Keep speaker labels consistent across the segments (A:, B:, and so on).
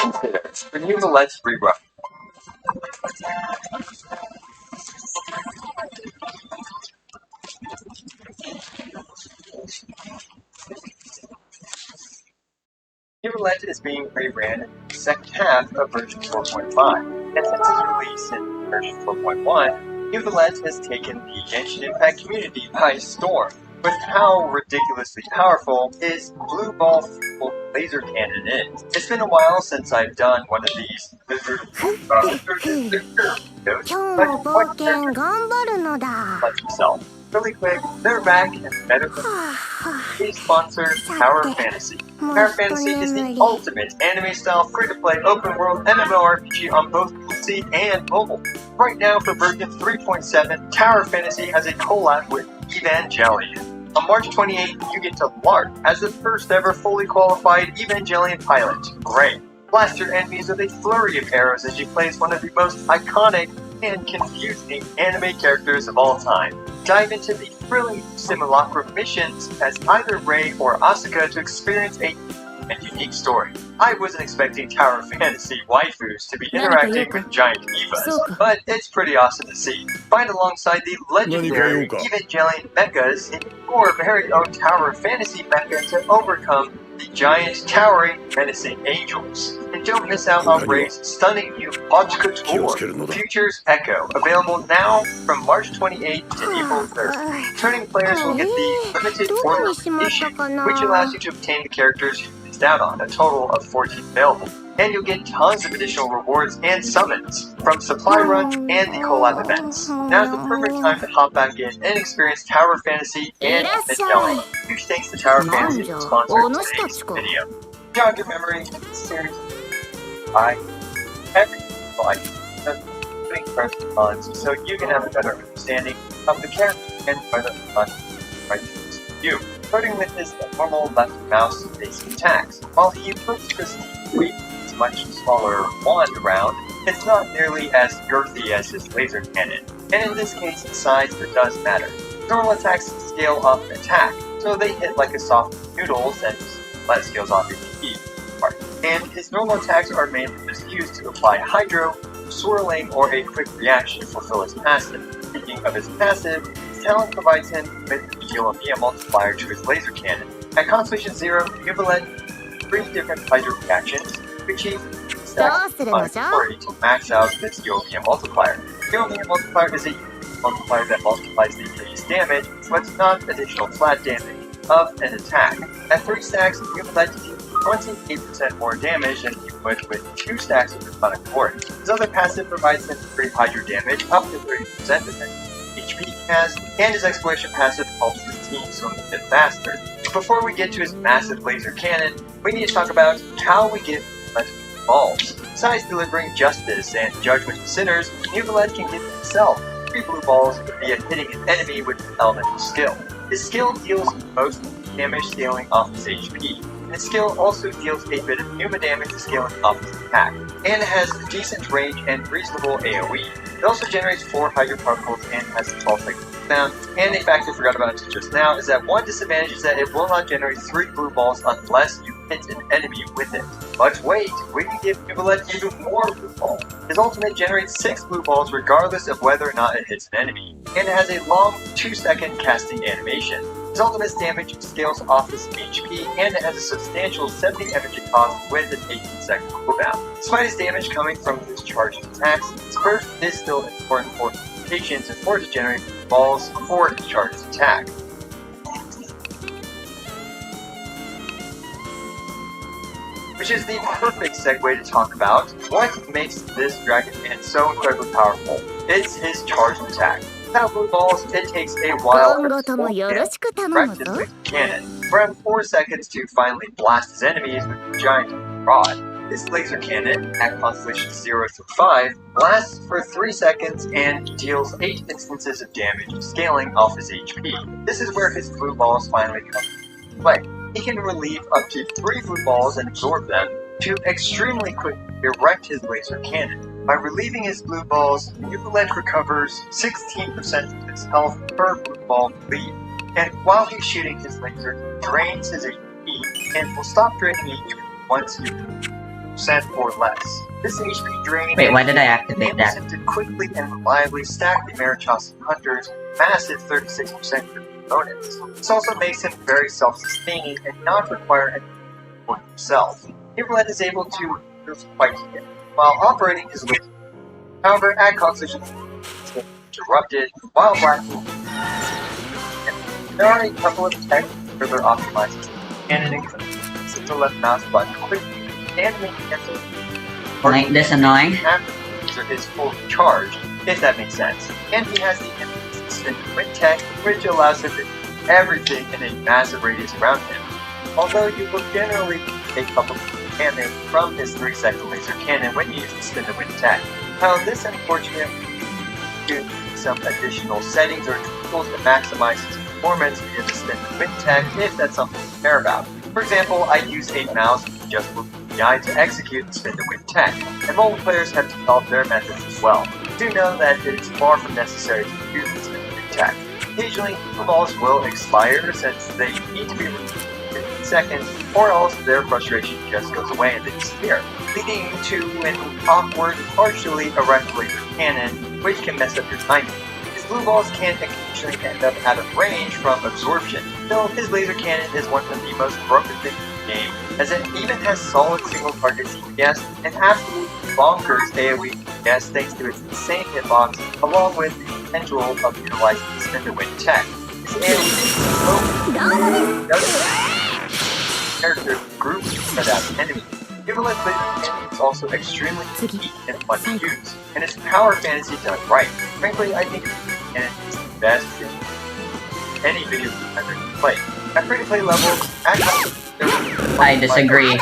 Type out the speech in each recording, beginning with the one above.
A: Consider renew the Let's Rerun. Neverland is being rebranded in the second half of version 4.5, and since its release in version 4.1, Neverland has taken the Genshin Impact community by storm with how ridiculously powerful his blue ball fueled laser cannon is. It's been a while since I've done one of these like himself. Really quick, they're back and better than Today's sponsor, Tower Fantasy. Tower Fantasy is the ultimate anime-style free-to-play open-world MMORPG on both PC and mobile. Right now, for version 3.7, Tower Fantasy has a collab with Evangelion. On March 28th, you get to Lark as the first ever fully qualified Evangelion pilot. Great! Blast your enemies with a flurry of arrows as you play as one of the most iconic and confusing anime characters of all time. Dive into the thrilling simulacrum missions as either Rei or Asuka to experience a unique story. I wasn't expecting Tower Fantasy waifus to be interacting with giant divas, but it's pretty awesome to see. Fight alongside the legendary Evangelion mechas in your very own Tower Fantasy mecha to overcome the giant, towering, menacing angels. And don't miss out on Rei's stunning new Haute Couture, Future's Echo, available now from March 28th to April 3rd. Returning players will get the limited order issue, which allows you to obtain the characters you missed out on, a total of 14 available. And you'll get tons of additional rewards and summons from supply runs and the collab events. Now's the perfect time to hop back in and experience Tower Fantasy and Evangelion. Huge thanks to Tower Fantasy for sponsoring today's video. Jog your memory in this series. Every like putting first response so you can have a better understanding of the character and whether or not right to you. Starting with his normal left mouse basic attacks. While he puts his weight much smaller wand around, it's not nearly as girthy as his laser cannon, and in this case the size does matter. Normal attacks scale up an attack, so they hit like a soft noodles and less scales off your key part. And his normal attacks are mainly just used to apply hydro, swirling, or a quick reaction to fulfill his passive. Speaking of his passive, his talent provides him with the Yoimiya multiplier to his laser cannon. At Constellation 0, Neverland 3 different hydro reactions, achieve stacks authority to max out this Yoimiya multiplier. Yoimiya multiplier is a multiplier that multiplies the base damage, but not additional flat damage of an attack. At 3 stacks, you would like to do 28% more damage than you would with 2 stacks of Draconic Cord. His other passive provides him free hydro damage up to 30% of the HP he has, and his exploration passive helps his team swim a bit faster. Before we get to his massive laser cannon, we need to talk about how we get balls. Besides delivering justice and judgment to sinners, Neverland can give himself 3 blue balls via hitting an enemy with elemental skill. His skill deals most damage scaling off his HP, and his skill also deals a bit of Pneuma damage scaling off his attack, and has decent range and reasonable AoE. It also generates 4 hydro particles and has a 12 second cooldown. And a fact I forgot about just now is that one disadvantage is that it will not generate 3 blue balls unless you hit an enemy with it. But wait, we can give Neverland even more blue balls. His ultimate generates 6 blue balls regardless of whether or not it hits an enemy, and it has a long 2-second casting animation. His ultimate's damage scales off his HP, and it has a substantial 70 energy cost with an 18-second cooldown. Despite his damage coming from his charged attacks, his burst is still important for rotations in order to generate balls for his charged attack. Which is the perfect segue to talk about what makes this Dragon Man so incredibly powerful. It's his charged attack. Without blue balls, it takes a while for his laser cannon, around 4 seconds to finally blast his enemies with a giant rod. This laser cannon, at Constellation 0 through 5, lasts for 3 seconds and deals 8 instances of damage, scaling off his HP. This is where his blue balls finally come into play. He can relieve up to 3 blue balls and absorb them to extremely quickly erect his laser cannon. By relieving his blue balls, Neverland recovers 16% of his health per blue ball relief, and while he's shooting his laser, he drains his HP and will stop draining HP once you 50% or less. This HP drain
B: Wait, why did I activate
A: enables
B: that?
A: him to quickly and reliably stack the Marichausian Hunter's massive 36% bonus. This also makes him very self-sustaining and not require any for himself. Neuvillette is able to move quite a bit while operating his laser. However, Adcock's vision is interrupted while Black. There are a couple of techs further optimizes and increases the left mouse button quickly and make cancel
B: Like this annoying?
A: after the user is fully charged, if that makes sense. And he has the Spin the Wind tech, which allows him to do everything in a massive radius around him. Although you will generally take a couple of damage from his 3-second laser cannon when you use the Spin the Wind tech. Now, this unfortunately due to some additional settings or tools to maximize his performance via the Spin the Wind tech if that's something you care about. For example, I use a mouse with adjustable DPI to execute the Spin the Wind tech, and mobile players have developed their methods as well. Do know that it is far from necessary to use the Spin the Wind tech. Occasionally, balls will expire since they need to be removed in 15 seconds, or else their frustration just goes away and they disappear, leading to an awkward, partially erect laser cannon, which can mess up your timing. His blue balls can occasionally end up out of range from absorption, though his laser cannon is one of the most broken things in the game, as it even has solid single target CPS and absolute bonkers AoE DPS thanks to its insane hitbox, along with the potential of utilizing the Spin the Wind tech. His AoE is character group spread out enemies. Neuvillette's laser cannon is also extremely unique and fun to use, and its power fantasy done right. Frankly, I think the cannon is the best in any video game I've ever played. At free-to-play levels,
B: I disagree.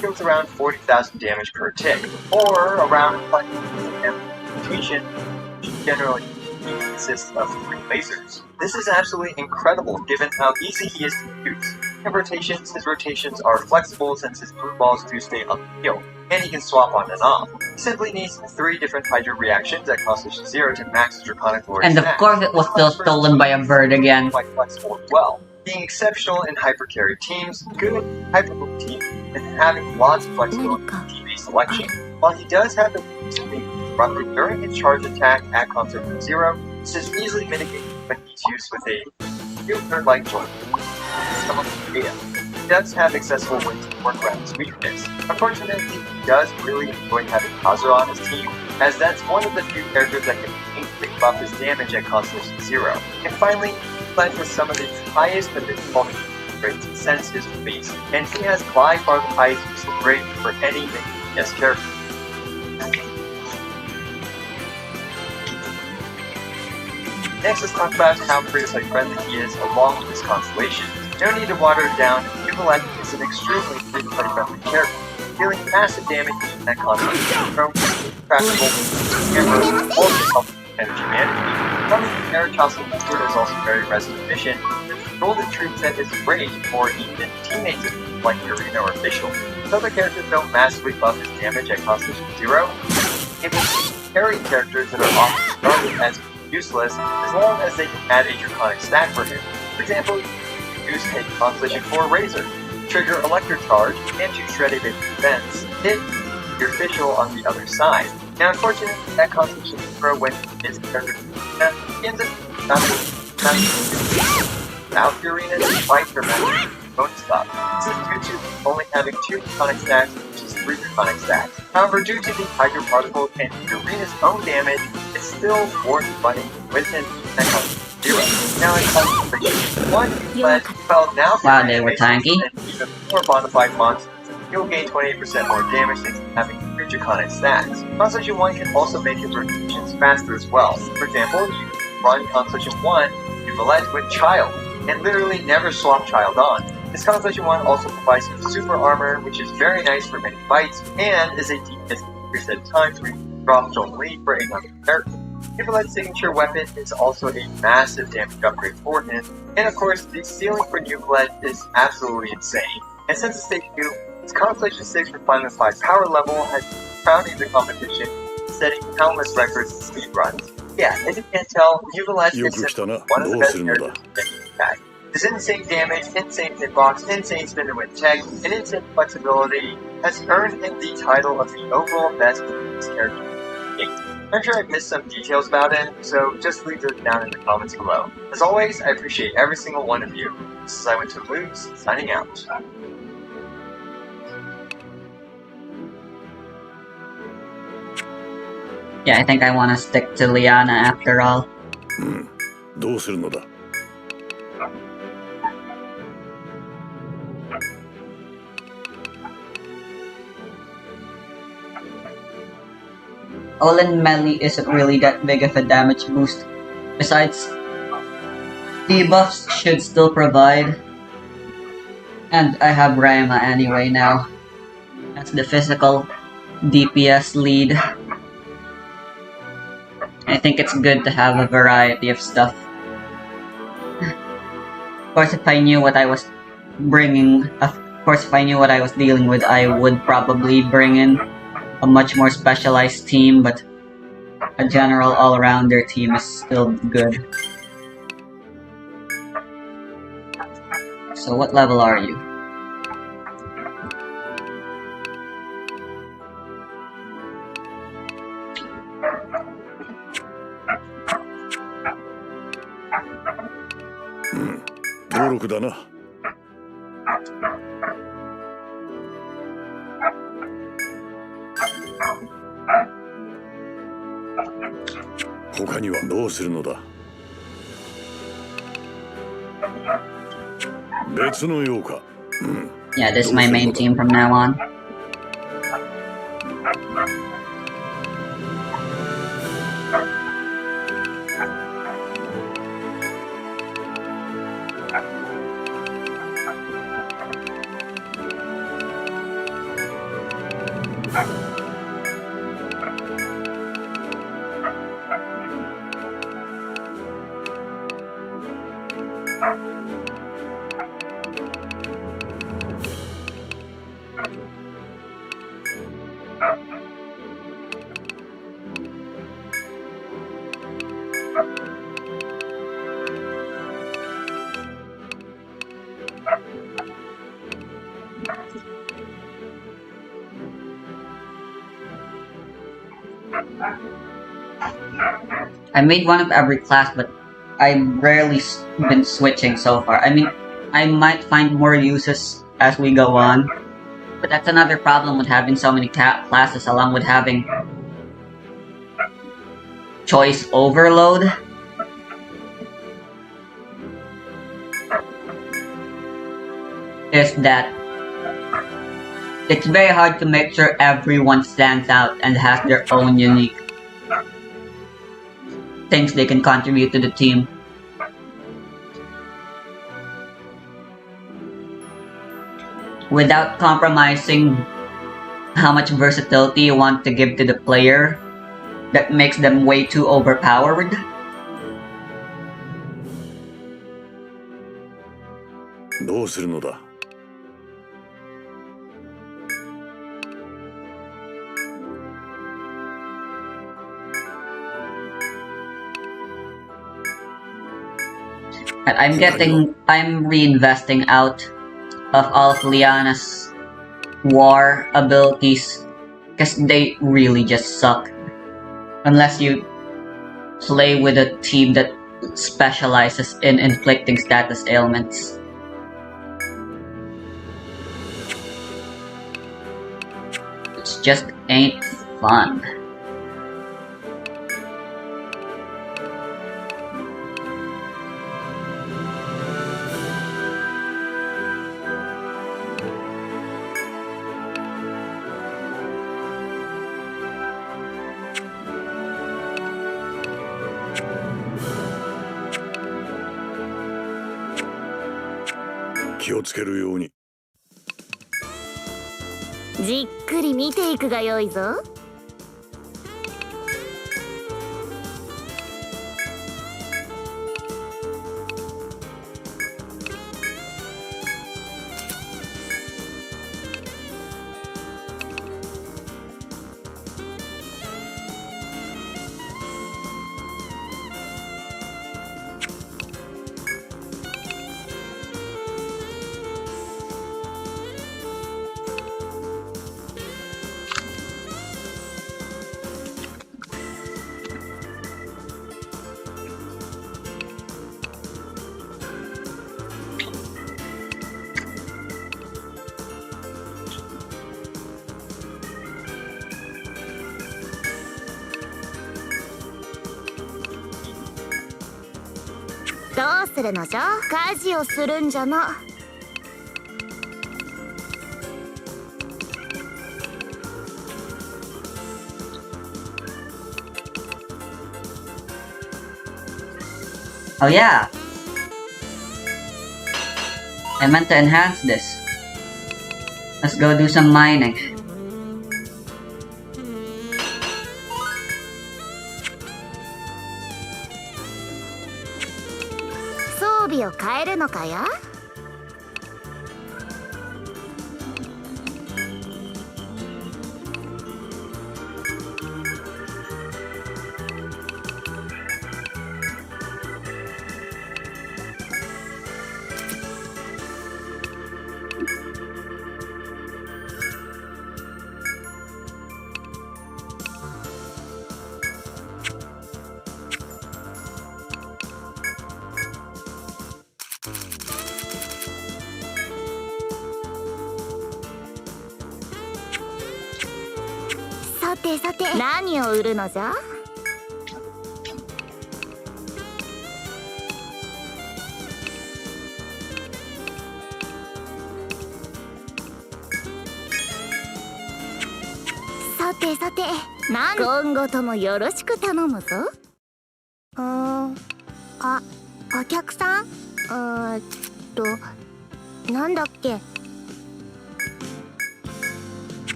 A: deals around 40,000 damage per tick, or around 5,000 damage completion, which generally consists of 3 lasers. This is absolutely incredible given how easy he is to use. In rotations, his rotations are flexible since his blue balls do stay on the field, and he can swap on and off. He simply needs 3 different Hydra reactions at concentration 0 to max his Draconic Lord.
B: And of course it was still stolen by a bird again.
A: Quite flexible as well, being exceptional in hyper-carry teams, good in hyper-move teams, and having lots of flexibility in TV selection. While he does have the ability to be disrupted during his charge attack at concentration 0, this is easily mitigated when he's used with a field-like joint. He does have accessible ways to work around his weakness. Unfortunately, he does really enjoy having Khazra on his team, as that's one of the few characters that can meaningfully buff his damage at concentration 0. And finally, Black with some of the highest of his quality rates since his release, and he has by far the highest use rate for any DPS character. Next, let's talk about how free-to-play friendly he is along with his constellation. No need to water it down, Neuvillette is an extremely free-to-play friendly character, dealing massive damage in that constellation from practical camera, also energy management. Coming from Marichausian Hunter is also very resident efficient, and the golden troop set is great for even teammates like Yurina or Fischl. If other characters don't massively buff his damage at concentration 0, it will carry characters that are often regarded as useless as long as they can add a Draconic stack for him. For example, use a Concentration 4 Razor, trigger Electric Charge, and to shred a bit of defense, hit your Fischl on the other side. Now, unfortunately, that Concentration 0 when his character ends up without Yurina despite her magic bonus buff. This is due to only having 2 Draconic stacks versus 3 Draconic stacks. However, due to the Hydro Particle and Yurina's own damage, it's still worth fighting with him at concentration 0. Now in concentration 1, now
B: Wow, they were tanky.
A: And even more bona fide monsters, you'll gain 28% more damage thanks to having 3 Draconic stacks. Concentration 1 can also make his rotations faster as well. For example, you can run Concentration 1 Neuvillette with Child, and literally never swap Child on. This Concentration 1 also provides you super armor, which is very nice for many fights, and is a DPS increase at times where you can drop Joel Lee for another character. Neuvillette's signature weapon is also a massive damage upgrade for him, and of course, the ceiling for Neuvillette is absolutely insane. And since it's stage 2, his Constellation 6 Refinement 5 power level has been crowning the competition, setting countless records and speedruns. Yeah, as you can tell, Neuvillette is simply one of the best characters in the pack. His insane damage, insane hitbox, insane spin and win tech, and insane flexibility has earned him the title of the overall best defense character. I'm sure I've missed some details about him, so just leave those down in the comments below. As always, I appreciate every single one of you. This is I Went to Lose, signing out.
B: Yeah, I think I want to stick to Liana after all.
C: どうするのだ
B: Olin Melee isn't really that big of a damage boost. Besides, debuffs should still provide. And I have Raima anyway now. That's the physical DPS lead. I think it's good to have a variety of stuff. Of course, if I knew what I was dealing with, I would probably bring in a much more specialized team, but a general all-rounder team is still good. So what level are you?
C: Hmm. 登録だな。他にはどうするのだ。別のようか。
B: Yeah, this is my main team from now on. I made one of every class, but I've rarely been switching so far. I mean, I might find more uses as we go on, but that's another problem with having so many classes, along with having choice overload. Is that it's very hard to make sure everyone stands out and has their own unique things they can contribute to the team. Without compromising how much versatility you want to give to the player that makes them way too overpowered. But I'm reinvesting out of all of Liana's war abilities because they really just suck. Unless you play with a team that specializes in inflicting status ailments. It just ain't fun.
C: Careful.
D: じっくり見ていくがよいぞ。するのじゃ？家事をするんじゃな。
B: Oh yeah! I meant to enhance this. Let's go do some mining.
D: 装備を変えるのかや？さてさて、何を売るのじゃ？さてさて、今後ともよろしく頼むぞ。お客さん？なんだっけ？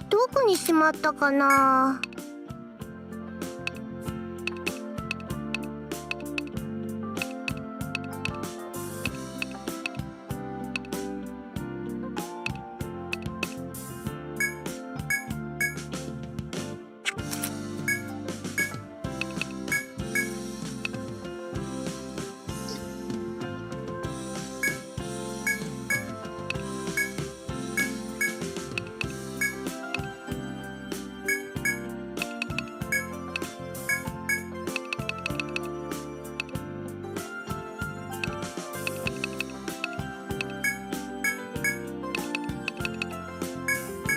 D: どこにしまったかな。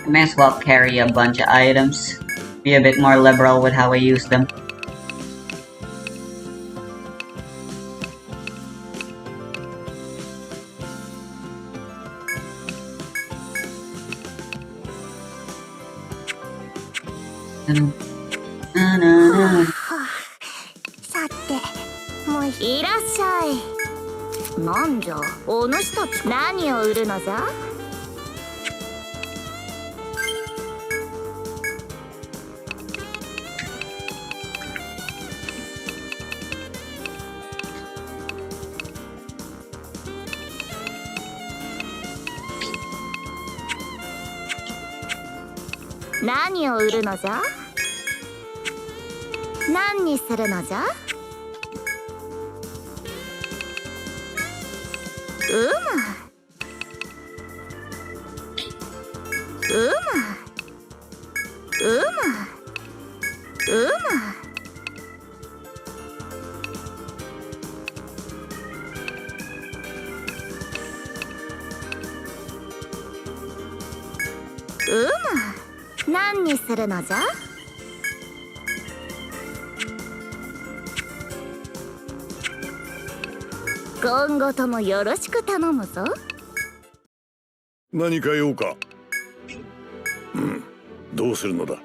B: I may as well carry a bunch of items. Be a bit more liberal with how I use them.
D: はあ、さて、もういらっしゃい。なんじゃ、お主たち何を売るのじゃ？何を売るのじゃ？何にするのじゃ？うむ、何にするのじゃ？今後ともよろしく頼むぞ。
C: 何か用か。どうするのだ。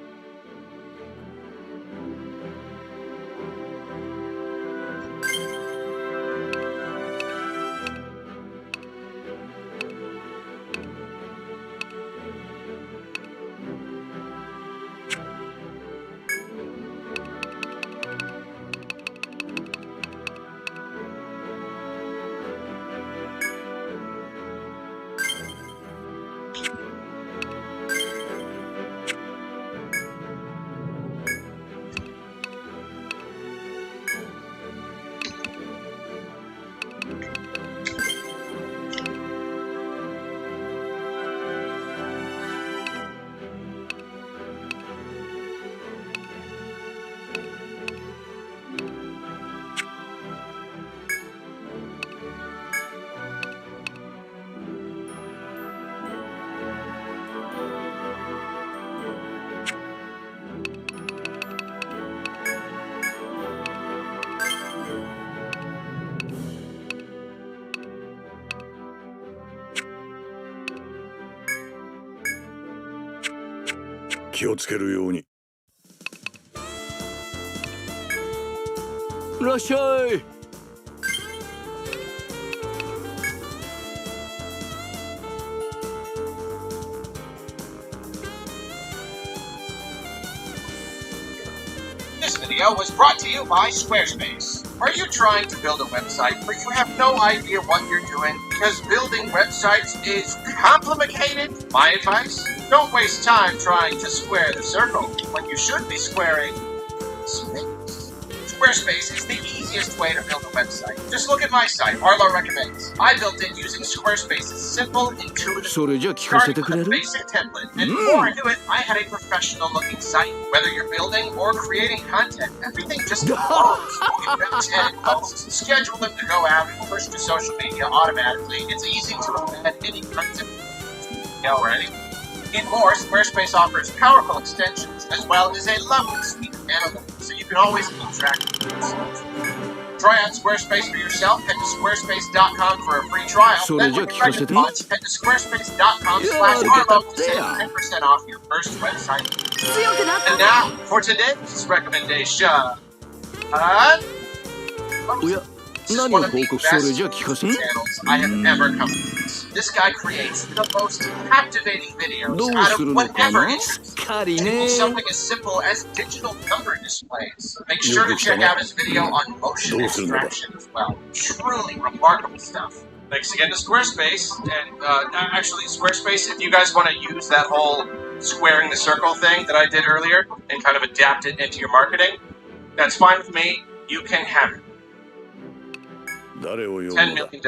C: 気をつけるように。
E: いらっしゃい。
F: This video was brought to you by Squarespace. Are you trying to build a website but you have no idea what you're doing because building websites is complicated? My advice? Don't waste time trying to square the circle when you should be squaring space. Squarespace is the easiest way to build a website. Just look at my site, Arlo Recommends. I built it using Squarespace's simple, intuitive,
E: それじゃ聞かせてくれ
F: starting
E: る？
F: with a basic template. And before I knew it, I had a professional-looking site. Whether you're building or creating content, everything just flows. You can posts, schedule them to go out and push to social media automatically. It's easy to embed any content already. In more, Squarespace offers powerful extensions as well as a lovely suite of analytics, so you can always keep track of things. Try out Squarespace for yourself. Head to squarespace.com for a free trial.
E: So
F: Then
E: did you
F: when you're ready to
E: click it?
F: launch, head to squarespace.com/Arlo to save 10% off your first website.
D: 強くなった
F: And now, for today's recommendation.
E: おや、
F: This is
E: 何
F: one
E: を
F: of the
E: 報告？それ
F: best
E: じゃ聞かせ
F: channels I have ever come across. This guy creates the most captivating videos
E: どう
F: out
E: す
F: of
E: るのか
F: whatever
E: な？
F: interest.
E: しっかりね。
F: Something as simple as digital number displays. Make sure to check out his video on motion extraction as well. Truly remarkable stuff. Thanks again to Squarespace. And actually, Squarespace, if you guys want to use that whole squaring the circle thing that I did earlier and kind of adapt it into your marketing, that's fine with me. You can have it.
C: 誰を呼ぶ
F: $10
C: のだ？
F: million.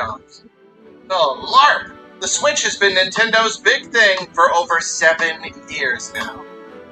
F: Oh, LARP! The Switch has been Nintendo's big thing for over 7 years now.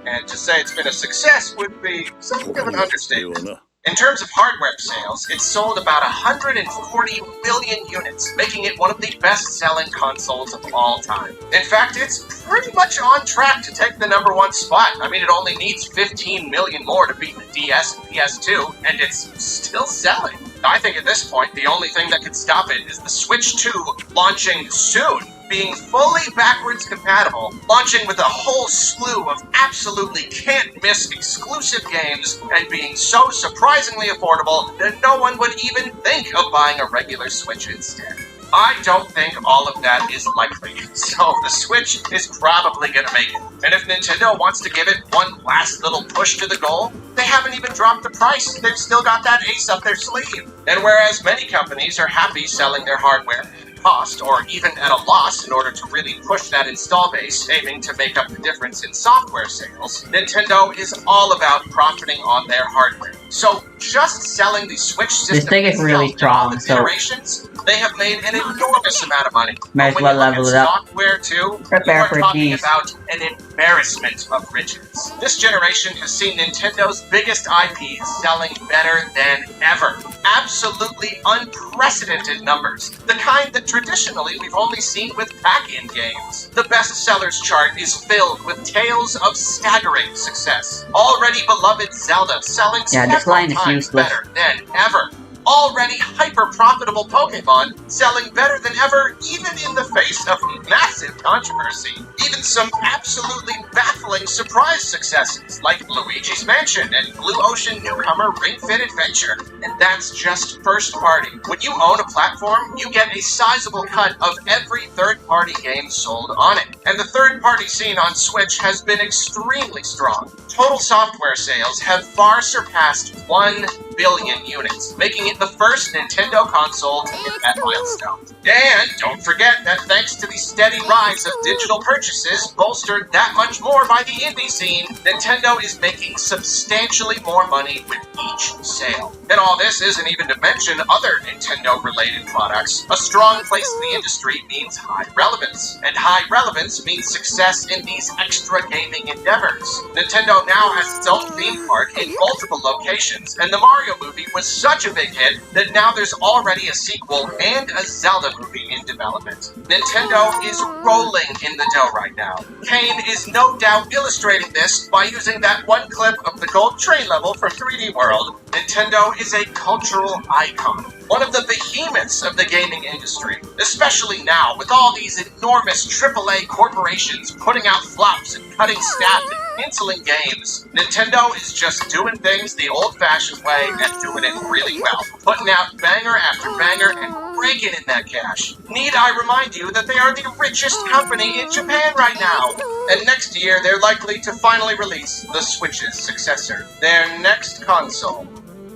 F: And to say it's been a success would be something of
C: 他
F: an
C: には必要
F: understatement.
C: な。
F: In terms of hardware sales, it's sold about 140 million units, making it one of the best-selling consoles of all time. In fact, it's pretty much on track to take the #1 spot. I mean, it only needs 15 million more to beat the DS and PS2, and it's still selling. I think at this point, the only thing that could stop it is the Switch 2 launching soon, being fully backwards compatible, launching with a whole slew of absolutely can't-miss exclusive games, and being so surprisingly affordable that no one would even think of buying a regular Switch instead. I don't think all of that is likely, so the Switch is probably gonna make it. And if Nintendo wants to give it one last little push to the goal, they haven't even dropped the price. They've still got that ace up their sleeve. And whereas many companies are happy selling their hardware at cost or even at a loss in order to really push that install base, aiming to make up the difference in software sales, Nintendo is all about profiting on their hardware. So just selling the Switch system
B: This thing is really
F: itself in all
B: strong,
F: the
B: so
F: generations, they have made an enormous amount of money.
B: might as
F: But
B: well
F: when you
B: level
F: look
B: it
F: at
B: up.
F: software too,
B: Prepare
F: you are
B: for
F: talking
B: these.
F: about an embarrassment of riches. This generation has seen Nintendo's biggest IPs selling better than ever. Absolutely unprecedented numbers. The kind that traditionally we've only seen with pack-in games. The bestsellers chart is filled with tales of staggering success. Already beloved Zelda selling
B: Yeah, this
F: several
B: line is
F: times
B: useless.
F: better than ever. Already hyper-profitable Pokemon selling better than ever, even in the face of massive controversy. Even some absolutely baffling surprise successes, like Luigi's Mansion and Blue Ocean newcomer Ring Fit Adventure. And that's just first party. When you own a platform, you get a sizable cut of every third-party game sold on it. And the third-party scene on Switch has been extremely strong. Total software sales have far surpassed 1 billion units, making it the first Nintendo console to hit that milestone. And don't forget that thanks to the steady rise of digital purchases, bolstered that much more by the indie scene, Nintendo is making substantially more money with each sale. And all this isn't even to mention other Nintendo-related products. A strong place in the industry means high relevance, and high relevance means success in these extra gaming endeavors. Nintendo now has its own theme park in multiple locations, and the Mario movie was such a big hit that now there's already a sequel and a Zelda movie in development. Nintendo is rolling in the dough right now. Kane is no doubt illustrating this by using that one clip of the gold train level from 3D World. Nintendo is a cultural icon, one of the behemoths of the gaming industry, especially now with all these enormous AAA corporations putting out flops and cutting staff and canceling games. Nintendo is just doing things the old-fashioned way and doing it really well, putting out banger after banger and raking in that cash. Need I remind you that they are the richest company in Japan right now? And next year, they're likely to finally release the Switch's successor, their next console.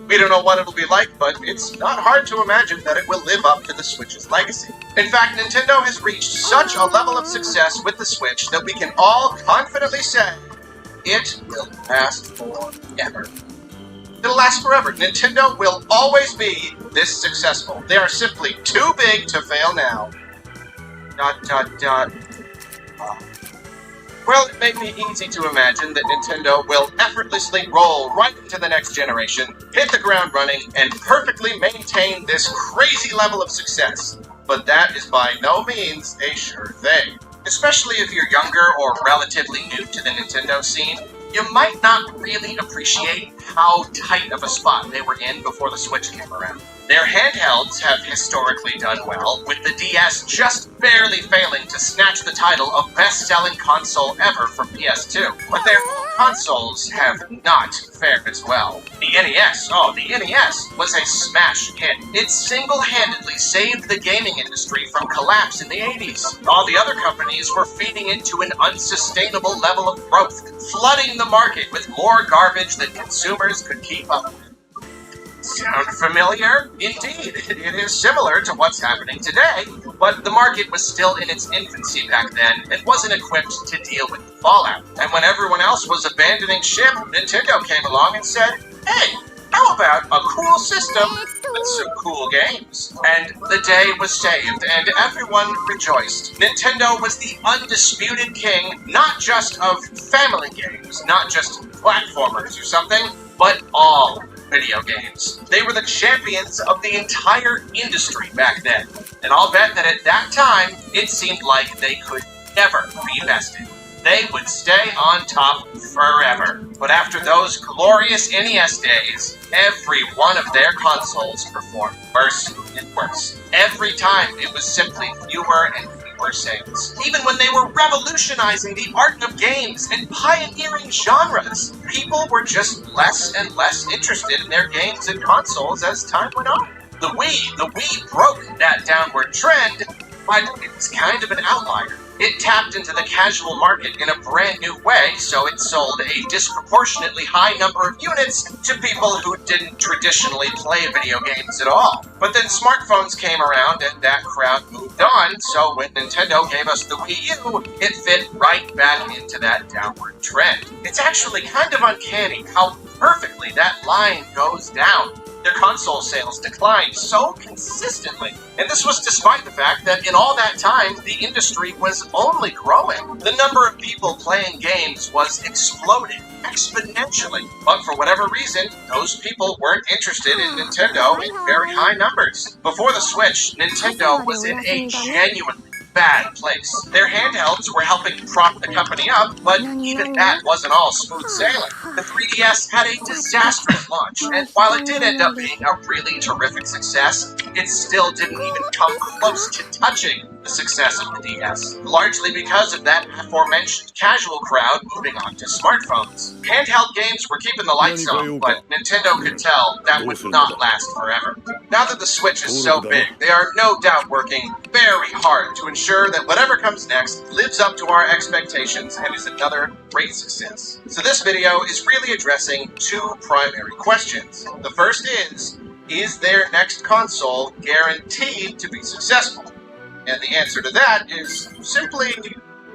F: We don't know what it'll be like, but it's not hard to imagine that it will live up to the Switch's legacy. In fact, Nintendo has reached such a level of success with the Switch that we can all confidently say it will last forever. It'll last forever. Nintendo will always be this successful. They are simply too big to fail now. ... Well, it may be easy to imagine that Nintendo will effortlessly roll right into the next generation, hit the ground running, and perfectly maintain this crazy level of success. But that is by no means a sure thing. Especially if you're younger or relatively new to the Nintendo scene, you might not really appreciate how tight of a spot they were in before the Switch came around. Their handhelds have historically done well, with the DS just barely failing to snatch the title of best-selling console ever from PS2. But their consoles have not fared as well. The NES, the NES was a smash hit. It single-handedly saved the gaming industry from collapse in the 80s. All the other companies were feeding into an unsustainable level of growth, flooding the market with more garbage than consumers could keep up with. Sound familiar? Indeed, it is similar to what's happening today, but the market was still in its infancy back then and wasn't equipped to deal with the fallout. And when everyone else was abandoning ship, Nintendo came along and said, hey, how about a cool system with some cool games? And the day was saved, and everyone rejoiced. Nintendo was the undisputed king, not just of family games, not just platformers or something, but all video games. They were the champions of the entire industry back then, and I'll bet that at that time, it seemed like they could never be bested. They would stay on top forever. But after those glorious NES days, every one of their consoles performed worse and worse. Every time, it was simply fewer and fewer sales. Even when they were revolutionizing the art of games and pioneering genres, people were just less and less interested in their games and consoles as time went on. The Wii broke that downward trend, but it was kind of an outlier. It tapped into the casual market in a brand new way, so it sold a disproportionately high number of units to people who didn't traditionally play video games at all. But then smartphones came around and that crowd moved on, so when Nintendo gave us the Wii U, it fit right back into that downward trend. It's actually kind of uncanny how perfectly that line goes down. Their console sales declined so consistently, and this was despite the fact that in all that time, the industry was only growing. The number of people playing games was exploding exponentially, but for whatever reason, those people weren't interested in Nintendo in very high numbers. Before the Switch, Nintendo was in a genuinely bad place. Their handhelds were helping prop the company up, but even that wasn't all smooth sailing. The 3DS had a disastrous launch, and while it did end up being a really terrific success, it still didn't even come close to touching the success of the DS, largely because of that aforementioned casual crowd moving on to smartphones. Handheld games were keeping the lights on, but Nintendo could tell that would not last forever. Now that the Switch is so big, they are no doubt working very hard to ensure that whatever comes next lives up to our expectations and is another great success. So this video is really addressing two primary questions. The first is their next console guaranteed to be successful? And the answer to that is simply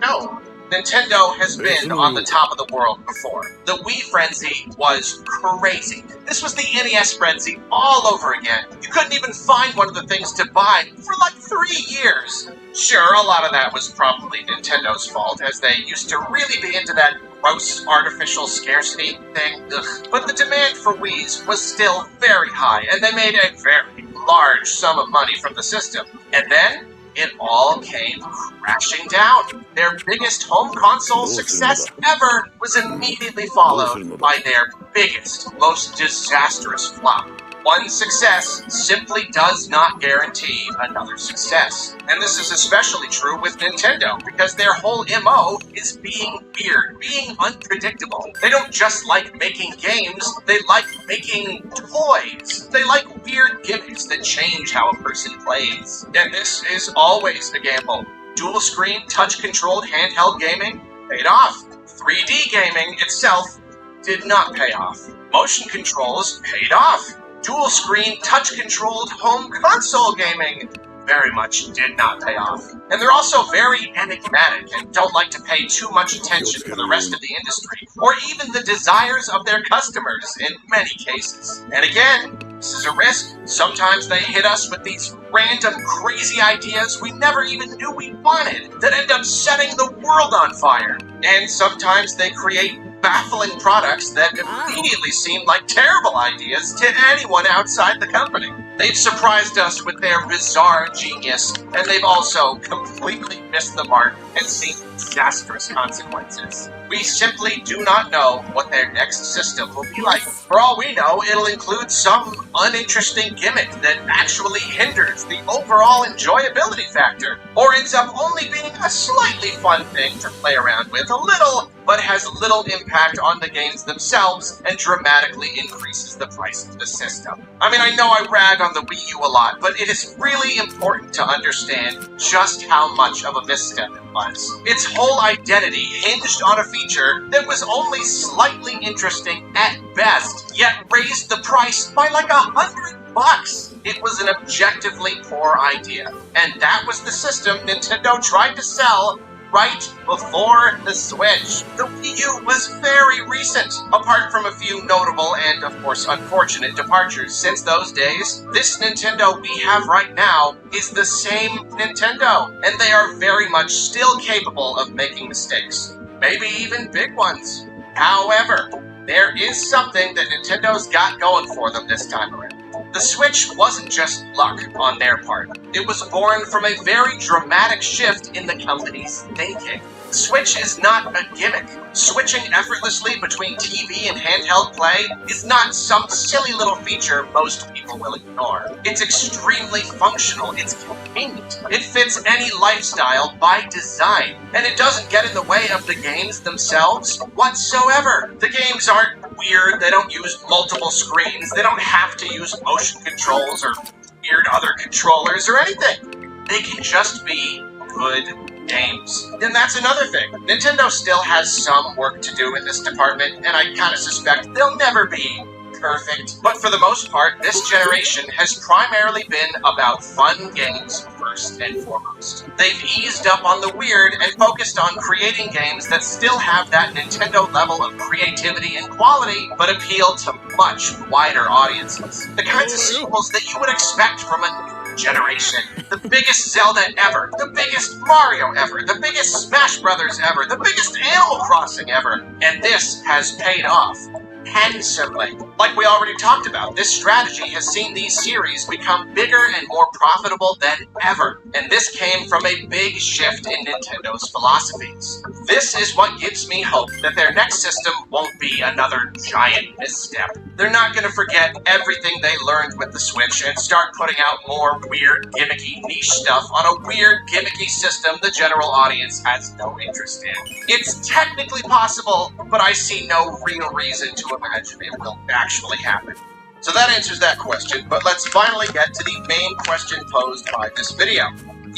F: no. Nintendo has been on the top of the world before. The Wii frenzy was crazy. This was the NES frenzy all over again. You couldn't even find one of the things to buy for like 3 years. Sure, a lot of that was probably Nintendo's fault, as they used to really be into that gross artificial scarcity thing. Ugh. But the demand for Wiis was still very high, and they made a very large sum of money from the system. And then it all came crashing down. Their biggest home console success ever was immediately followed by their biggest, most disastrous flop. one success simply does not guarantee another success. And this is especially true with Nintendo, because their whole MO is being weird, being unpredictable. They don't just like making games, they like making toys. They like weird gimmicks that change how a person plays. And this is always a gamble. Dual screen, touch-controlled handheld gaming paid off. 3D gaming itself did not pay off. Motion controls paid off. Dual screen, touch-controlled home console gaming very much did not pay off. And they're also very enigmatic and don't like to pay too much attention to the rest of the industry, or even the desires of their customers in many cases. And again, this is a risk. Sometimes they hit us with these random crazy ideas we never even knew we wanted that end up setting the world on fire. And sometimes they create baffling products that immediately seem like terrible ideas to anyone outside the company. They've surprised us with their bizarre genius, and they've also completely missed the mark and seen disastrous consequences. We simply do not know what their next system will be like. For all we know, it'll include some uninteresting gimmick that actually hinders the overall enjoyability factor, or ends up only being a slightly fun thing to play around with a little, but has little impact on the games themselves and dramatically increases the price of the system. I mean, I know I rag on the Wii U a lot, but it is really important to understand just how much of a misstep it was. Its whole identity hinged on a feature that was only slightly interesting at best, yet raised the price by like $100. It was an objectively poor idea, and that was the system Nintendo tried to sell right before the Switch. The Wii U was very recent, apart from a few notable and, of course, unfortunate departures. Since those days, this Nintendo we have right now is the same Nintendo, and they are very much still capable of making mistakes. Maybe even big ones. However, there is something that Nintendo's got going for them this time around. The Switch wasn't just luck on their part. It was born from a very dramatic shift in the company's thinking. The Switch is not a gimmick. Switching effortlessly between TV and handheld play is not some silly little feature most people will ignore. It's extremely functional, it's convenient, it fits any lifestyle by design, and it doesn't get in the way of the games themselves whatsoever. The games aren't weird, they don't use multiple screens, they don't have to use motion controls or weird other controllers or anything. They can just be good games. And that's another thing. Nintendo still has some work to do in this department, and I kind of suspect they'll never be perfect. But for the most part, this generation has primarily been about fun games first and foremost. They've eased up on the weird and focused on creating games that still have that Nintendo level of creativity and quality, but appeal to much wider audiences. The kinds of sequels that you would expect from a generation. The biggest Zelda ever, the biggest Mario ever, the biggest Smash Brothers ever, the biggest Animal Crossing ever. And this has paid off handsomely. Like we already talked about, this strategy has seen these series become bigger and more profitable than ever. And this came from a big shift in Nintendo's philosophies. This is what gives me hope that their next system won't be another giant misstep. They're not going to forget everything they learned with the Switch and start putting out more weird, gimmicky, niche stuff on a weird, gimmicky system the general audience has no interest in. It's technically possible, but I see no real reason to imagine it will actually happen. So that answers that question, but let's finally get to the main question posed by this video.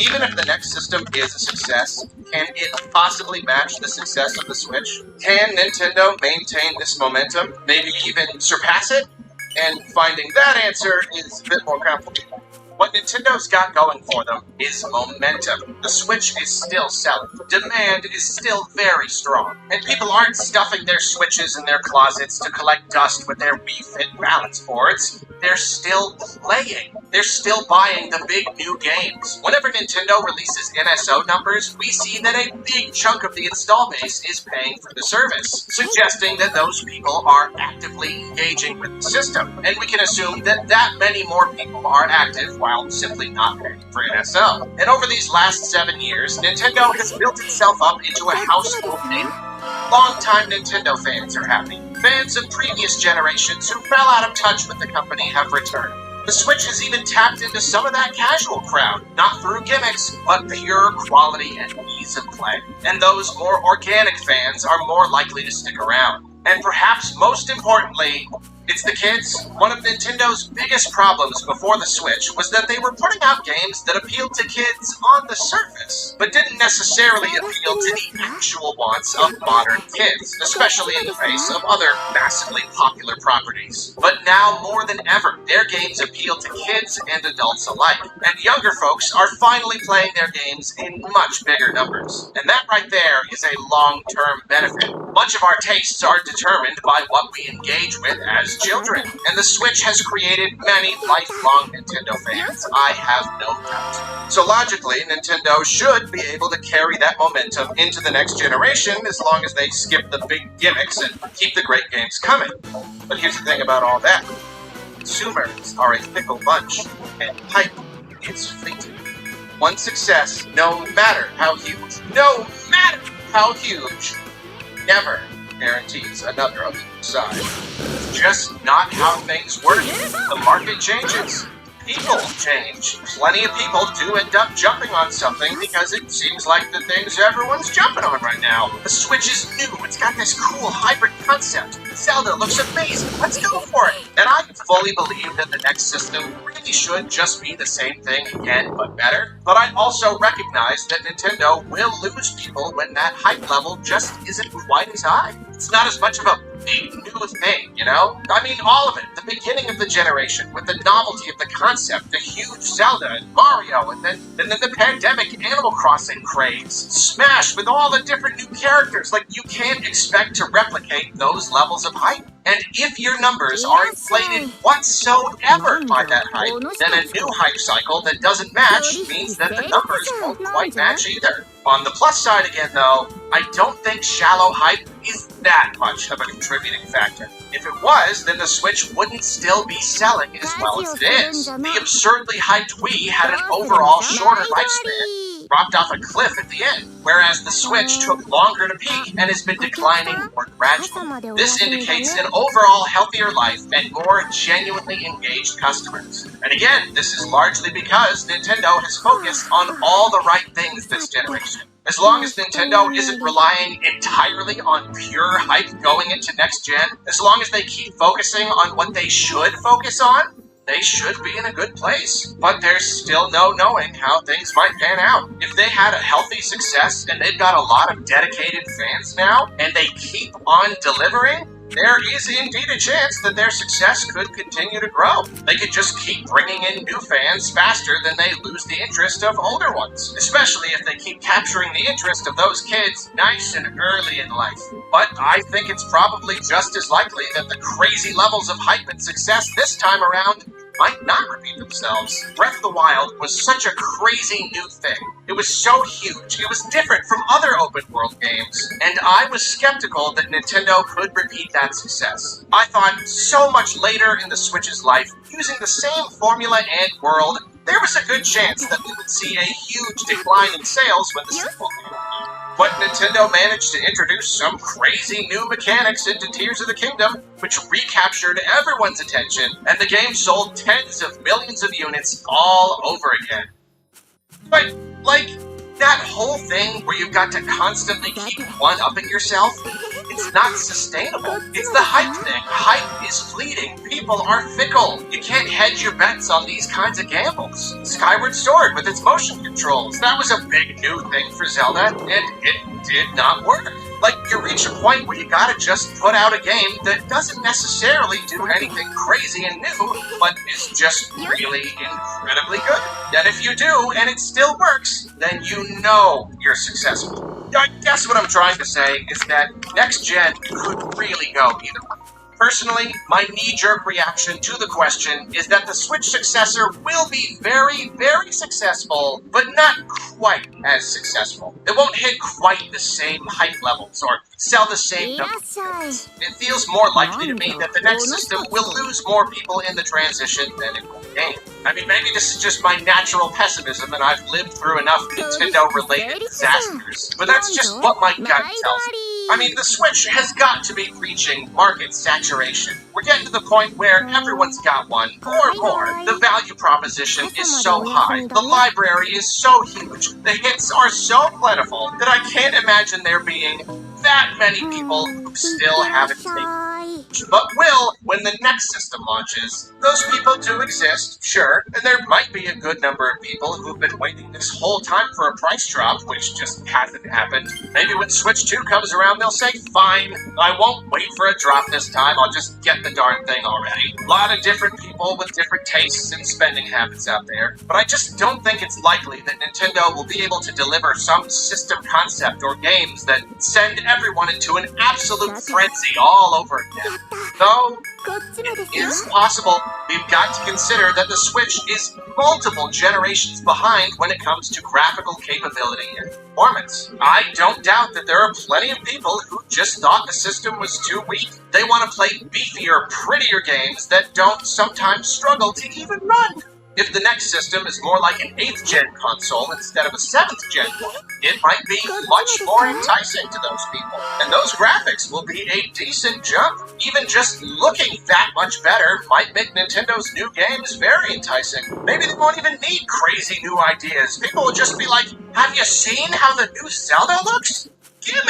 F: Even if the next system is a success, can it possibly match the success of the Switch? Can Nintendo maintain this momentum, maybe even surpass it? And finding that answer is a bit more complicated. What Nintendo's got going for them is momentum. The Switch is still selling. Demand is still very strong. And people aren't stuffing their Switches in their closets to collect dust with their Wii Fit balance boards. They're still playing. They're still buying the big new games. Whenever Nintendo releases NSO numbers, we see that a big chunk of the install base is paying for the service, suggesting that those people are actively engaging with the system. And we can assume that that many more people are active while simply not paying for NSO. And over these last 7 years, Nintendo has built itself up into a household name. Long-time Nintendo fans are happy. Fans of previous generations who fell out of touch with the company have returned. The Switch has even tapped into some of that casual crowd, not through gimmicks, but pure quality and ease of play. And those more organic fans are more likely to stick around. And perhaps most importantly, it's the kids. One of Nintendo's biggest problems before the Switch was that they were putting out games that appealed to kids on the surface, but didn't necessarily appeal to the actual wants of modern kids, especially in the face of other massively popular properties. But now more than ever, their games appeal to kids and adults alike, and younger folks are finally playing their games in much bigger numbers. And that right there is a long-term benefit. Much of our tastes are determined by what we engage with as children, and the Switch has created many lifelong Nintendo fans, I have no doubt. So logically, Nintendo should be able to carry that momentum into the next generation as long as they skip the big gimmicks and keep the great games coming. But here's the thing about all that. Consumers are a fickle bunch, and hype is fleeting. One success, no matter how huge, never guarantees another on the other side. It's just not how things work. The market changes. People change. Plenty of people do end up jumping on something because it seems like the things everyone's jumping on right now. The Switch is new. It's got this cool hybrid concept. Zelda looks amazing. Let's go for it. And I fully believe that the next system really should just be the same thing again, but better. But I also recognize that Nintendo will lose people when that hype level just isn't quite as high. It's not as much of a big new thing, you know? I mean, all of it. The beginning of the generation, with the novelty of the concept, the huge Zelda and Mario, and then the pandemic Animal Crossing craze. Smash with all the different new characters. Like, you can't expect to replicate those levels of hype. And if your numbers are inflated whatsoever by that hype, then a new hype cycle that doesn't match means that the numbers won't quite match either. On the plus side again, though, I don't think shallow hype is that much of a contributing factor. If it was, then the Switch wouldn't still be selling as well as it is. The absurdly hyped Wii had an overall shorter lifespan, dropped off a cliff at the end, whereas the Switch took longer to peak and has been declining more gradually. This indicates an overall healthier life and more genuinely engaged customers. And again, this is largely because Nintendo has focused on all the right things this generation. As long as Nintendo isn't relying entirely on pure hype going into next gen, as long as they keep focusing on what they should focus on, they should be in a good place. But there's still no knowing how things might pan out. If they had a healthy success and they've got a lot of dedicated fans now, and they keep on delivering, there is indeed a chance that their success could continue to grow. They could just keep bringing in new fans faster than they lose the interest of older ones, especially if they keep capturing the interest of those kids nice and early in life. But I think it's probably just as likely that the crazy levels of hype and success this time around might not repeat themselves. Breath of the Wild was such a crazy new thing. It was so huge. It was different from other open world games, and I was skeptical that Nintendo could repeat that success. I thought so much later in the Switch's life, using the same formula and world, there was a good chance that we would see a huge decline in sales when the sequel came out. But Nintendo managed to introduce some crazy new mechanics into Tears of the Kingdom, which recaptured everyone's attention, and the game sold tens of millions of units all over again. But, like, that whole thing where you've got to constantly keep one-upping yourself, it's not sustainable. It's the hype thing. Hype is fleeting. People are fickle. You can't hedge your bets on these kinds of gambles. Skyward Sword with its motion controls, that was a big new thing for Zelda, and it did not work. Like, you reach a point where you gotta just put out a game that doesn't necessarily do anything crazy and new, but is just really incredibly good. And if you do, and it still works, then you know you're successful. I guess what I'm trying to say is that next gen could really go either way. Personally, my knee-jerk reaction to the question is that the Switch successor will be very, very successful, but not quite as successful. It won't hit quite the same hype levels or sell the same
D: いら
F: number.
D: っしゃい
F: It feels more likely to me that the next system will lose more people in the transition than it will gain. I mean, maybe this is just my natural pessimism and I've lived through enough Nintendo-related disasters, but that's just what my gut
D: 毎
F: tells
D: 度
F: me.
D: あ
F: I mean, the Switch has got to be reaching market saturation. We're getting to the point where everyone's got one, or more. The value proposition is so high, the library is so huge, the hits are so plentiful that I can't imagine there being that many
D: り
F: people who
D: い
F: still
D: ってらっ
F: haven't
D: し
F: taken,
D: ゃい
F: but will when the next system launches. Those people do exist, sure, and there might be a good number of people who've been waiting this whole time for a price drop, which just hasn't happened. Maybe when Switch 2 comes around, they'll say, fine, I won't wait for a drop this time, I'll just get the darn thing already. A lot of different people with different tastes and spending habits out there, but I just don't think it's likely that Nintendo will be able to deliver some system concept or games that send everyone into an absolute frenzy all over again. Though,
D: こっちまで
F: it
D: す
F: is possible. We've got to consider that the Switch is multiple generations behind when it comes to graphical capability and performance. I don't doubt that there are plenty of people who just thought the system was too weak. They want to play beefier, prettier games that don't sometimes struggle to even run. If the next system is more like an 8th gen console instead of a 7th gen one, it might be much more enticing to those people. And those graphics will be a decent jump. Even just looking that much better might make Nintendo's new games very enticing. Maybe they won't even need crazy new ideas. People will just be like, have you seen how the new Zelda looks? Gimme!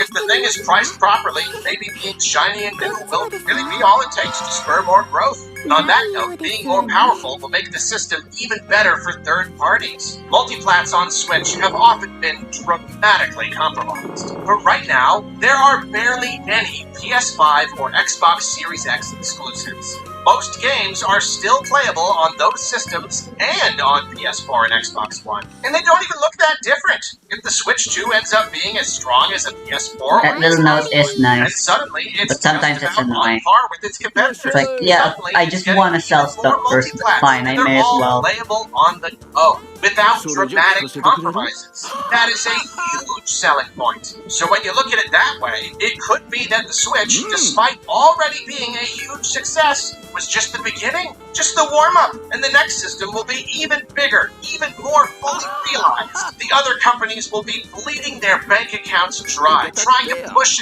F: If the thing is priced properly, maybe being shiny and new will really be all it takes to spur more growth. And on that note, being more powerful will make the system even better for third parties. Multiplats on Switch have often been dramatically compromised. But right now, there are barely any PS5 or Xbox Series X exclusives. Most games are still playable on those systems and on PS4 and Xbox One. And they don't even look that different. If the Switch 2 ends up being as strong as a PS4 or
B: That little note is
F: and
B: nice.
F: suddenly it's
B: But sometimes
F: just
B: it's
F: about on
B: annoying.
F: par with its competitors.
B: It's like, yeah,
F: Suddenly,
B: I
F: it's
B: just
F: getting
B: want to sell
F: even
B: stuff
F: more
B: first.
F: multiplats,
B: Fine, I
F: and they're
B: may as
F: all
B: well.
F: playable on the go without
E: So
F: dramatic
E: ridiculous.
F: compromises. That is a huge selling point. So when you look at it that way, it could be that the Switch, despite already being a huge success, was just the beginning, just the warm-up, and the next system will be even bigger, even more fully realized. The other companies will be bleeding their bank accounts dry, trying to push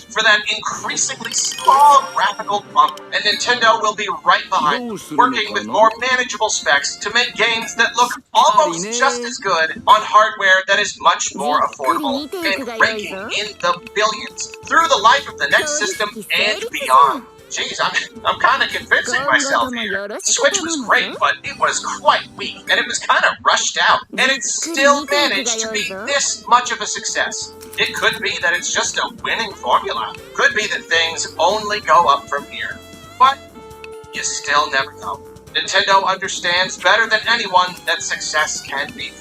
F: for that increasingly small graphical bump, and Nintendo will be right behind, working with more manageable specs to make games that look almost just as good on hardware that is much more affordable and raking in the billions through the life of the next system and beyond. Jeez, I'm kind of convincing myself here. The Switch was great, but it was quite weak, and it was kind of rushed out, and it still managed to be this much of a success. It could be that it's just a winning formula. Could be that things only go up from here. But you still never know. Nintendo understands better than anyone that success can be.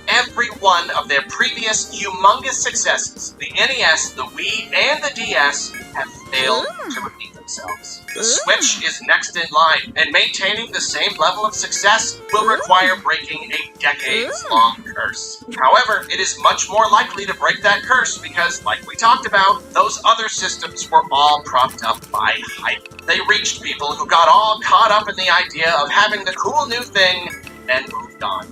F: Every one of their previous humongous successes, the NES, the Wii, and the DS, have failed to repeat themselves. The Switch is next in line, and maintaining the same level of success will require breaking a decades-long curse. However, it is much more likely to break that curse because, like we talked about, those other systems were all propped up by hype. They reached people who got all caught up in the idea of having the cool new thing and moved on.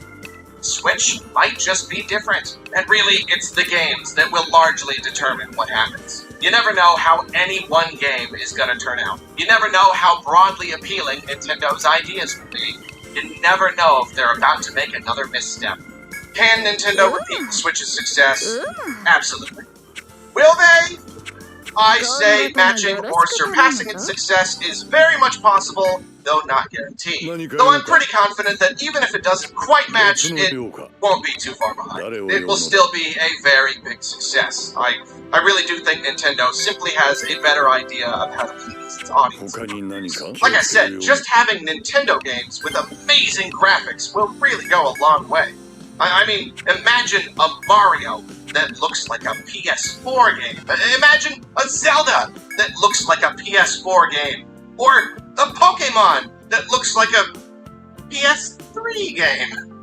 F: Switch might just be different, and really, it's the games that will largely determine what happens. You never know how any one game is going to turn out. You never know how broadly appealing Nintendo's ideas will be. You never know if they're about to make another misstep. Can Nintendo repeat the Switch's success? Absolutely. Will they? I say matching or surpassing its success is very much possible, though not guaranteed. Though I'm pretty confident that even if it doesn't quite match, it won't be too far behind. It will still be a very big success. I really do think Nintendo simply has a better idea of how to please its audience. Like I said, just having Nintendo games with amazing graphics will really go a long way. I mean, imagine a Mario that looks like a PS4 game. Imagine a Zelda that looks like a PS4 game. Or a Pokemon that looks like a PS3 game.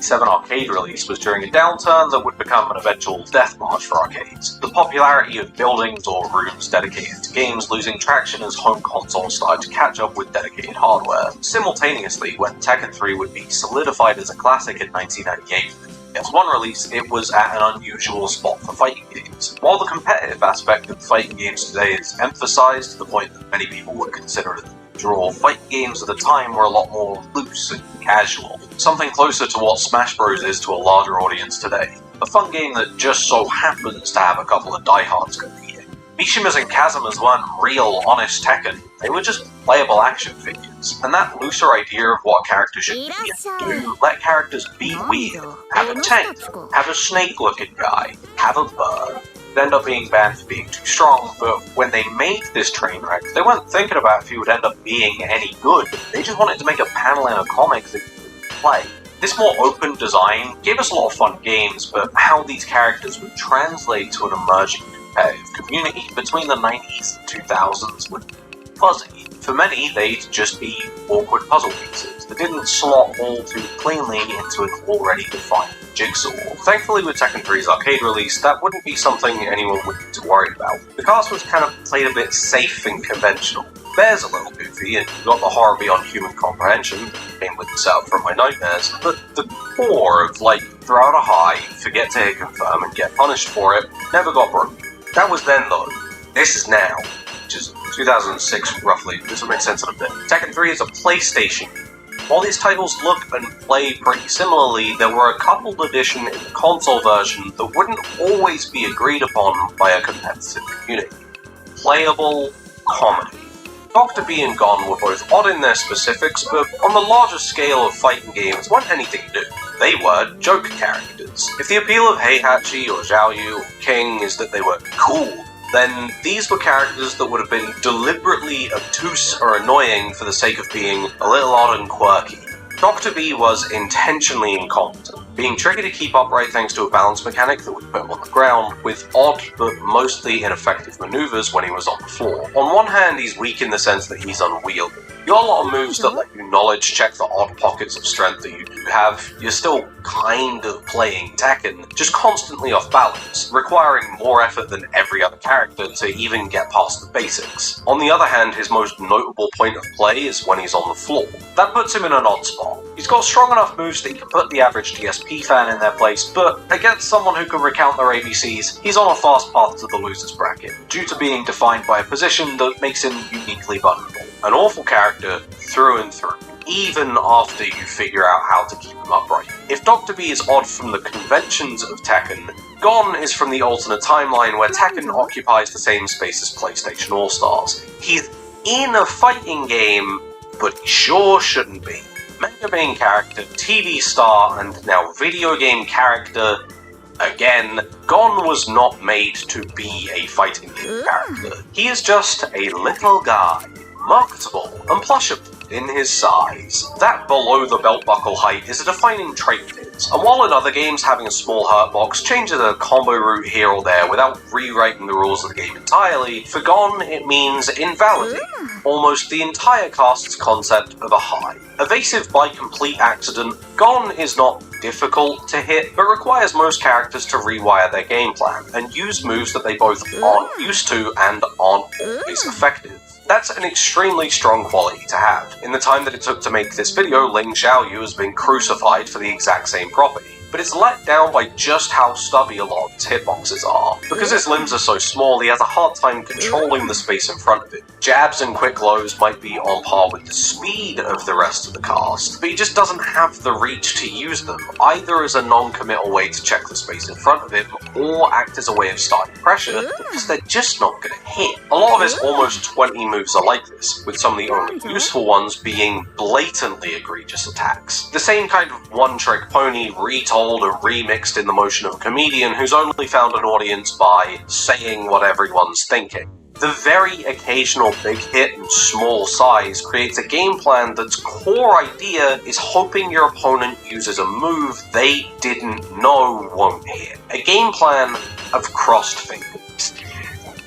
G: 1997 arcade release was during a downturn that would become an eventual death march for arcades. The popularity of buildings or rooms dedicated to games losing traction as home consoles started to catch up with dedicated hardware. Simultaneously, when Tekken 3 would be solidified as a classic in 1998, as one release, it was at an unusual spot for fighting games. While the competitive aspect of fighting games today is emphasized to the point that many people would consider it a draw, fighting games at the time were a lot more loose and casual. Something closer to what Smash Bros. Is to a larger audience today. A fun game that just so happens to have a couple of diehards competing. Mishimas and Kazumas weren't real, honest Tekken, they were just playable action figures. And that looser idea of what characters should be and do, let characters be weird, have a tank, have a snake-looking guy, have a bird, end up being banned for being too strong, but when they made this train wreck, they weren't thinking about if he would end up being any good. They just wanted to make a panel in a comic that you could play. This more open design gave us a lot of fun games, but how these characters would translate to an emerging competitive community between the 90s and 2000s would be fuzzy. For many, they'd just be awkward puzzle pieces that didn't slot all too cleanly into an already defined jigsaw. Thankfully, with Tekken 3's arcade release, that wouldn't be something anyone would need to worry about. The cast was kind of played a bit safe and conventional. Bear's a little goofy, and you got the horror beyond human comprehension, came with the setup from My Nightmares, but the core of, like, throw out a high, forget to hit confirm, and get punished for it, never got broken. That was then, though. This is now. Which is 2006, roughly. This will make sense in a bit. Tekken 3 is a PlayStation game. While these titles look and play pretty similarly, there were a coupled edition in the console version that wouldn't always be agreed upon by a competitive community. Playable comedy. Dr. B and Gon were both odd in their specifics, but on the larger scale of fighting games weren't anything new. They were joke characters. If the appeal of Heihachi or Zhao or King is that they were cool, then these were characters that would have been deliberately obtuse or annoying for the sake of being a little odd and quirky. Dr. B was intentionally incompetent, being tricky to keep upright thanks to a balance mechanic that would put him on the ground, with odd but mostly ineffective maneuvers when he was on the floor. On one hand, he's weak in the sense that he's unwieldy. You got a lot of moves that let you knowledge check the odd pockets of strength that you do have. You're still kind of playing Tekken, just constantly off balance, requiring more effort than every other character to even get past the basics. On the other hand, his most notable point of play is when he's on the floor. That puts him in an odd spot. He's got strong enough moves that he can put the average TSP fan in their place, but against someone who can recount their ABCs, he's on a fast path to the loser's bracket, due to being defined by a position that makes him uniquely vulnerable. An awful character through and through, even after you figure out how to keep him upright. If Dr. B is odd from the conventions of Tekken, Gon is from the alternate timeline where Tekken occupies the same space as PlayStation All-Stars. He's in a fighting game, but he sure shouldn't be. Manga main character, TV star, and now video game character. Again, Gon was not made to be a fighting game character. He is just a little guy, marketable and plushable in his size. That below the belt buckle height is a defining trait of his, and while in other games having a small hurt box changes a combo route here or there without rewriting the rules of the game entirely, for Gon it means invalidating almost the entire cast's concept of a high. Evasive by complete accident, Gon is not difficult to hit, but requires most characters to rewire their game plan, and use moves that they both aren't used to and aren't always effective. That's an extremely strong quality to have. In the time that it took to make this video, Ling Xiaoyu has been crucified for the exact same property. But it's let down by just how stubby a lot of his hitboxes are. Because his limbs are so small, he has a hard time controlling the space in front of him. Jabs and quick lows might be on par with the speed of the rest of the cast, but he just doesn't have the reach to use them, either as a non-committal way to check the space in front of him, or act as a way of starting pressure, because they're just not going to hit. A lot of his almost 20 moves are like this, with some of the only useful ones being blatantly egregious attacks. The same kind of one-trick pony retold and remixed in the motion of a comedian who's only found an audience by saying what everyone's thinking. The very occasional big hit and small size creates a game plan that's core idea is hoping your opponent uses a move they didn't know won't hit. A game plan of crossed fingers,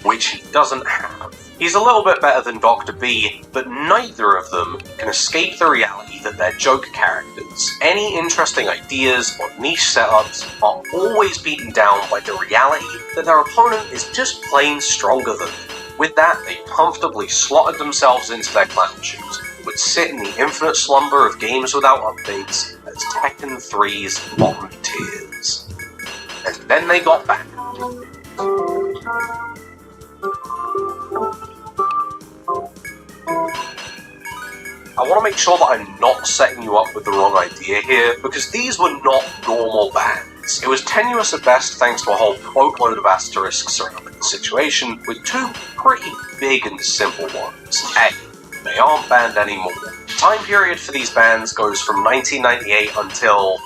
G: which he doesn't have. He's a little bit better than Dr. B, but neither of them can escape the reality that they're joke characters. Any interesting ideas or niche setups are always beaten down by the reality that their opponent is just plain stronger than them. With that, they comfortably slotted themselves into their clown shoes, and would sit in the infinite slumber of games without updates as Tekken 3's bottom tiers. And then they got back. I want to make sure that I'm not setting you up with the wrong idea here, because these were not normal bans. It was tenuous at best thanks to a whole boatload of asterisks surrounding the situation, with two pretty big and simple ones. A, they aren't banned anymore. The time period for these bans goes from 1998 until...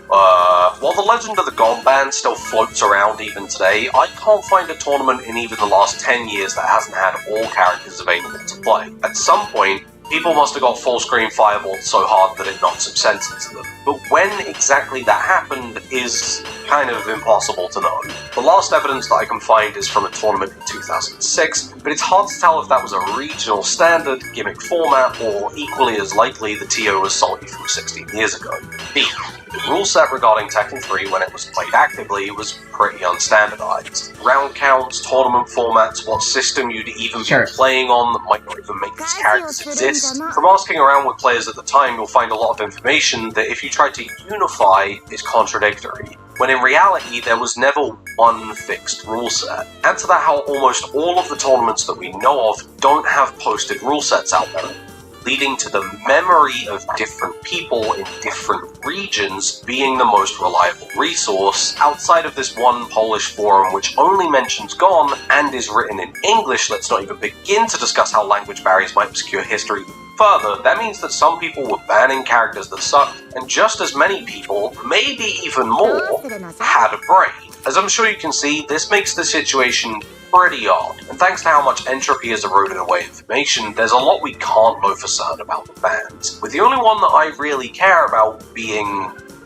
G: while the legend of the GOM ban still floats around even today, I can't find a tournament in even the last 10 years that hasn't had all characters available to play. At some point, people must have got full-screen fireballed so hard that it knocked some sense into them. But when exactly that happened is kind of impossible to know. The last evidence that I can find is from a tournament in 2006, but it's hard to tell if that was a regional standard, gimmick format, or equally as likely the TO was salty from 16 years ago. B. The rule set regarding Tekken 3 when it was played actively was pretty unstandardized. Round counts, tournament formats, what system you'd even be playing on that might not even make these characters exist. From asking around with players at the time, you'll find a lot of information that if you try to unify is contradictory, when in reality there was never one fixed rule set. Add to that how almost all of the tournaments that we know of don't have posted rule sets out there, leading to the memory of different people in different regions being the most reliable resource, outside of this one Polish forum which only mentions GON and is written in English. Let's not even begin to discuss how language barriers might obscure history further. That means that some people were banning characters that sucked, and just as many people, maybe even more, had a brain. As I'm sure you can see, this makes the situation pretty odd, and thanks to how much entropy has eroded away information, there's a lot we can't know for certain about the bans, with the only one that I really care about being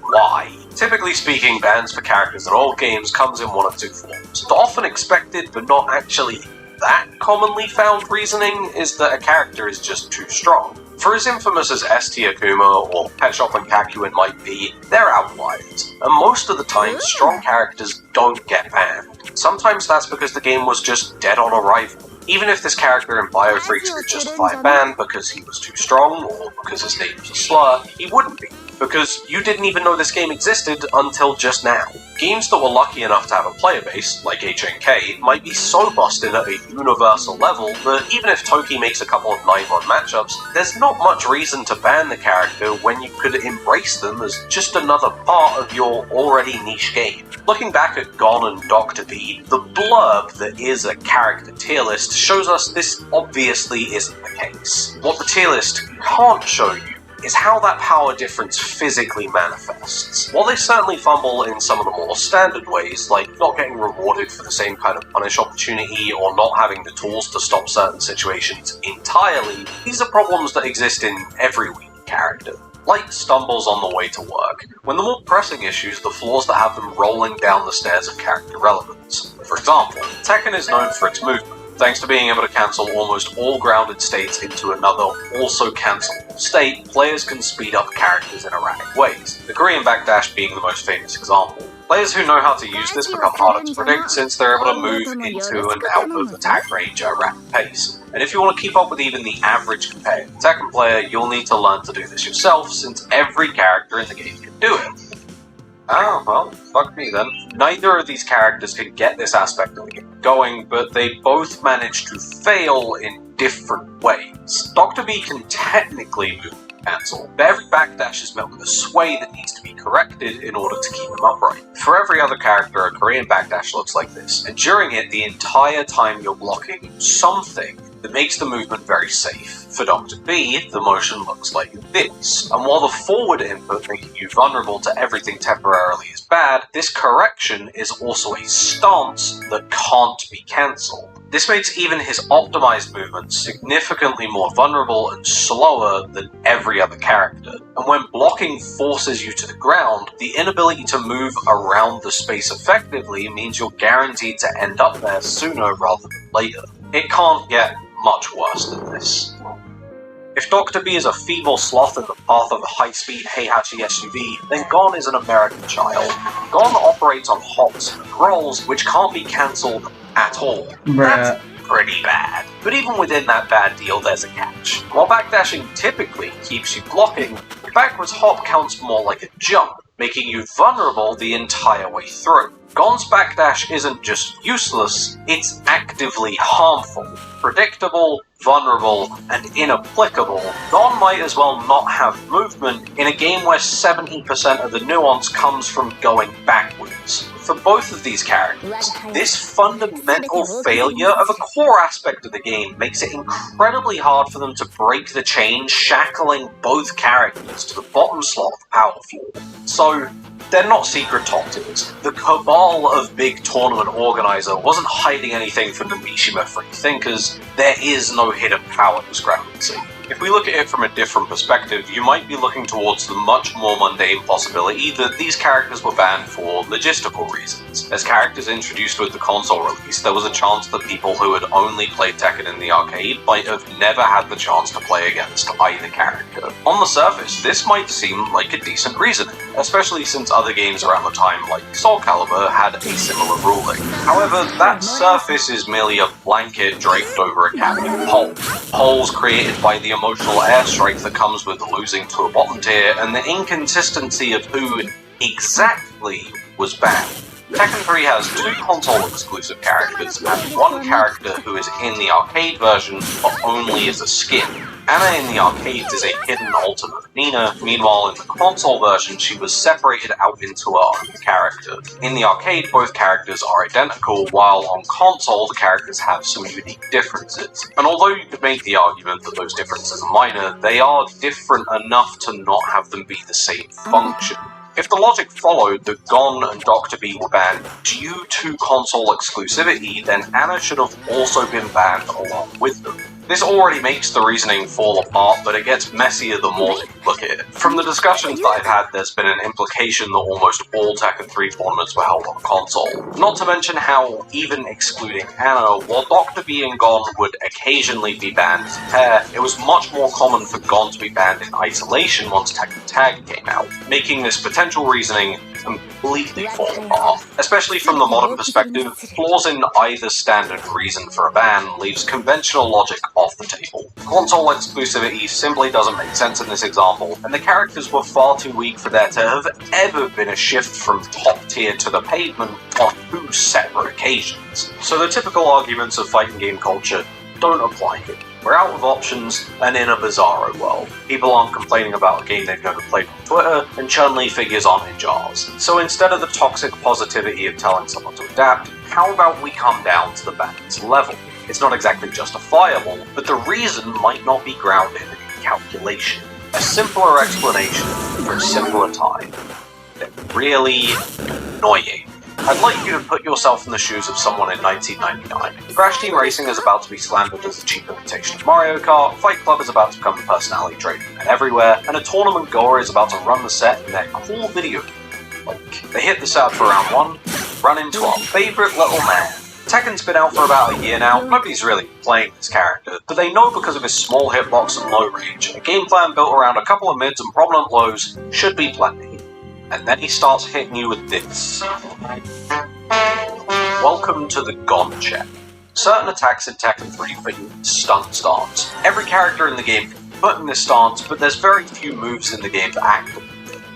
G: why. Typically speaking, bans for characters in old games comes in one of two forms. The often expected but not actually that commonly found reasoning is that a character is just too strong. For as infamous as ST Akuma or Pet Shop and Kakyoin might be, they're outliers, and most of the time strong characters don't get banned. Sometimes that's because the game was just dead on arrival. Even if this character in Biofreaks could justify a ban because he was too strong or because his name was a slur, he wouldn't be, because you didn't even know this game existed until just now. Games that were lucky enough to have a player base, like HNK, might be so busted at a universal level that even if Toki makes a couple of 9-1 matchups, there's not much reason to ban the character when you could embrace them as just another part of your already niche game. Looking back at GON and Dr. B, the blurb that is a character tier list shows us this obviously isn't the case. What the tier list can't show you is how that power difference physically manifests. While they certainly fumble in some of the more standard ways, like not getting rewarded for the same kind of punish opportunity or not having the tools to stop certain situations entirely, these are problems that exist in every weak character. Like stumbles on the way to work, when the more pressing issues are the flaws that have them rolling down the stairs of character relevance. For example, Tekken is known for its movement, thanks to being able to cancel almost all grounded states into another, also cancelable state. Players can speed up characters in erratic ways, the Korean backdash being the most famous example. Players who know how to use this become harder to predict since they're able to move into and out of attack range at a rapid pace. And if you want to keep up with even the average competitive Tekken player, you'll need to learn to do this yourself, since every character in the game can do it. Oh, well, fuck me then. Neither of these characters can get this aspect of the game going, but they both manage to fail in different ways. Dr. B can technically move and cancel, but every backdash is met with a sway that needs to be corrected in order to keep him upright. For every other character, a Korean backdash looks like this, and during it, the entire time you're blocking something that makes the movement very safe. For Dr. B, the motion looks like this, and while the forward input making you vulnerable to everything temporarily is bad, this correction is also a stance that can't be cancelled. This makes even his optimized movements significantly more vulnerable and slower than every other character. And when blocking forces you to the ground, the inability to move around the space effectively means you're guaranteed to end up there sooner rather than later. It can't get much worse than this. If Dr. B is a feeble sloth in the path of a high-speed Heihachi SUV, then Gon is an American child. Gon operates on hops and rolls, which can't be cancelled at all. That's pretty bad. But even within that bad deal, there's a catch. While backdashing typically keeps you blocking, backwards hop counts more like a jump, making you vulnerable the entire way through. Gon's backdash isn't just useless, it's actively harmful. Predictable, vulnerable, and inapplicable, Gon might as well not have movement in a game where 70% of the nuance comes from going backwards. For both of these characters, this fundamental failure of a core aspect of the game makes it incredibly hard for them to break the chain shackling both characters to the bottom slot of Power Floor. So, they're not secret top tiers. The cabal of big tournament organizer wasn't hiding anything from the Mishima free thinkers. There is no hidden power discrepancy. If we look at it from a different perspective, you might be looking towards the much more mundane possibility that these characters were banned for logistical reasons. As characters introduced with the console release, there was a chance that people who had only played Tekken in the arcade might have never had the chance to play against either character. On the surface, this might seem like a decent reasoning, especially since other games around the time, like Soul Calibur, had a similar ruling. However, that surface is merely a blanket draped over a cabinet pole. Poles created by the emotional airstrike that comes with losing to a bottom tier, and the inconsistency of who exactly was banned. Tekken 3 has 2 console-exclusive characters, and 1 character who is in the arcade version, but only as a skin. Anna in the arcades is a hidden alternate Nina, meanwhile in the console version she was separated out into her own character. In the arcade, both characters are identical, while on console the characters have some unique differences. And although you could make the argument that those differences are minor, they are different enough to not have them be the same function. If the logic followed that Gon and Dr. B were banned due to console exclusivity, then Anna should have also been banned along with them. This already makes the reasoning fall apart, but it gets messier the more that you look at it. From the discussions that I've had, there's been an implication that almost all Tekken 3 tournaments were held on console. Not to mention how, even excluding Anna, while Dr. B and Gon would occasionally be banned as a pair, it was much more common for Gon to be banned in isolation once Tekken Tag came out, making this potential reasoning completely fall apart. Especially from the modern perspective, flaws in either standard reason for a ban leaves conventional logic off the table. Console exclusivity simply doesn't make sense in this example, and the characters were far too weak for there to have ever been a shift from top tier to the pavement on 2 separate occasions. So the typical arguments of fighting game culture don't apply here. We're out of options and in a bizarro world. People aren't complaining about a game they've never played on Twitter, and Chun-Li figures aren't in jars. So instead of the toxic positivity of telling someone to adapt, how about we come down to the band's level? It's not exactly justifiable, but the reason might not be grounded in calculation. A simpler explanation for a simpler time. They're really annoying. I'd like you to put yourself in the shoes of someone in 1999. Crash Team Racing is about to be slandered as a cheap imitation of Mario Kart, Fight Club is about to become a personality trait and everywhere, and a tournament goer is about to run the set in their cool video game. Like, they hit the set for round 1, run into our favourite little man. Tekken's been out for about a year now, nobody's really playing this character, but they know because of his small hitbox and low range, a game plan built around a couple of mids and prominent lows should be plenty. And then he starts hitting you with this. Welcome to the Gon check. Certain attacks in Tekken 3 put you in stunt stance. Every character in the game can be put in this stance, but there's very few moves in the game to activate.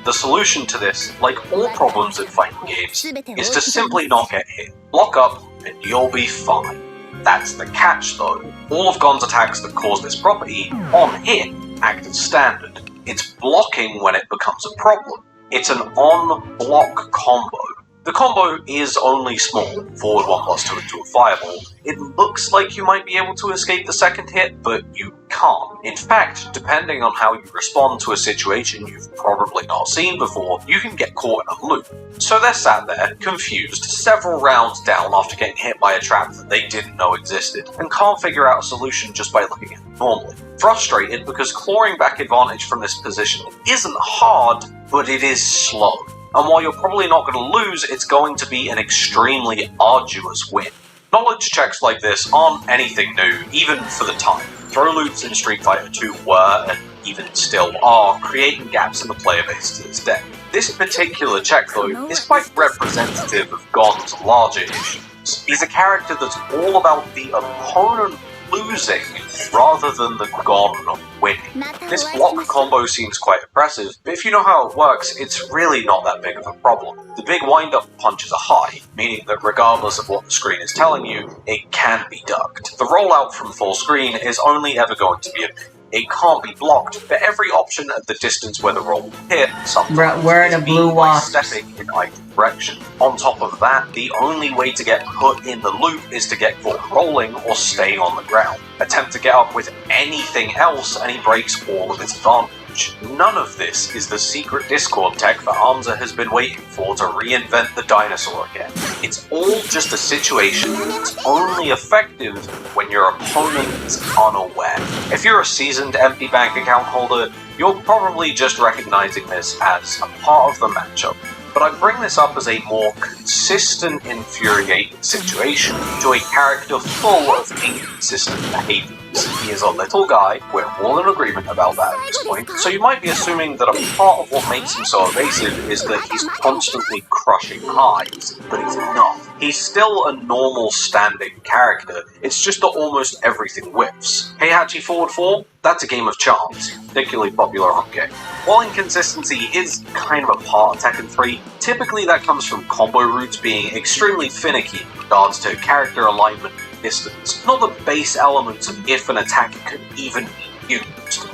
G: The solution to this, like all problems in fighting games, is to simply not get hit. Block up, and you'll be fine. That's the catch though. All of Gon's attacks that cause this property, on hit, act as standard. It's blocking when it becomes a problem. It's an on-block combo. The combo is only small, forward 1+2 into a fireball. It looks like you might be able to escape the second hit, but you can't. In fact, depending on how you respond to a situation you've probably not seen before, you can get caught in a loop. So they're sat there, confused, several rounds down after getting hit by a trap that they didn't know existed, and can't figure out a solution just by looking at it normally. Frustrated because clawing back advantage from this position isn't hard, but it is slow. And while you're probably not going to lose, it's going to be an extremely arduous win. Knowledge checks like this aren't anything new, even for the time. Throw loops in Street Fighter 2 were, and even still are, creating gaps in the player base to this day. This particular check, though, is quite representative of Gon's larger issues. He's a character that's all about the opponent losing rather than the Gon winning. This block combo seems quite impressive, but if you know how it works, it's really not that big of a problem. The big wind-up punches are high, meaning that regardless of what the screen is telling you, it can be ducked. The rollout from full screen is only ever going to be a it can't be blocked, but every option at the distance where the roll will hit sometimes
B: Where are the
G: is
B: blue
G: being
B: wasps?
G: stepping in either direction. On top of that, the only way to get put in the loop is to get caught rolling or staying on the ground. Attempt to get up with anything else and he breaks all of its advantage. None of this is the secret Discord tech that Armza has been waiting for to reinvent the dinosaur again. It's all just a situation that's only effective when your opponent is unaware. If you're a seasoned empty bank account holder, you're probably just recognizing this as a part of the matchup. But I bring this up as a more consistent, infuriating situation to a character full of inconsistent behaviors. He is a little guy, we're all in agreement about that at this point, so you might be assuming that a part of what makes him so evasive is that he's constantly crushing highs, but he's not. He's still a normal standing character, it's just that almost everything whiffs. Heihachi Forward 4? That's a game of chance, particularly popular on game. While inconsistency is kind of a part of Tekken 3, typically that comes from combo routes being extremely finicky in regards to character alignment and distance, not the base elements of if an attack can even be used.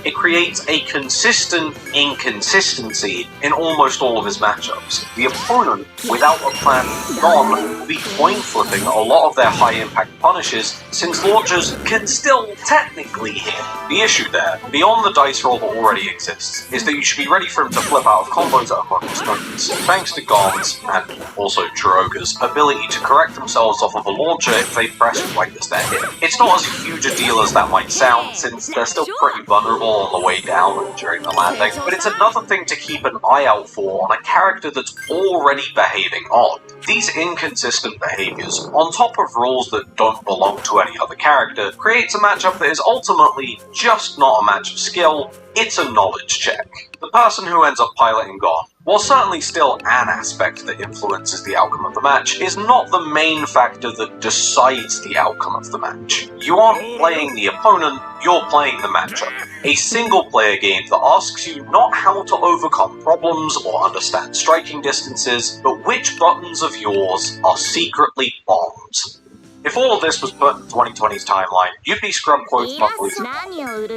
G: It creates a consistent inconsistency in almost all of his matchups. The opponent, without a plan Gon, will be coin flipping a lot of their high impact punishes, since launchers can still technically hit. The issue there, beyond the dice roll that already exists, is that you should be ready for him to flip out of combos at a moment's notice, thanks to Gon's, and also Chiroka's, ability to correct themselves off of a launcher if they press right as they're hit. It's not as huge a deal as that might sound, since they're still pretty vulnerable on the way down and during the landing, but it's another thing to keep an eye out for on a character that's already behaving odd. These inconsistent behaviors, on top of rules that don't belong to any other character, creates a matchup that is ultimately just not a match of skill, it's a knowledge check. The person who ends up piloting Gon, while certainly still an aspect that influences the outcome of the match, is not the main factor that decides the outcome of the match. You aren't playing the opponent, you're playing the matchup. A single-player game that asks you not how to overcome problems or understand striking distances, but which buttons of yours are secretly bombs. If all of this was put in 2020's timeline, you'd be scrub quotes monthly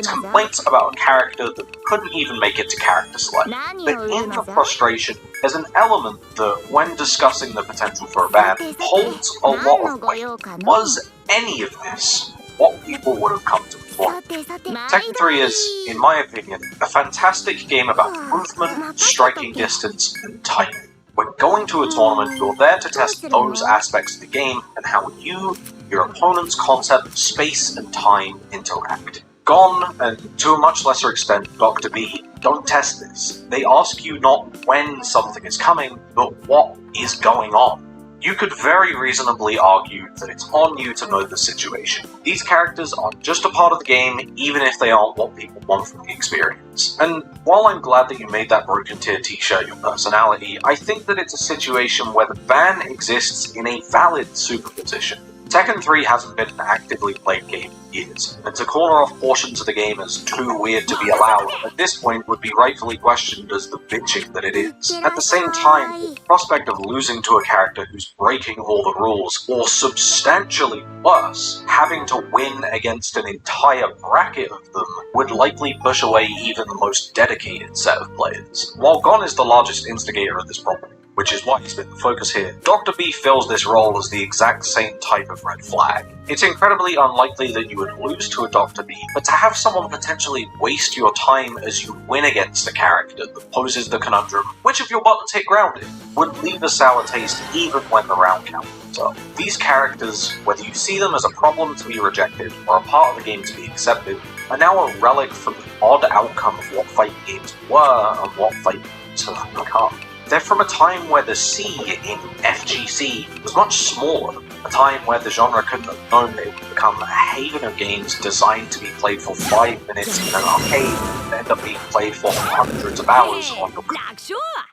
G: complaints about a character that couldn't even make it to character select. But in the frustration, there's an element that, when discussing the potential for a ban, holds a lot of weight. Was any of this what people would have come to want? Tekken 3 is, in my opinion, a fantastic game about movement, striking distance, and timing. When going to a tournament, you're there to test those aspects of the game and how you, your opponent's concept of space and time interact. Gon, and to a much lesser extent Dr. B, don't test this. They ask you not when something is coming, but what is going on. You could very reasonably argue that it's on you to know the situation. These characters are just a part of the game, even if they aren't what people want from the experience. And while I'm glad that you made that Broken Tier t-shirt your personality, I think that it's a situation where the ban exists in a valid superposition. Tekken 3 hasn't been an actively played game in years, and to corner off portions of the game as too weird to be allowed at this point would be rightfully questioned as the bitching that it is. At the same time, the prospect of losing to a character who's breaking all the rules, or substantially worse, having to win against an entire bracket of them, would likely push away even the most dedicated set of players. While Gon is the largest instigator of this problem, which is why he's been the focus here, Dr. B fills this role as the exact same type of red flag. It's incredibly unlikely that you would lose to a Dr. B, but to have someone potentially waste your time as you win against a character that poses the conundrum, which of your buttons hit grounded, would leave a sour taste even when the round count comes up. These characters, whether you see them as a problem to be rejected or a part of the game to be accepted, are now a relic from the odd outcome of what fighting games were and what fighting games have become. They're from a time where the C in FGC was much smaller, a time where the genre couldn't have known they would become a haven of games designed to be played for 5 minutes in an arcade and end up being played for hundreds of hours on your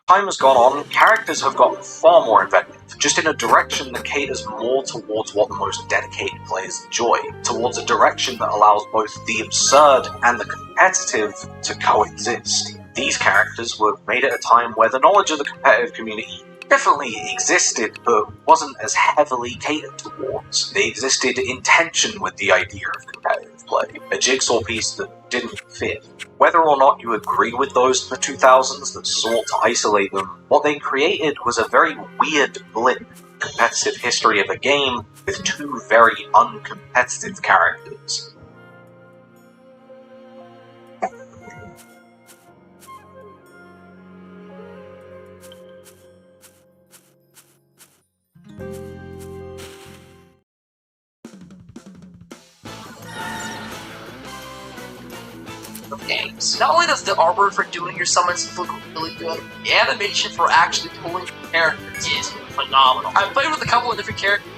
G: Time has gone on, characters have gotten far more inventive, just in a direction that caters more towards what the most dedicated players enjoy, towards a direction that allows both the absurd and the competitive to coexist. These characters were made at a time where the knowledge of the competitive community definitely existed, but wasn't as heavily catered towards. They existed in tension with the idea of competitive play, a jigsaw piece that didn't fit. Whether or not you agree with those in the 2000s that sought to isolate them, what they created was a very weird blip in the competitive history of a game with two very uncompetitive characters.
H: Games. Not only does the artwork for doing your summons look really good, the animation for actually pulling characters is phenomenal. I've played with a couple of different characters.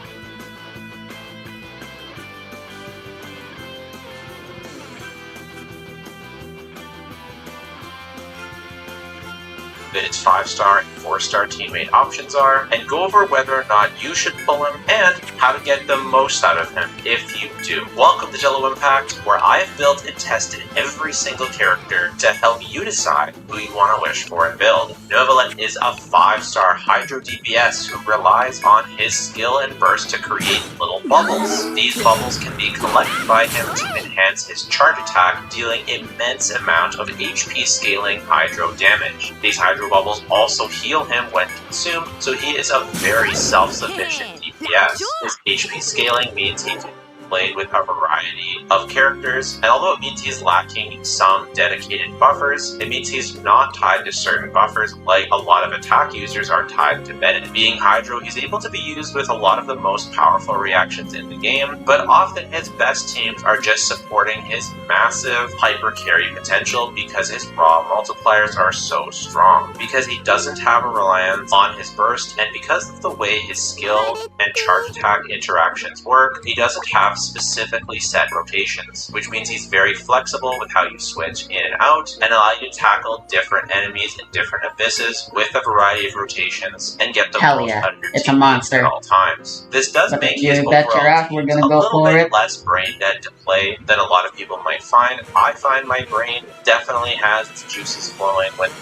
G: That its 5-star and 4-star teammate options are, and go over whether or not you should pull him and how to get the most out of him if you do. Welcome to Jello Impact, where I have built and tested every single character to help you decide who you want to wish for and build. Novalet is a 5-star Hydro DPS who relies on his skill and burst to create little bubbles. These bubbles can be collected by him to enhance his charge attack, dealing immense amount of HP scaling Hydro damage. These Hydro bubbles also heal him when consumed, so he is a very self-sufficient DPS. His HP scaling means he can played with a variety of characters, and although it means he's lacking some dedicated buffers, it means he's not tied to certain buffers like a lot of attack users are tied to Bennett. Being Hydro, he's able to be used with a lot of the most powerful reactions in the game, but often his best teams are just supporting his massive hyper carry potential because his raw multipliers are so strong. Because he doesn't have a reliance on his burst, and because of the way his skill and charge attack interactions work, he doesn't have specifically set rotations, which means he's very flexible with how you switch in and out, and allow you to tackle different enemies in different abysses with a variety of rotations and get the most out of your
B: it's a
G: teammates
B: monster
G: at all times. This does
B: but
G: make
B: you
G: his
B: bet
G: overall
B: your ass we're
G: teams
B: gonna
G: a
B: go
G: little
B: for
G: bit
B: it.
G: less brain dead to play than a lot of people might find. I find my brain definitely has its juices flowing with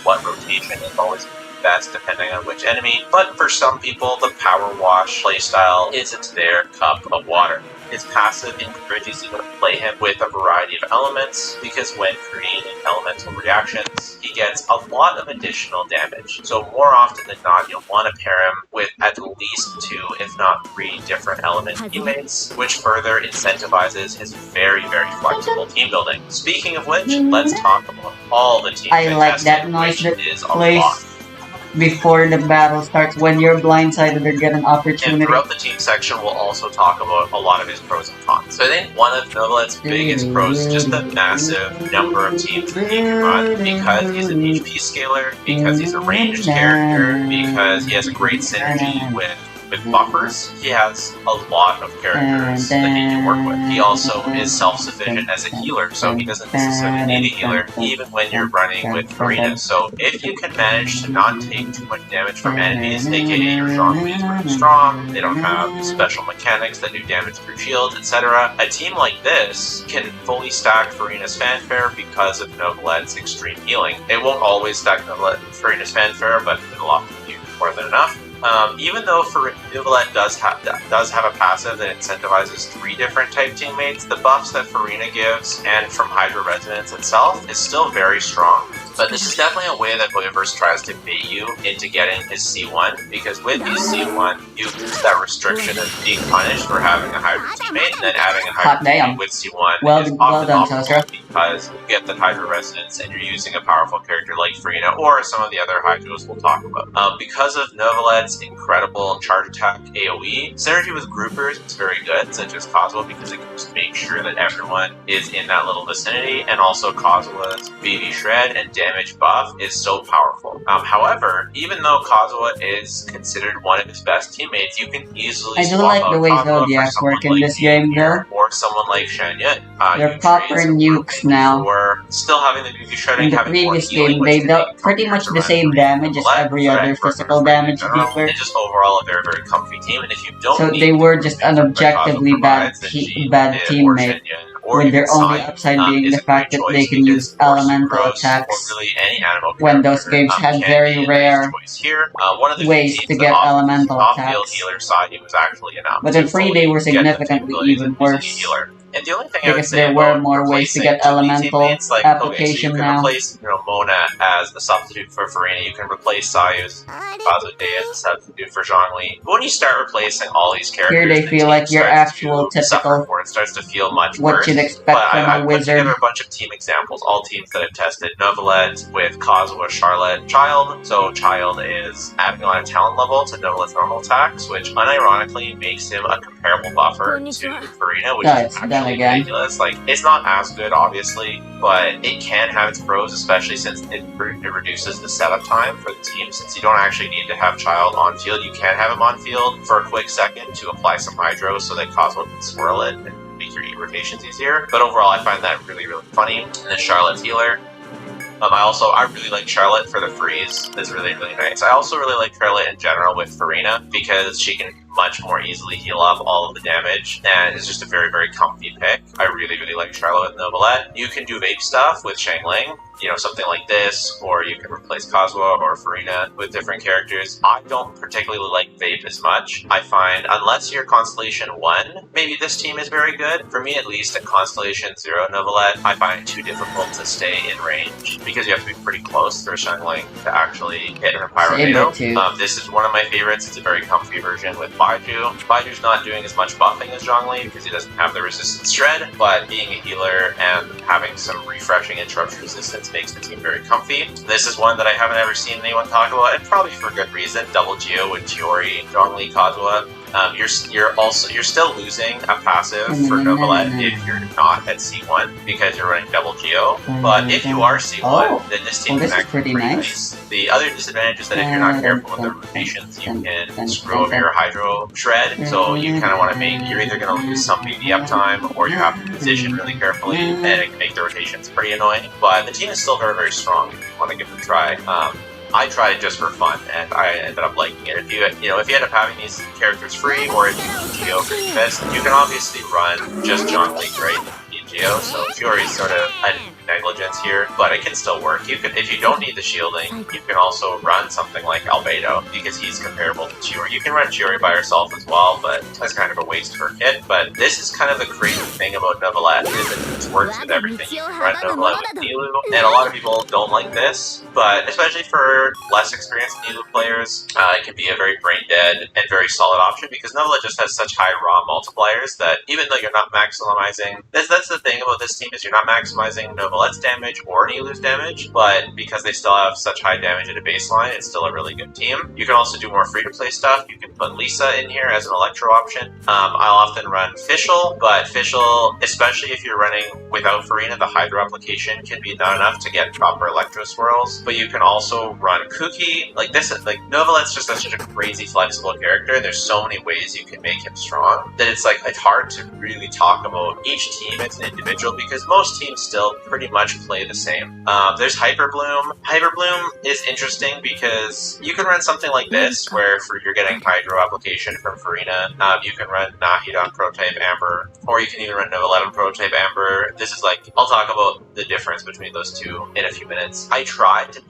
G: what rotation is always best depending on which enemy, but for some people the Power Wash playstyle isn't their cup of water. His passive encourages you to play him with a variety of elements, because when creating elemental reactions, he gets a lot of additional damage. So more often than not, you'll want to pair him with at least 2, if not 3 different element teammates, which further incentivizes his very, very flexible team building. Speaking of which, let's talk about all the team
B: I like that
G: testing,
B: noise
G: which
B: that
G: is a
B: plays
G: lot.
B: before the battle starts. When you're blindsided or get an
G: And
B: opportunity.
G: throughout the team section, we'll also talk about a lot of his pros and cons. So I think one of Novalet's biggest pros is just the massive number of teams that he can run, because he's an HP scaler, because he's a ranged character, because he has a great synergy with buffers. He has a lot of characters that he can work with. He also is self-sufficient as a healer, so he doesn't necessarily need a healer, even when you're running with Farina. So if you can manage to not take too much damage from enemies, aka your Zhongli is really strong, they don't have special mechanics that do damage through shields, etc., a team like this can fully stack Farina's Fanfare because of Novalet's extreme healing. It won't always stack Farina's Fanfare, but it'll often do more than enough. Even though Novalet does have a passive that incentivizes 3 different type teammates, the buffs that Farina gives, and from Hydra Resonance itself, is still very strong. But this is definitely a way that Hoyoverse tries to bait you into getting his C1, because with his C1, you lose that restriction of being punished for having a Hydra teammate, and then having a Hydra teammate with C1 is often
B: done,
G: optimal because you get the Hydra Resonance and you're using a powerful character like Farina, or some of the other Hydras we'll talk about. Because of Novalet's incredible charge attack AoE, synergy with groupers is very good, such as Kazuha, because it can just make sure that everyone is in that little vicinity, and also Kazuha's BB Shred and damage buff is so powerful. However, even though Kazuha is considered one of his best teammates, you can easily
B: I do
G: swap
B: like
G: out
B: the way
G: Kazuha for
B: Zodiacs
G: someone
B: work in
G: like
B: this game,
G: Ymir
B: though.
G: or someone like Shen Yun.
B: They're
G: You
B: proper
G: trade some
B: nukes
G: grouping
B: now.
G: for still having the BB shredding,
B: In the
G: having more
B: previous
G: healing,
B: game,
G: which
B: they
G: can
B: dealt
G: make it
B: pretty
G: comfier
B: much
G: to
B: the
G: run
B: same
G: for
B: damage as
G: Novelette,
B: every
G: for
B: other
G: any worker
B: physical
G: for you in
B: damage
G: general,
B: dealer.
G: and just overall a very, very comfy team. And if you don't
B: So
G: need
B: they
G: the
B: were just an
G: grouping that Kazuha
B: objectively bad
G: provides, then Jean
B: bad
G: or
B: teammate,
G: Shen Yun or
B: with
G: even
B: their only
G: Sai
B: upside being
G: is
B: the
G: a great
B: fact that
G: choice
B: they can
G: because
B: use
G: or
B: elemental
G: Sucrose or
B: attacks
G: really any animal
B: when those
G: character
B: games had
G: can
B: very
G: be a
B: rare
G: nice choice here. One of the few
B: ways
G: teams
B: to
G: that
B: get
G: offers
B: elemental
G: off-field
B: attacks.
G: healer Sai was actually enough
B: But
G: to
B: in free they
G: fully
B: were
G: get the
B: significantly
G: capabilities
B: even
G: of using a
B: worse,
G: healer. And the only thing I would
B: because
G: say
B: there were
G: about
B: more ways to
G: replacing
B: get
G: 2D
B: elemental
G: teammates, like, okay, so you
B: application
G: can
B: now.
G: replace, Mona as a substitute for Farina, you can replace Sayus Kazude as a substitute for Zhongli. But when you start replacing all these characters,
B: Here they
G: the
B: feel
G: team
B: like your
G: starts
B: actual
G: to suffer
B: typical
G: for it. It starts to feel much
B: what
G: worse.
B: you'd
G: But
B: expect from
G: I
B: a
G: put
B: wizard.
G: together a bunch of team examples, all teams that I've tested. Novelette with Kazuha, Charlotte, Child. So Child is adding on a talent level to Novelette's normal attacks, which unironically makes him a comparable buffer to Farina, which
B: Yeah,
G: is
B: it's done
G: actually
B: again.
G: ridiculous. Like, it's not as good, obviously, but it can have its pros, especially since it reduces the setup time for the team. Since you don't actually need to have Child on field, you can have him on field for a quick second to apply some hydro so that Kazuha can swirl it and make your rotations easier. But overall, I find that really, really funny. And then Charlotte's healer. I really like Charlotte for the freeze. It's really, really nice. I also really like Charlotte in general with Farina because she can much more easily heal up all of the damage, and it's just a very, very comfy pick. I really, really like Charlotte with Novelette. You can do vape stuff with Xiangling, something like this, or you can replace Kazuha or Farina with different characters. I don't particularly like vape as much. I find, unless you're Constellation 1, maybe this team is very good. For me, at least, at Constellation 0 Novelette, I find it too difficult to stay in range because you have to be pretty close for Xiangling to actually hit her Pyro
B: Same
G: NATO.
B: it too.
G: This is one of my favorites. It's a very comfy version with Baiju. Baiju's not doing as much buffing as Zhongli because he doesn't have the resistance shred, but being a healer and having some refreshing interruption resistance makes the team very comfy. This is one that I haven't ever seen anyone talk about, and probably for good reason. Double Geo with Chiori, Zhongli, Kazuha. You're still losing a passive for Novelette if you're not at C1 because you're running double Geo. But if you are C1, then this team
B: this
G: can
B: is pretty nice.
G: The other disadvantage is that if you're not careful with the rotations, you can screw over your Hydro Shred. So you kind of want to you're either going to lose some BB uptime, or you have to position really carefully, and it can make the rotations pretty annoying. But the team is still very, very strong if you want to give it a try. I tried it just for fun, and I ended up liking it. If you end up having these characters free, or if you Geo for Fist, you can obviously run just Zhongli, right? Geo, so Fury's sort of a negligence here, but it can still work. If you don't need the shielding, you can also run something like Albedo, because he's comparable to Chiori. You can run Chiori by herself as well, but that's kind of a waste for a kit. But this is kind of the crazy thing about Novelette, is it works with everything. You can run Novelette with Nilou, and a lot of people don't like this, but especially for less experienced Nilou players, it can be a very brain dead and very solid option, because Novelette just has such high raw multipliers that even though you're not maximizing, that's the thing about this team, is you're not maximizing Novelette's damage or Nilou's damage, but because they still have such high damage at a baseline, it's still a really good team. You can also do more free-to-play stuff. You can put Lisa in here as an Electro option. I'll often run Fischl, but Fischl, especially if you're running without Farina, the Hydro application can be not enough to get proper Electro swirls, but you can also run Kuki. Like Novelette's just such a crazy flexible character, and there's so many ways you can make him strong, that it's hard to really talk about each team as an individual, because most teams still pretty much play the same. There's Hyperbloom. Hyperbloom is interesting because you can run something like this, where you're getting Hydro application from Farina. You can run Nahida on Prototype Amber, or you can even run Novelette on Prototype Amber. This is I'll talk about the difference between those two in a few minutes. I tried to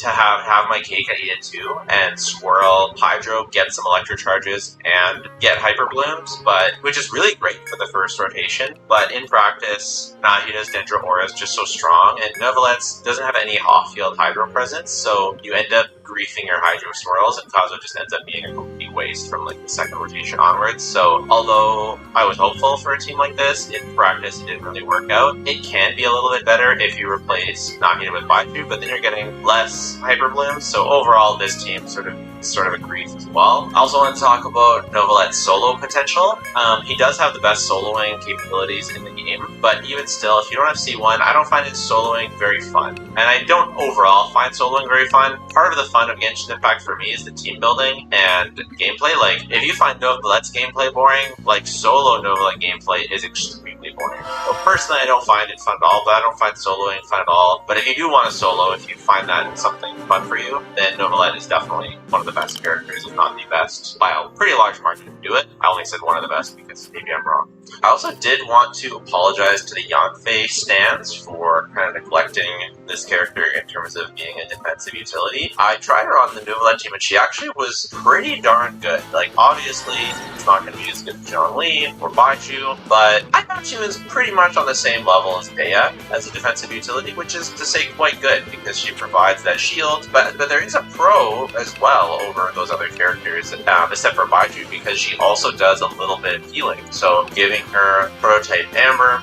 G: have my cake I eat it too, and swirl Hydro, get some Electro Charges, and get Hyperblooms, which is really great for the first rotation, but in practice, Nahida's Dendro Aura is just so strong, and Novelette's doesn't have any off-field Hydro presence, so you end up griefing your Hydro swirls, and Kazuha just ends up being a complete waste from the second rotation onwards. So although I was hopeful for a team like this, in practice it didn't really work out. It can be a little bit better if you replace Nahida with Baiju, but then you're getting less Hyperblooms, so overall this team sort of sort of a grief as well. I also want to talk about Novalet's solo potential. He does have the best soloing capabilities in the game, but even still, if you don't have C1, I don't find his soloing very fun. And I don't overall find soloing very fun. Part of the fun of Genshin Impact for me is the team building and gameplay. Like, if you find Novalet's gameplay boring, like, solo Novalet gameplay is extremely boring. So personally, I don't find it fun at all, but I don't find soloing fun at all. But if you do want to solo, if you find that something fun for you, then Novalet is definitely one of the best characters, if not the best, by a pretty large margin to do it. I only said one of the best because maybe I'm wrong. I also did want to apologize to the Yanfei stans for kind of neglecting this character in terms of being a defensive utility. I tried her on the Novalet team and she actually was pretty darn good. Like, obviously, it's not going to be as good as Zhongli or Baichu, but I thought she was pretty much on the same level as Dea as a defensive utility, which is to say quite good because she provides that shield. But there is a pro as well over those other characters, except for Baichu, because she also does a little bit of healing. So giving her Prototype Amber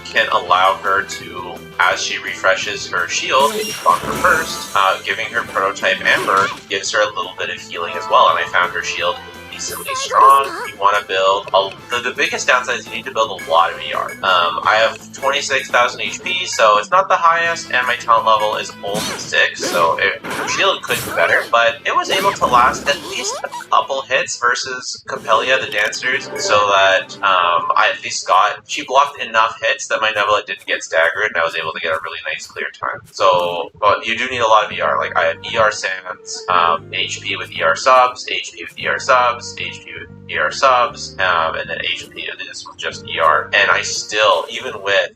G: can allow her to, as she refreshes her shield on her burst, giving her Prototype Amber gives her a little bit of healing as well, and I found her shield decently strong. You want to build the biggest downside is you need to build a lot of ER. I have 26,000 HP, so it's not the highest, and my talent level is only 6, so shield could be better, but it was able to last at least a couple hits versus Capelia, the dancers, so that I at least she blocked enough hits that my Novalet didn't get staggered, and I was able to get a really nice clear time. So, but you do need a lot of ER. Like, I have ER Sands, HP with ER subs, HP with ER subs, HP with ER subs, and then HP is just ER. And I still, even with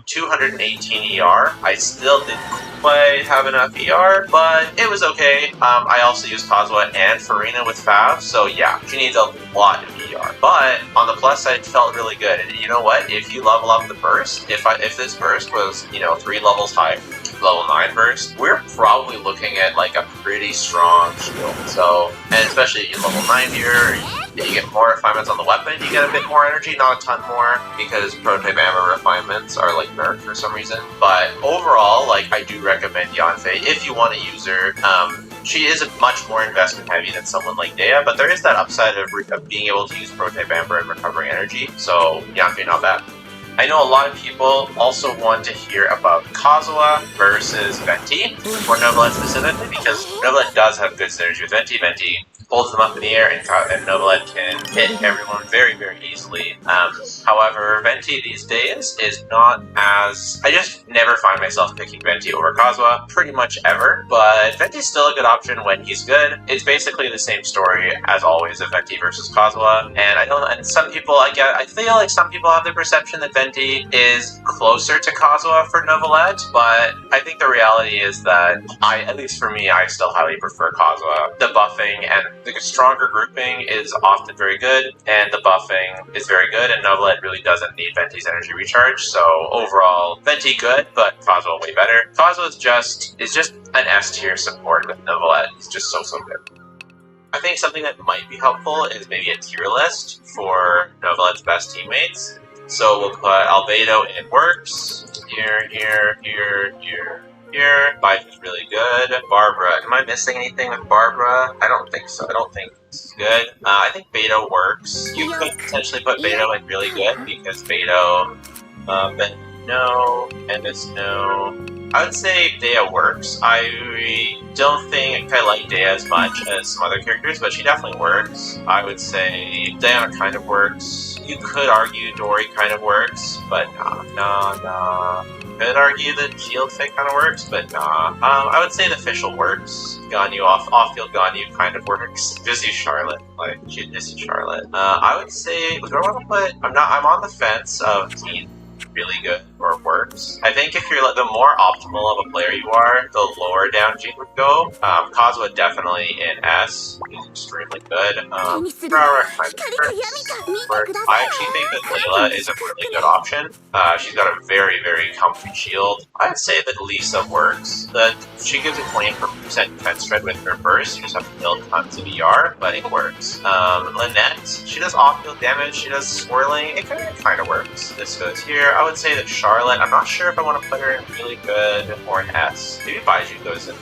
G: 218 ER, I still didn't quite have enough ER, but it was okay. I also use Kazuha and Farina with Fav, so yeah, she needs a lot of ER. But on the plus side, it felt really good. And you know what? If you level up the burst, if this burst was, 3 levels higher, level 9 burst, we're probably looking at like a pretty strong shield. So, and especially at level 9 here, you get more refinements on the weapon, you get a bit more energy, not a ton more, because Prototype Amber refinements are like nerfed for some reason. But overall, like, I do recommend Yanfei if you want to use her. She is much more investment heavy than someone like Dea, but there is that upside of being able to use Prototype Amber and recovering energy, so Yanfei not bad. I know a lot of people also want to hear about Kazuha versus Venti, or Novalet specifically, because Novalet does have good synergy with Venti. Venti holds them up in the air, and Novalet can hit everyone very, very easily. However, Venti these days is not as... I just never find myself picking Venti over Kazuha, pretty much ever, but Venti's still a good option when he's good. It's basically the same story, as always, of Venti versus Kazuha, and some people, I feel like some people have the perception that Venti is closer to Kazuha for Novalet, but I think the reality is that at least for me, I still highly prefer Kazuha. The buffing and the stronger grouping is often very good, and the buffing is very good, and Novalet really doesn't need Venti's energy recharge, so overall, Venti good, but Kazuha way better. Kazuha is just an S-tier support with Novalet. He's just so good. I think something that might be helpful is maybe a tier list for Novalet's best teammates. So we'll put Albedo in works, here, Baichu's really good. Barbara, am I missing anything with Barbara? I don't think so. I don't think this is good. I think Beto works. You could potentially put Beto in really good, because Beto, no, and it's no. I would say Dea works. I don't think I like Dea as much as some other characters, but she definitely works. I would say Diana kind of works. You could argue Dory kind of works, but nah. Could argue that Shield Fit kind of works, but nah. I would say the Fischl works. Ganyu, off-field Ganyu kind of works. Just use Charlotte. Like, just use Charlotte. I would say, do I want to put... I'm on the fence of Teen really good or works. I think if you're the more optimal of a player you are, the lower down G would go. Kazuha definitely in S. He's extremely good. Ferrara kind of works. I actually think that Layla is a really good option. She's got a very, very comfy shield. I'd say that Lisa works. That she gives a 20% defense spread with her burst. You just have to build tons of ER, but it works. Lynette, she does off-field damage. She does swirling. It kind of works. This goes here. I would say that Charlotte, I'm not sure if I want to put her in really good or in S. Maybe Baiju goes in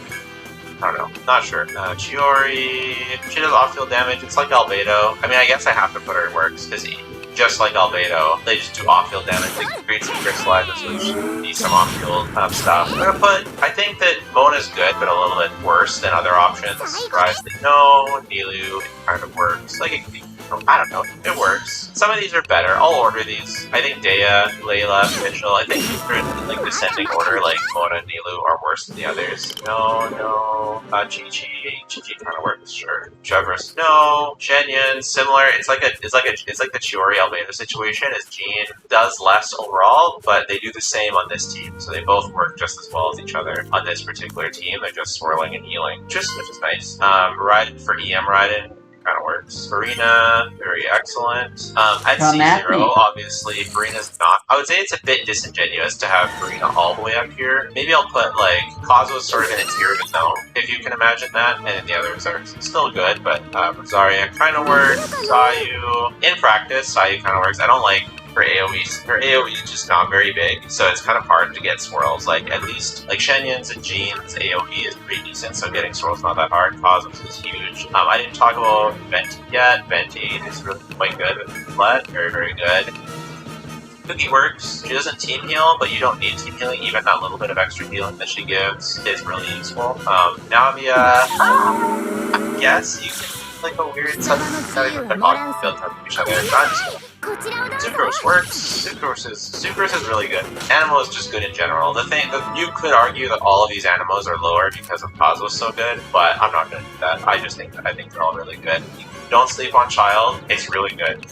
G: I don't know. Not sure. Chiori, she does off-field damage. It's like Albedo. I mean, I guess I have to put her in works because just like Albedo, they just do off-field damage. They can create some crystallizers, which need some off-field stuff. I think that Mona's good, but a little bit worse than other options. Surprisingly, no. Nilu, it kind of works. Like, it can be, I don't know, it works. Some of these are better. I'll order these. I think Dea, Layla, Mitchell, I think they're in like descending order, like Mona and Nilu are worse than the others. No. Chi-Chi kind of works, sure. Chevrolet, no. Shenyan, similar. It's like the Chiori Albedo situation, as Jean does less overall, but they do the same on this team. So they both work just as well as each other on this particular team. They're just swirling and healing, which is nice. Raiden for EM Raiden. Kind of works. Farina, very excellent. At C0, obviously, Farina's not. I would say it's a bit disingenuous to have Farina all the way up here. Maybe I'll put, like, Kazuo's sort of in a tier of his own, if you can imagine that, and then the others are still good, but Rosaria kind of works. Sayu, in practice, Sayu kind of works. I don't like her AoE. Her AoE is just not very big, so it's kind of hard to get swirls. Like, at least, like, Shenyan's and Jean's AoE is pretty decent, so getting swirls not that hard. Cosmos is huge. I didn't talk about Venti yet. Venti is really quite good with Flet. Very, very good. Cookie works. She doesn't team heal, but you don't need team healing. Even that little bit of extra healing that she gives is really useful. Navia, I guess you can like a weird set of built up each other. Sucrose works. Sucrose is really good. Animo is just good in general. The thing that you could argue that all of these Animos are lower because of Kazuo's so good, but I'm not gonna do that. I think they're all really good. Don't sleep on Child. It's really good.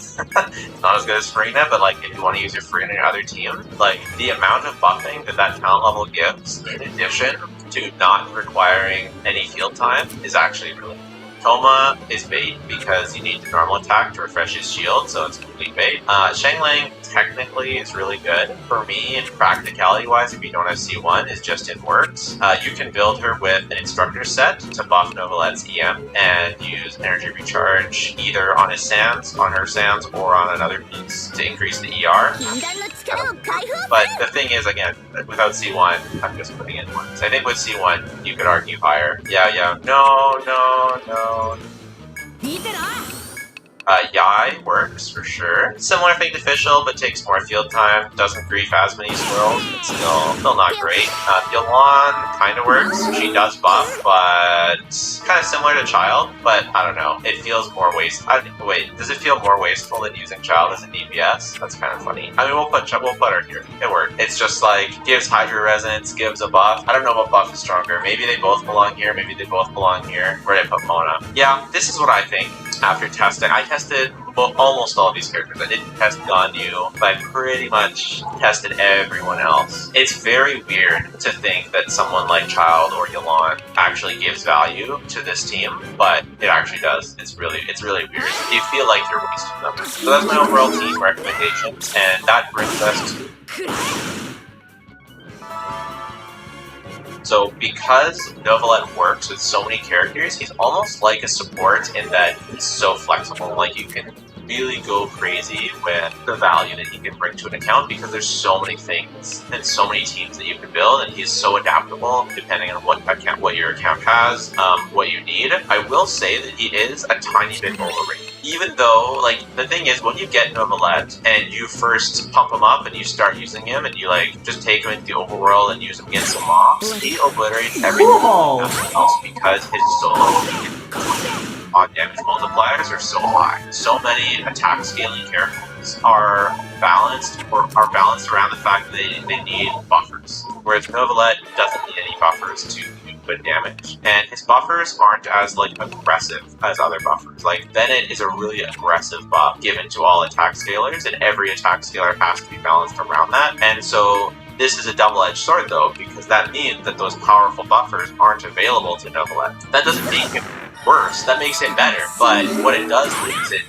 G: Not as good as Farina, but like if you want to use your Farina in your other team, like the amount of buffing that talent level gives, in addition to not requiring any field time, is actually really good. Toma is bait because you need the normal attack to refresh his shield, so it's complete bait. Shanglang technically is really good. For me, in practicality-wise, if you don't have C1, is just in works. You can build her with an instructor set to buff Novalette's EM and use energy recharge either on his sands, on her sands, or on another piece to increase the ER. But the thing is, again, without C1, I'm just putting in ones. I think with C1, you could argue higher. Yeah. No. Yai works for sure. Similar thing to Fischl, but takes more field time. Doesn't grief as many swirls, but still not great. Yolan kind of works. She does buff, but kind of similar to Child. But I don't know. It feels more wasteful. Wait, does it feel more wasteful than using Child as a DPS? That's kind of funny. I mean, we'll put her here. It works. It's just like gives Hydra Resonance, gives a buff. I don't know what buff is stronger. Maybe they both belong here. Maybe they both belong here. Where did I put Mona? Yeah, this is what I think. After testing, I tested almost all of these characters. I didn't test Ganyu, but I pretty much tested everyone else. It's very weird to think that someone like Child or Yolan actually gives value to this team, but it actually does. It's really weird. You feel like you're wasting them. So that's my overall team recommendations, and that brings us to... So because Novalette works with so many characters, he's almost like a support in that he's so flexible. Like, you can really go crazy with the value that he can bring to an account because there's so many things and so many teams that you can build, and he's so adaptable depending on what your account has, what you need. I will say that he is a tiny bit overrated. Even though, like, the thing is, when you get Novalette and you first pump him up and you start using him and you, like, just take him into the overworld and use him against some mobs, he obliterates everything else because his solo on damage multipliers are so high. So many attack scaling characters are balanced around the fact that they need buffers. Whereas Novalette doesn't need any buffers to do good damage. And his buffers aren't as aggressive as other buffers. Like, Bennett is a really aggressive buff given to all attack scalers, and every attack scaler has to be balanced around that. And so this is a double-edged sword, though, because that means that those powerful buffers aren't available to Novalette. That doesn't make him worse, that makes it better, but what it does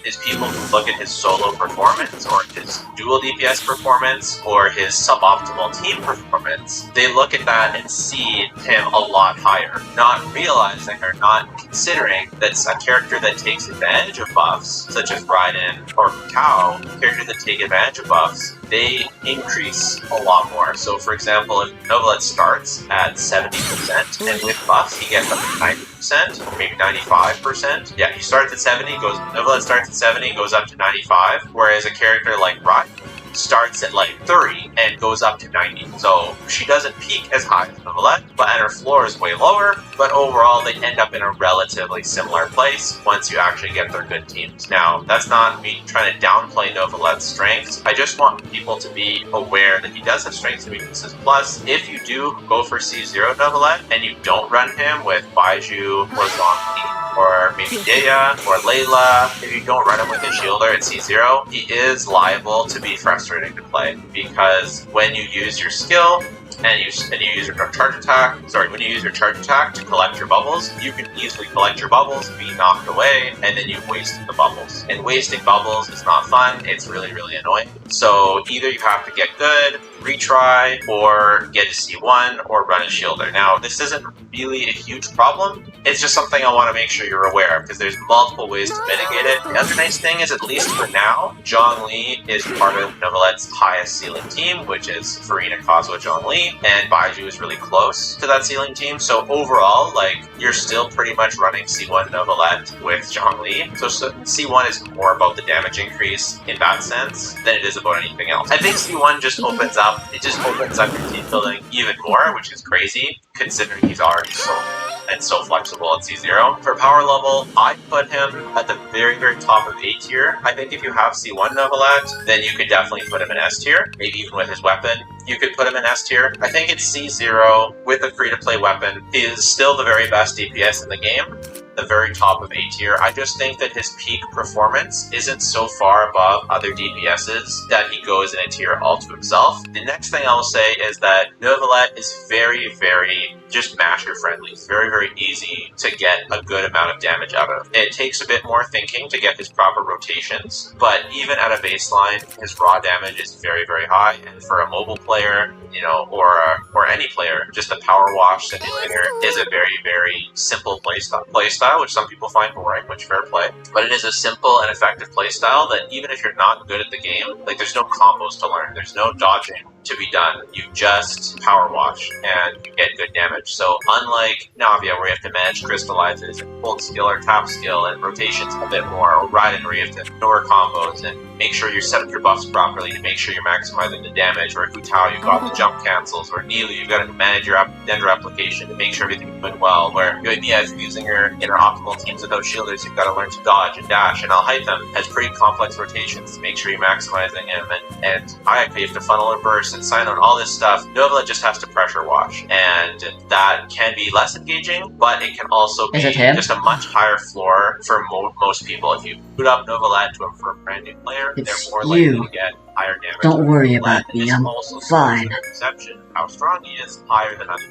G: is people who look at his solo performance or his dual DPS performance or his suboptimal team performance, they look at that and see him a lot higher, not realizing or not considering that's a character that takes advantage of buffs, such as Raiden or Tao, characters that take advantage of buffs, they increase a lot more. So for example, if Novelet starts at 70%, and with buffs he gets up to 90%, or maybe 95%. Yeah, he starts at 70, Novelet starts at 70, goes up to 95, whereas a character like Raiden starts at like 30 and goes up to 90. So she doesn't peak as high as Novelet, and her floor is way lower, but overall they end up in a relatively similar place once you actually get their good teams. Now, that's not me trying to downplay Novelet's strengths. I just want people to be aware that he does have strengths and weaknesses. Plus, if you do go for C0 Novelet and you don't run him with Baiju or Zhongli, or maybe Deya, or Layla, if you don't run him with a shielder at C0, he is liable to be frustrating to play, because when you use your skill, and you use your charge attack, when you use your charge attack to collect your bubbles, you can easily collect your bubbles, be knocked away, and then you've wasted the bubbles. And wasting bubbles is not fun, it's really, really annoying. So either you have to get good, retry, or get a C1, or run a shielder. Now, this isn't really a huge problem, it's just something I want to make sure you're aware of, because there's multiple ways to mitigate it. The other nice thing is, at least for now, Zhongli is part of Novelet's highest ceiling team, which is Furina, Kazuha, Zhongli, and Baiju is really close to that ceiling team. So overall, like, you're still pretty much running C1 Novelet with Zhongli. So C1 is more about the damage increase in that sense than it is about anything else. I think C1 just opens up your team building even more, which is crazy, considering he's already so flexible at C0. For power level, I put him at the very, very top of A tier. I think if you have C1 Novelet, then you could definitely put him in S tier. Maybe even with his weapon, you could put him in S tier. I think it's C0 with a free-to-play weapon is still the very best DPS in the game. The very top of A tier. I just think that his peak performance isn't so far above other DPSs that he goes in a tier all to himself. The next thing I will say is that Novelet is very, very just masher friendly. It's very, very easy to get a good amount of damage out of. It takes a bit more thinking to get his proper rotations, but even at a baseline, his raw damage is very, very high, and for a mobile player, you know, or any player, just a power wash simulator is a very, very simple playstyle, which some people find boring, which fair play. But it is a simple and effective playstyle that even if you're not good at the game, like, there's no combos to learn, there's no dodging to be done. You just power wash and you get good damage. So unlike Navia, where you have to manage crystallizes and hold skill or tap skill and rotations a bit more, or Raiden, where you have to ignore combos and make sure you set up your buffs properly to make sure you're maximizing the damage, or Hu Tao, you've got the jump cancels, or Nilou, you've got to manage your Dendro application to make sure everything's going well, where Yoimiya, if you're using your inter-optimal teams without shielders, you've got to learn to dodge and dash, and Alhaitham has pretty complex rotations to make sure you're maximizing him, and Ayaka, you have to funnel and burst and sign on all this stuff. Novelet just has to pressure wash, and that can be less engaging, but it can also be just a much higher floor for most people. If you boot up Novelet to him for a brand new player, they're more likely to get higher damage.
B: Don't worry about me, I'm fine.
G: Perception, how strong he is, higher than other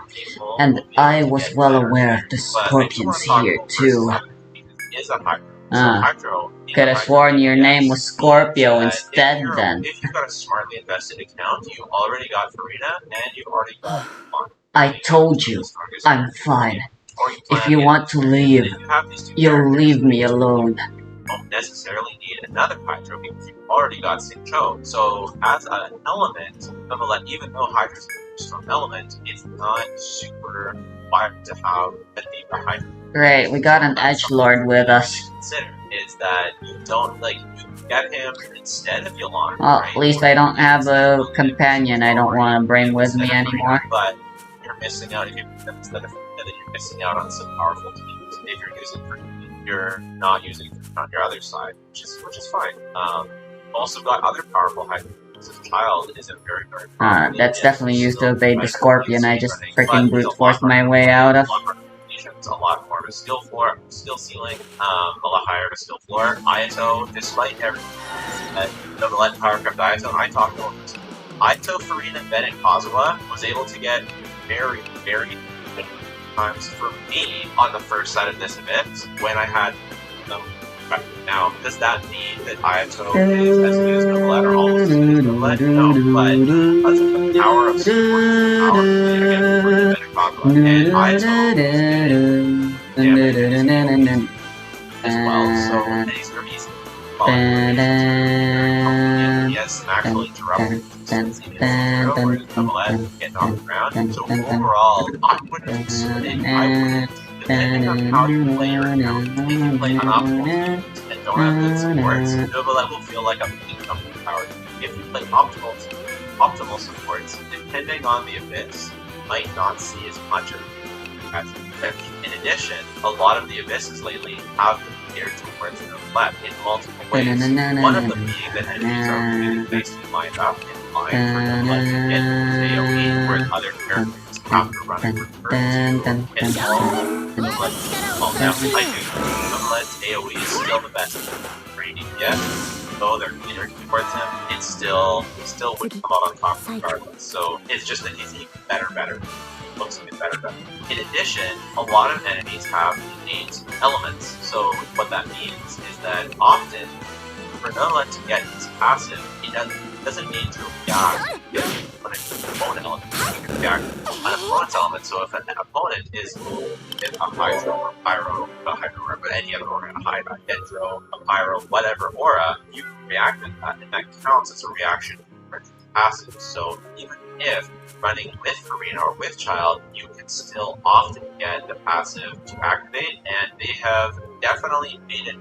G: people.
B: And I was well aware of the scorpions here too. Could have sworn your name was Scorpio instead then.
G: If you've got a smartly invested account, you already got Furina, and you've already got Fun.
B: I told you, I'm fine. If you want to leave, you'll leave me alone.
G: You don't necessarily need another Hydro because you've already got Xingqiu. So as an element, Novelet, even though Hydra's a strong element, it's not super required to have a deeper Hydra.
B: Great, we got an edgelord with us.
G: Consider is that you don't you get him instead of Yelan.
B: Well,
G: right?
B: at least I don't have a companion I don't want to bring with me anymore.
G: But you're missing out if you're missing out on some powerful teams if you're using Furina. You're not using Furina on your other side, which is fine. Also got other powerful Hydra. As a child is a very, very powerful.
B: That's definitely used to evade the scorpion I just freaking brute forced my way out of.
G: A lot more of a skill ceiling, a lot higher of a skill floor. Ayato, despite everything that Novelet power crept Ayato, and I talked about this. Ayato, Furina, Ben, and Kazuha was able to get very, very good times for me on the first side of this event when I had them. Now, does that mean that Ayato is as good as Novelet or almost as good as Novelet? No, but because of the power of support, the power of Furina, Ben, and Kazuha, and Ayato
F: damage as well, so these are easy. Yes, actually interrupt since he gets zero, whereas double Ed get knocked around. So overall, I wouldn't say depending on how you play your account, if you play unoptimal teams and don't have good supports, double Ed will feel like a peak of power. If you play optimal supports, depending on the Abyss, you might not see as much of it as in addition, a lot of the Abysses lately have been geared towards the left in multiple ways. One of them being that enemies are really basically lined up in line for them to get AoE, whereas other characters have to run for turns. And all now, I do Double-Ed's AoE is still the best for DPS. Though they're geared towards him, it still would come out on top regardless. So it's just that he's even better. Looks even better. In addition, a lot of enemies have innate elements. So what that means is that often, for Nolan to get his passive, he doesn't need to react to an opponent element. He can react an opponent's element. So if an opponent is a Hydro or Pyro, not Hydro aura, but any other aura, a Hydro, a Pyro, whatever aura, you can react to that, and that counts as a reaction to passive. So even if running with Karina or with Child, you can still often get the passive to activate, and they have definitely made it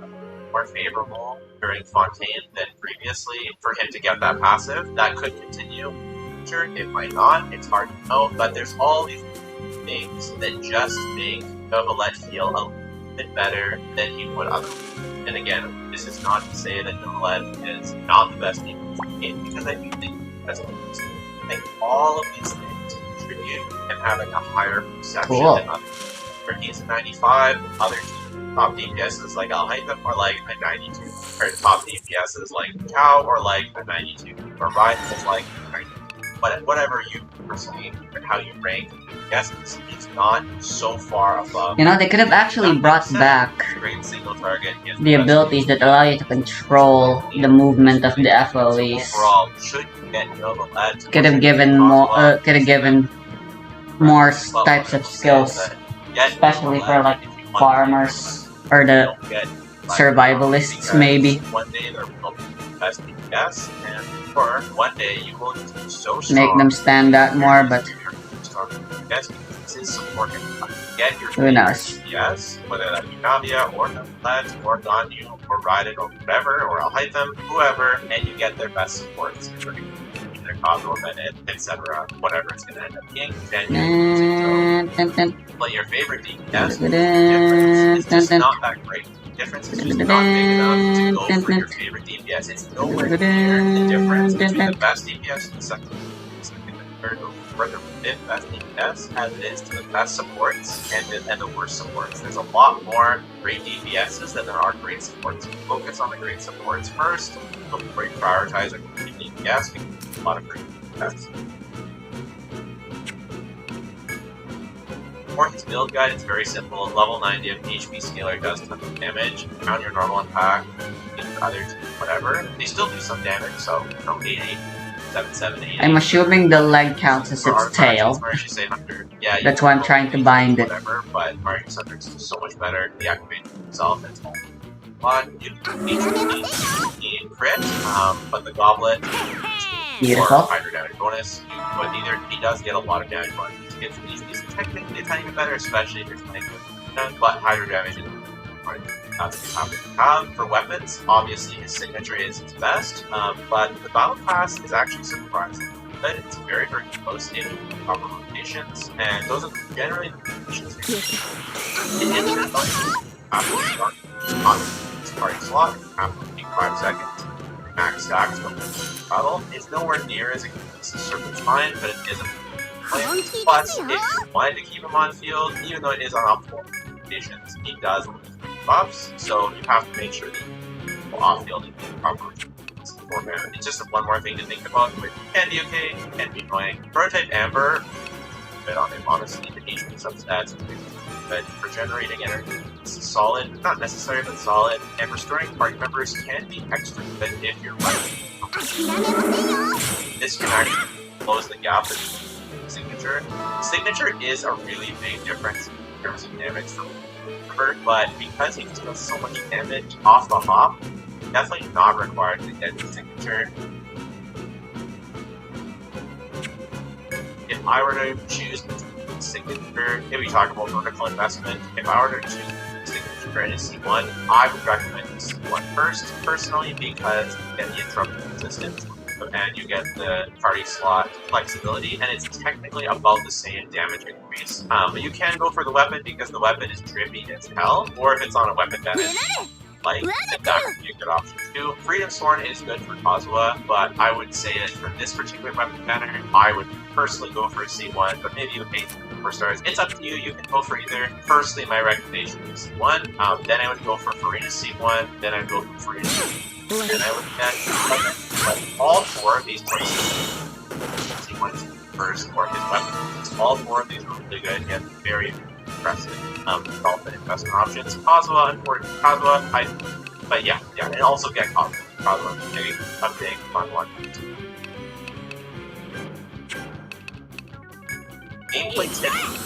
F: more favorable during Fontaine than previously for him to get that passive. That could continue. Sure, it might not. It's hard to know, but there's all these things that just make Novalet feel a little bit better than he would otherwise. And again, this is not to say that Novalet is not the best team in the game, because I do think that's what it is. I think all of these things contribute and having a higher perception than others. For he's a 95, other top DPSs like Alhaitham are like a 92, or top DPSs like Cow or like a 92, or Ryan is like a 92. But whatever you perceive and how you rank, yes, he's not so far above.
B: You know, they could have actually brought back
F: great single target.
B: the abilities that allow you to control the movement of the FOEs.
F: Overall, should you get Nova Led,
B: Could have given more types of skills, especially for like farmers or the survivalists, maybe.
F: One day there will be the best DPS, and or one day you will just be so strong.
B: Make them stand out more, but
F: Yes, this is supporting. Get your
B: who knows?
F: DPS, whether that be Navia or Navlet or Ganyu or Raiden or whatever, or Alhaitham, whoever, and you get their best supports. Their combo minute, etc. Whatever it's going to end up being, then you play your favorite DPS. The difference is just not that great. The difference is just not big enough to go for your favorite DPS. It's nowhere near the difference between the best DPS and the second, the third, or the fifth best DPS as it is to the best supports and the worst supports. There's a lot more great DPSs than there are great supports. Focus on the great supports first before you prioritize a great DPS, because there's a lot of great DPS. For his build guide, it's very simple. Level 90 of HP scaler does tons of damage. Around your normal attack, others, whatever. They still do some damage, so 8-8. 7-7-8.
B: I'm assuming the leg counts as its tail.
F: Yeah,
B: that's why I'm trying to bind it.
F: Whatever, but Mario Subjects is so much better. The activation itself is fun. You need crit, but the goblet
B: Beautiful.
F: or hydro damage bonus. But either he does get a lot of damage bonus. He's technically a tiny bit better, especially if you're playing with but hydro damage is that's for weapons, obviously his signature is his best, but the battle pass is actually surprising. But it's very, very close in proper rotations, and those are generally the rotations you're after you start on the starting slot, after 5 seconds, max stacks from battle. It's nowhere near as a surface fine, but it is a plan. Plus, if you wanted to keep him on field, even though it is on optimal rotations, he does buffs, so you have to make sure that you go off-field and proper beforehand. It's just one more thing to think about, but it can be okay, it can be annoying. Prototype Amber, but on him, honestly, the HP substats, but for generating energy, it's solid, not necessary, but solid, and restoring party members can be extra good if you're running. This can actually close the gap between signature. Signature is a really big difference terms of damage from River, but because he just does so much damage off the hop, definitely not required to get the signature. If I were to choose signature, if we talk about vertical investment, if I were to choose signature in a C1, I would recommend C1 first, personally, because you get the interrupted resistance and you get the party slot flexibility, and it's technically about the same damage increase. But you can go for the weapon because the weapon is trippy as hell, or if it's on a weapon that is like, that would be a good option too. Freedom Sworn is good for Kazuha, but I would say that for this particular weapon banner, I would personally go for a C1, but maybe you would hate 4 stars. It's up to you, you can go for either. Firstly, my recommendation is C1, then I would go for Farina C1, then I would go for Farina C1, then I would get all 4 of these places. C1 first, or his weapon. All 4 of these are really good and very impressive. Dolphin investment options. Kazuha, important Kazuha, but yeah, and also get Kazuha, a big fun one. Gameplay tips.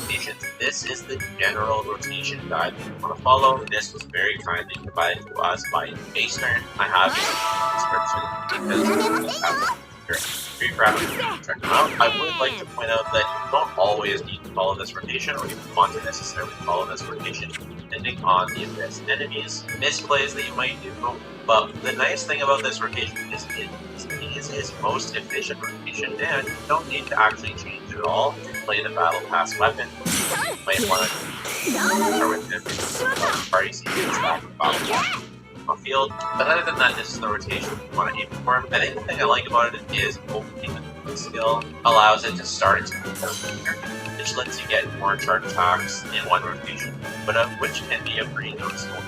F: This is the general rotation guide that you want to follow. This was very kindly provided to us by Baster. I have it in the description because I have very proud of you to check them out. I would like to point out that you don't always need to follow this rotation, or you want to necessarily follow this rotation, depending on the Abyss enemies, misplays that you might do. But the nice thing about this rotation is it is its most efficient rotation, and you don't need to actually change it at all to play the Battle Pass weapon. You might want to start with him, party sequence back with Battle Pass on field. But other than that, this is the rotation you want to aim for. I think the thing I like about it is opening the skill allows it to start its which lets you get more charge attacks in one rotation, but which can be a pretty noticeable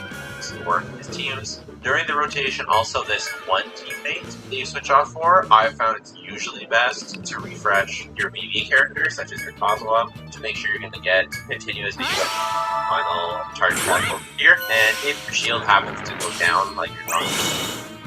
F: for his teams. During the rotation, also this one teammate that you switch off for, I found it's usually best to refresh your BB character, such as your Kazuha, to make sure you're going to get continuous BB final charge attack over here. And if your shield happens to go down, like you're not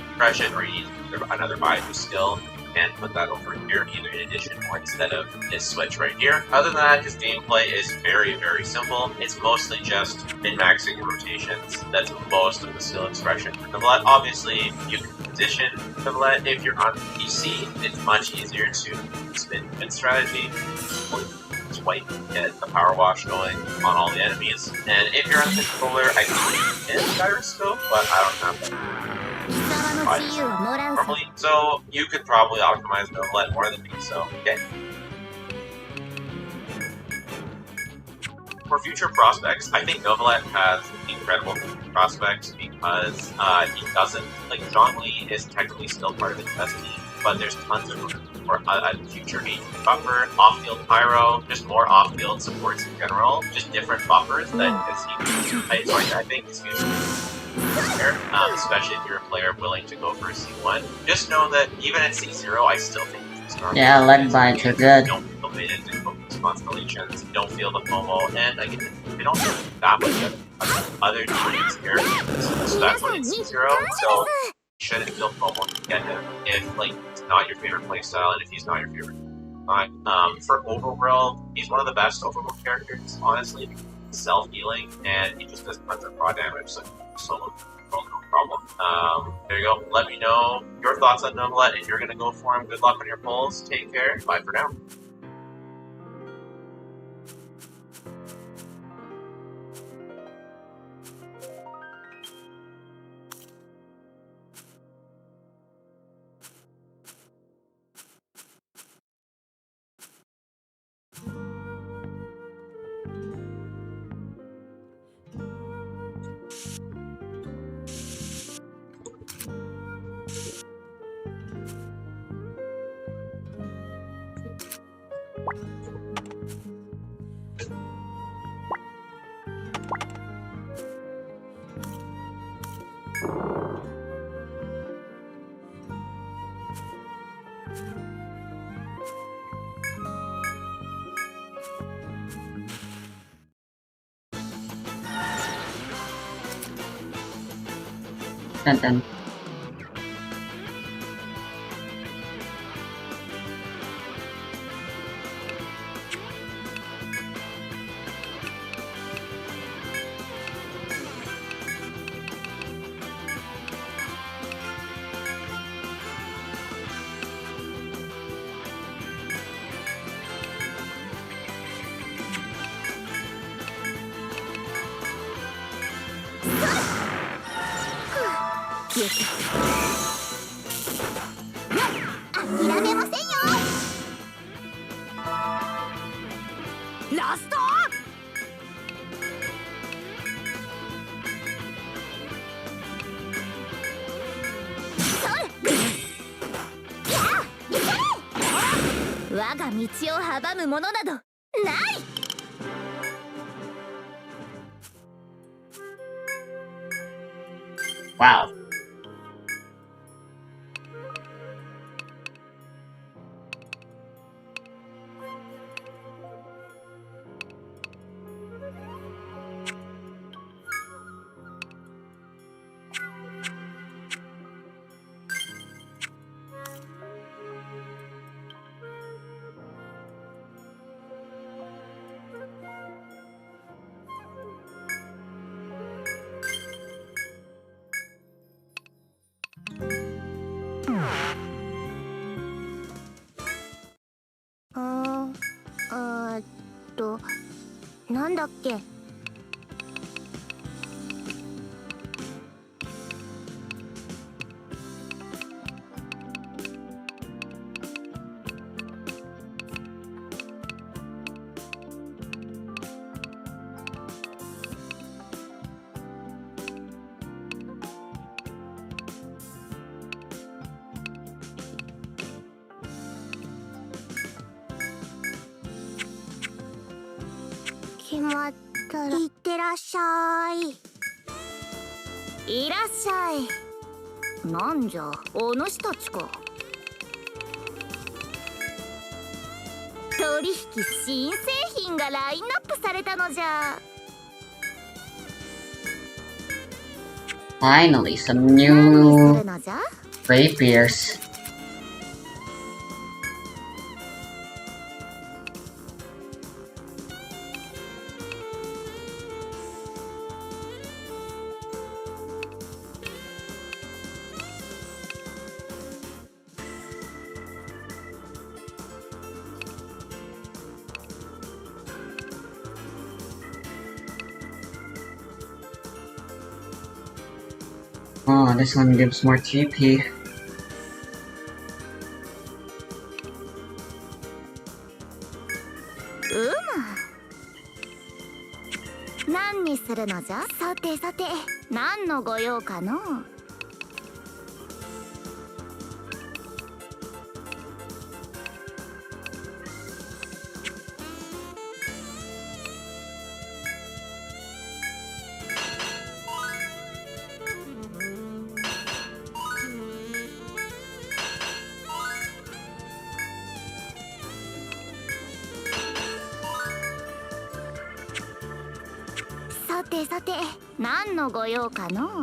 F: refresh it, or you need another Baidu skill, and put that over here, either in addition or instead of this switch right here. Other than that, his gameplay is very, very simple. It's mostly just min-maxing rotations. That's most of the skill expression for Neuvillette. Obviously, you can position Neuvillette. If you're on PC, it's much easier to spin mid strategy. Swipe, get the power wash going on all the enemies. And if you're on the controller, I think it's gyroscope, but I don't have that. Normally, so you could probably optimize Neuvillette more than me, so okay. For future prospects, I think Neuvillette has incredible prospects because he doesn't, like, Zhongli is technically still part of the best team, but there's tons of room for a future HP buffer, off-field pyro, just more off-field supports in general, just different buffers that I think is useful. Especially if you're a player willing to go for a C1. Just know that even at C0, I still think it's strong.
B: Yeah, lead bites are good.
F: Don't feel baited to focus constellations, don't feel the FOMO, and again, they don't feel that much other teams here, especially in C0, so you shouldn't feel FOMO to get him if, like, it's not your favorite playstyle and if he's not your favorite. For Overworld, he's one of the best Overworld characters, honestly. Self-healing, and he just does tons of raw damage, so solo control, no problem. There you go. Let me know your thoughts on Neuvillette if you're gonna go for him. Good luck on your polls. Take care. Bye for now.
B: Dun.
D: 行く。諦めませんよ。ラスト。我が道を阻むものなどない。
B: Wow.
D: うーんとなんだっけ。決まったらいってらっしゃい。いらっしゃい。なんじゃお主たちか。取引新製品がラインナップされたのじゃ。
B: Finally, some
D: 何にす
B: new
D: るのじゃ。
B: rapiers. Oh, this one gives more TP.
D: 何にするのじゃ。さてさて何のご用かの。さてさて何のご用かの。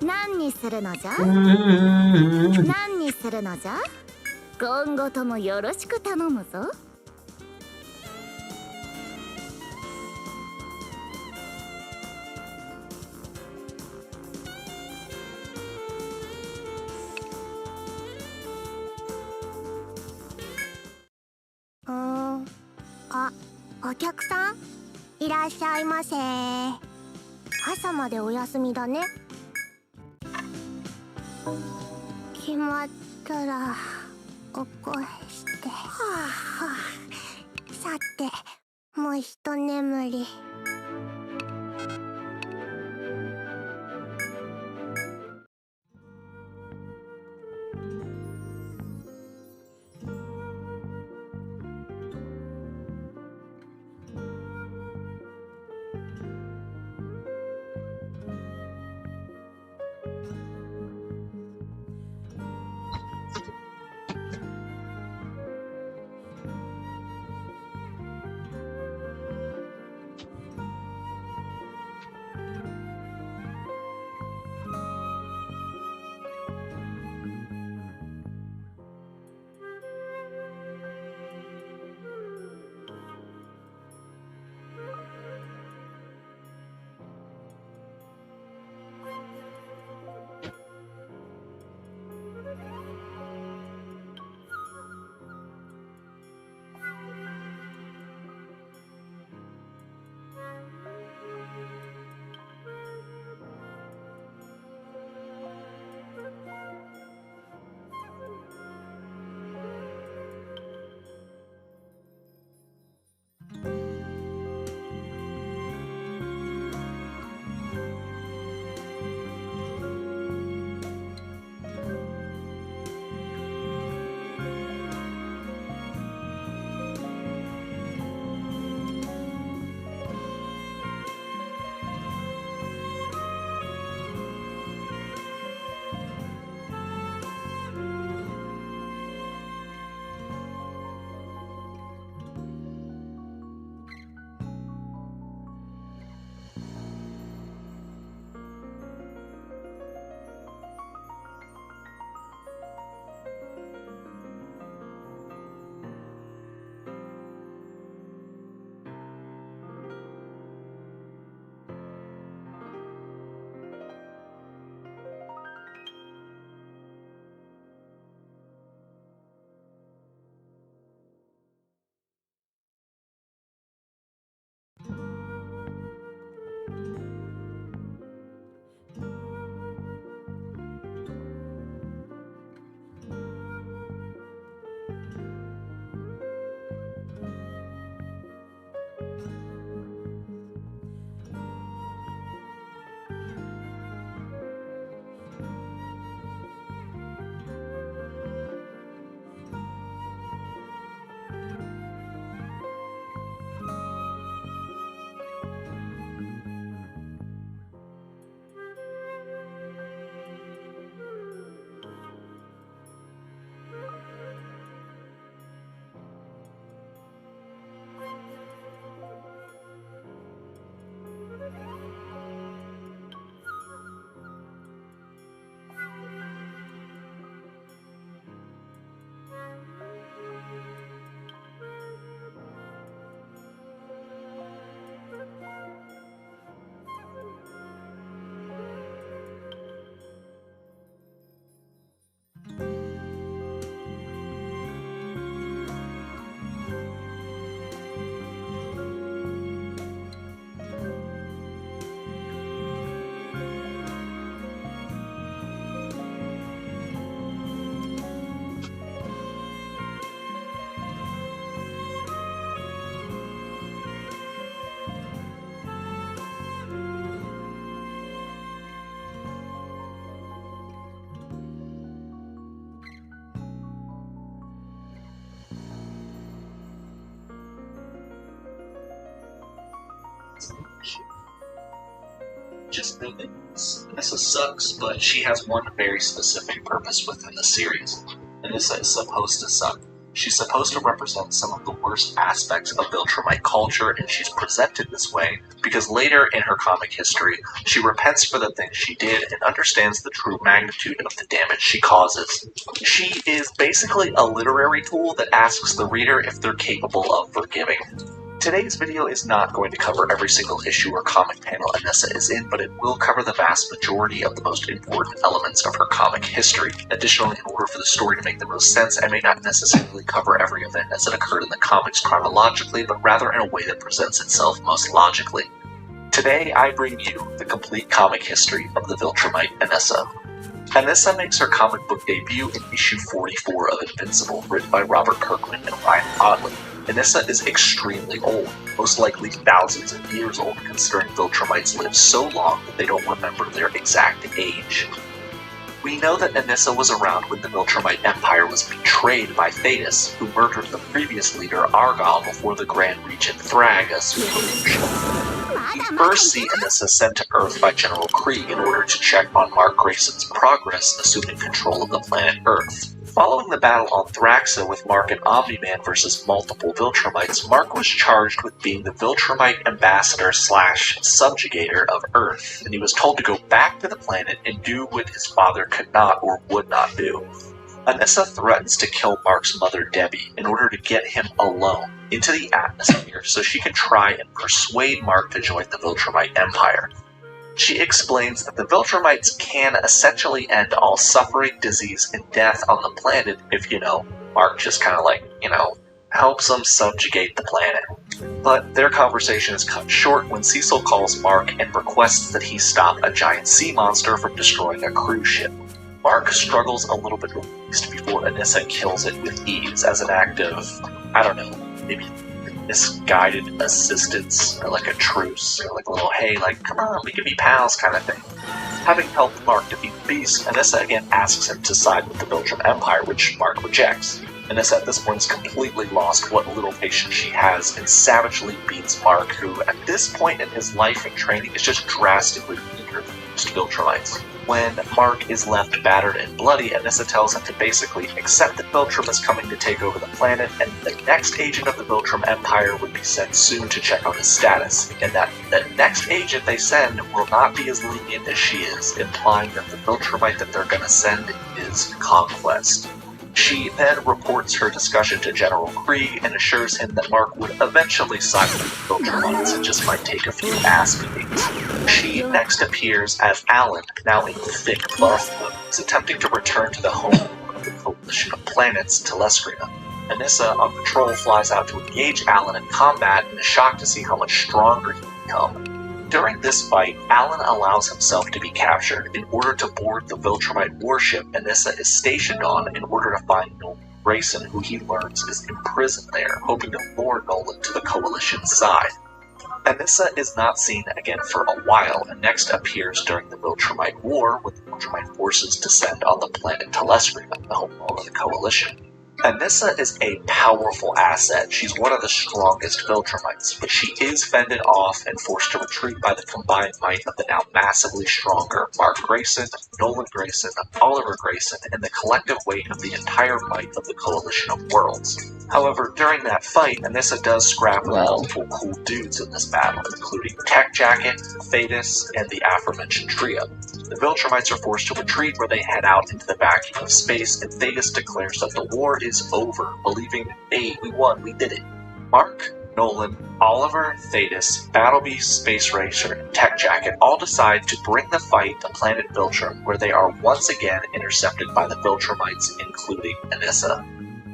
D: 何にするのじゃ。何にするのじゃ。今後ともよろしく頼むぞ。あ、お客さんいらっしゃいませ。朝までお休みだね。決まったら起こして。はあはあ、さてもう一眠り。
G: Just think that Anissa sucks, but she has one very specific purpose within the series. Anissa is supposed to suck. She's supposed to represent some of the worst aspects of Viltrumite culture, and she's presented this way because later in her comic history, she repents for the things she did and understands the true magnitude of the damage she causes. She is basically a literary tool that asks the reader if they're capable of forgiving. Today's video is not going to cover every single issue or comic panel Anissa is in, but it will cover the vast majority of the most important elements of her comic history. Additionally, in order for the story to make the most sense, I may not necessarily cover every event as it occurred in the comics chronologically, but rather in a way that presents itself most logically. Today, I bring you the complete comic history of the Viltrumite Anissa. Anissa makes her comic book debut in issue 44 of Invincible, written by Robert Kirkman and Ryan Ottley. Anissa is extremely old, most likely thousands of years old, considering Viltrumites live so long that they don't remember their exact age. We know that Anissa was around when the Viltrumite Empire was betrayed by Thetis, who murdered the previous leader Argal before the Grand Regent Thrag assumed leadership. We first see Anissa sent to Earth by General Krieg in order to check on Mark Grayson's progress, assuming control of the planet Earth. Following the battle on Thraxa with Mark and Omni-Man versus multiple Viltrumites, Mark was charged with being the Viltrumite ambassador / subjugator of Earth, and he was told to go back to the planet and do what his father could not or would not do. Anissa threatens to kill Mark's mother Debbie in order to get him alone into the atmosphere so she can try and persuade Mark to join the Viltrumite Empire. She explains that the Viltrumites can essentially end all suffering, disease, and death on the planet if, Mark just kind of helps them subjugate the planet. But their conversation is cut short when Cecil calls Mark and requests that he stop a giant sea monster from destroying a cruise ship. Mark struggles a little bit before Anissa kills it with ease as an act of, maybe misguided assistance, or like a truce, or like a little, hey, come on, we can be pals kind of thing. Having helped Mark defeat the beast, Anissa again asks him to side with the Viltrum Empire, which Mark rejects. Anissa at this point is completely lost what little patience she has and savagely beats Mark, who at this point in his life and training is just drastically weaker than most Viltrumites. When Mark is left battered and bloody, Anissa tells him to basically accept that Viltrum is coming to take over the planet, and the next agent of the Viltrum Empire would be sent soon to check on his status, and that the next agent they send will not be as lenient as she is, implying that the Viltrumite that they're gonna send is Conquest. She then reports her discussion to General Krieg and assures him that Mark would eventually side with the Viltrumites and just might take a few ass beatings. She next appears as Alan, now in thick buff mode, is attempting to return to the home of the Coalition of Planets, Telescrina. Anissa, on patrol, flies out to engage Alan in combat and is shocked to see how much stronger he can become. During this fight, Alan allows himself to be captured in order to board the Viltrumite warship Anissa is stationed on in order to find Nolan Grayson, who he learns is imprisoned there, hoping to lure Nolan to the Coalition's side. Anissa is not seen again for a while, and next appears during the Viltrumite War when the Viltrumite forces descend on the planet Telescrina, the home world of the Coalition. Anissa is a powerful asset. She's one of the strongest Viltrumites, but she is fended off and forced to retreat by the combined might of the now massively stronger Mark Grayson, Nolan Grayson, Oliver Grayson, and the collective weight of the entire might of the Coalition of Worlds. However, during that fight, Anissa does scrap with multiple cool dudes in this battle, including Tech Jacket, Thetis, and the aforementioned trio. The Viltrumites are forced to retreat where they head out into the vacuum of space, and Thetis declares that the war is over, believing, hey, we won, we did it. Mark, Nolan, Oliver, Thetis, Battlebeast, Space Racer, and Tech Jacket all decide to bring the fight to planet Viltrum, where they are once again intercepted by the Viltrumites, including Anissa.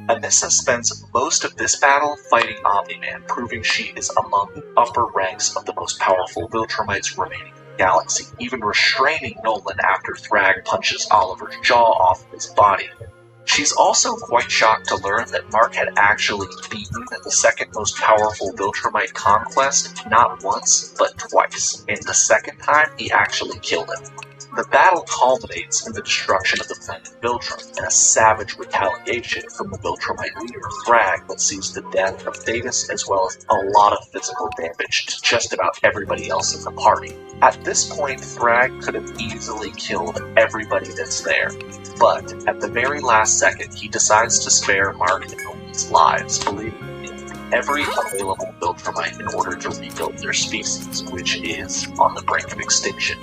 G: Anissa spends most of this battle fighting Omni-Man, proving she is among the upper ranks of the most powerful Viltrumites remaining in the galaxy, even restraining Nolan after Thrag punches Oliver's jaw off of his body. She's also quite shocked to learn that Mark had actually beaten the second most powerful Viltrumite conquest not once, but twice. And the second time, he actually killed him. The battle culminates in the destruction of the planet Viltrum and a savage retaliation from the Viltrumite leader Thrag that sees the death of Thetis as well as a lot of physical damage to just about everybody else in the party. At this point, Thrag could have easily killed everybody that's there, but at the very last second, he decides to spare Mark and Nolan's lives, believing in every available Viltrumite in order to rebuild their species, which is on the brink of extinction.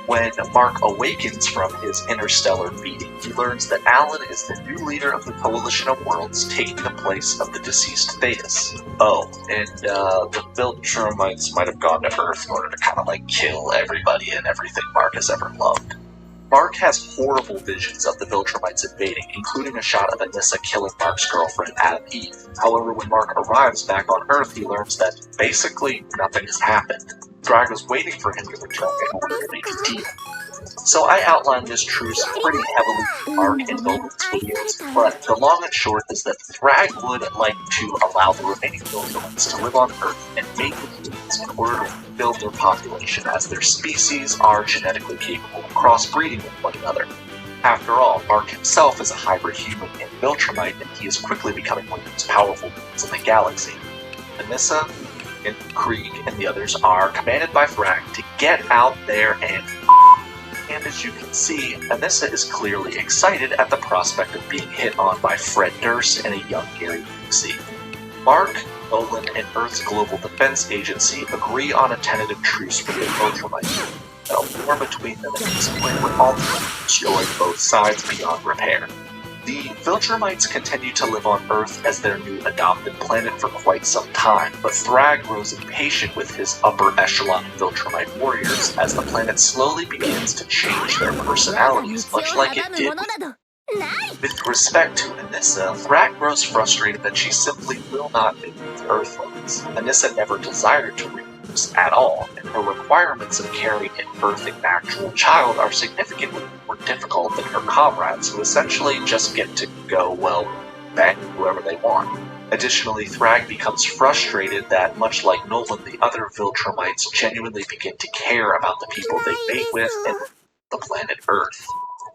G: When Mark awakens from his interstellar meeting, he learns that Alan is the new leader of the Coalition of Worlds, taking the place of the deceased Thetis. Oh, and the Viltrumites might have gone to Earth in order to kind of like kill everybody and everything Mark has ever loved. Mark has horrible visions of the Viltrumites invading, including a shot of Anissa killing Mark's girlfriend, Adam Eve. However, when Mark arrives back on Earth, he learns that basically nothing has happened. Thrag was waiting for him to return in order to make a deal. So I outlined this truce pretty heavily in Mark and Nolan's videos, but the long and short is that Thrag would like to allow the remaining Viltrumites to live on Earth and mate with humans in order to build their population, as their species are genetically capable of crossbreeding with one another. After all, Mark himself is a hybrid human and Viltrumite, and he is quickly becoming one of the most powerful beings in the galaxy. Anissa and Krieg and the others are commanded by Thrag to get out there and as you can see, Anissa is clearly excited at the prospect of being hit on by Fred Durst and a young Gary Busey. Mark, Nolan, and Earth's Global Defense Agency agree on a tentative truce with the Viltrumite. A war between them at this point would ultimately destroy both sides beyond repair. The Viltrumites continue to live on Earth as their new adopted planet for quite some time, but Thrag grows impatient with his upper echelon of Viltrumite warriors as the planet slowly begins to change their personalities, much like it did with respect to Anissa. Thrag grows frustrated that she simply will not mate with Earthlings. Anissa never desired to reproduce at all, and her requirements of carrying an birthing actual child are significantly more difficult than her comrades, who essentially just get to go, well, bang whoever they want. Additionally, Thrag becomes frustrated that, much like Nolan, the other Viltrumites genuinely begin to care about the people they mate with and the planet Earth.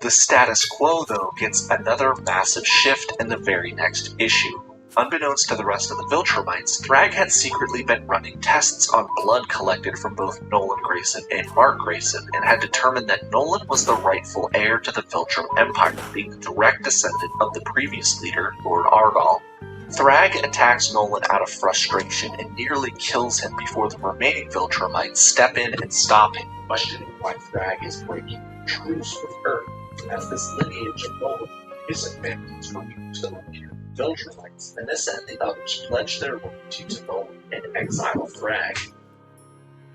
G: The status quo, though, gets another massive shift in the very next issue. Unbeknownst to the rest of the Viltrumites, Thrag had secretly been running tests on blood collected from both Nolan Grayson and Mark Grayson, and had determined that Nolan was the rightful heir to the Viltrum Empire, being the direct descendant of the previous leader, Lord Argal. Thrag attacks Nolan out of frustration and nearly kills him before the remaining Viltrumites step in and stop him, questioning why Thrag is breaking truce with Earth, as this lineage of Nolan isn't meant to be to the Viltrumites. Anissa and the others pledge their loyalty to Nolan and exile Thrag.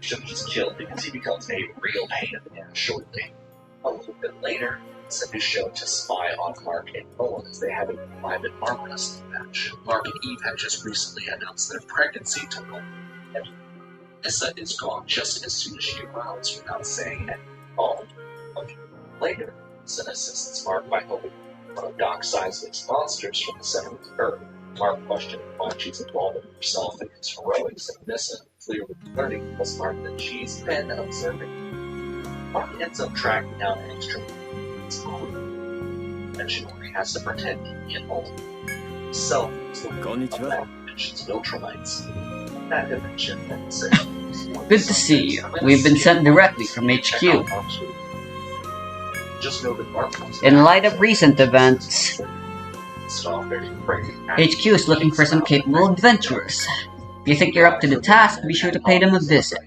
G: He's killed because he becomes a real pain in the ass shortly. A little bit later, Anissa is shown to spy on Mark and Nolan as they have a private arm wrestling match. Mark and Eve have just recently announced their pregnancy to Nolan, and Anissa is gone just as soon as she arrives without saying anything at all. Later, Anissa assists Mark by helping one of Doc Sizemek's monsters from the center of the Earth. Mark questioning why she's involved in herself and his heroics, and Anissa clearly learning because Mark that she's been observing. Mark ends up tracking down an extremely dimension where he has to pretend to be an old self is the one of that dimension's Viltrumites. That dimension then says,
B: Good to see you. We've been sent directly from HQ.
F: Just know that Mark comes
B: In light of recent events,
F: HQ
B: HQ is looking for some capable adventurers. If you think you're up to the task, be sure to pay them a visit.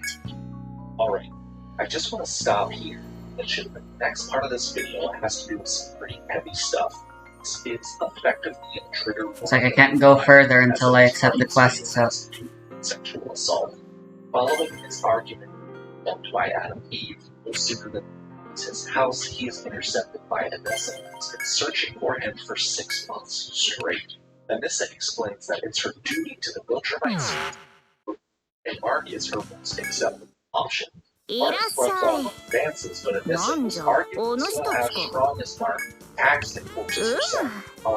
F: Alright, I just want to stop here. Mention the next part of this video has to do with some pretty heavy stuff. It's effectively a trigger.
B: It's like I can't go further until I accept the quest, so...
F: Sexual assault. Following his argument, dumped by Adam Eve, no sooner than his house, he is intercepted by Anissa, who's been searching for him for 6 months straight. Anissa explains that it's her duty to the Viltrumites, and Mark is her most acceptable option.
D: いらっ
A: Mark
D: し
A: swept
D: ゃ
A: on
D: い
A: advances, but Anissa was
D: なんじゃ
A: arguing
D: お
A: still
D: 主た
A: as
D: ちか
A: strong as Mark acts and forces
D: う
A: herself on.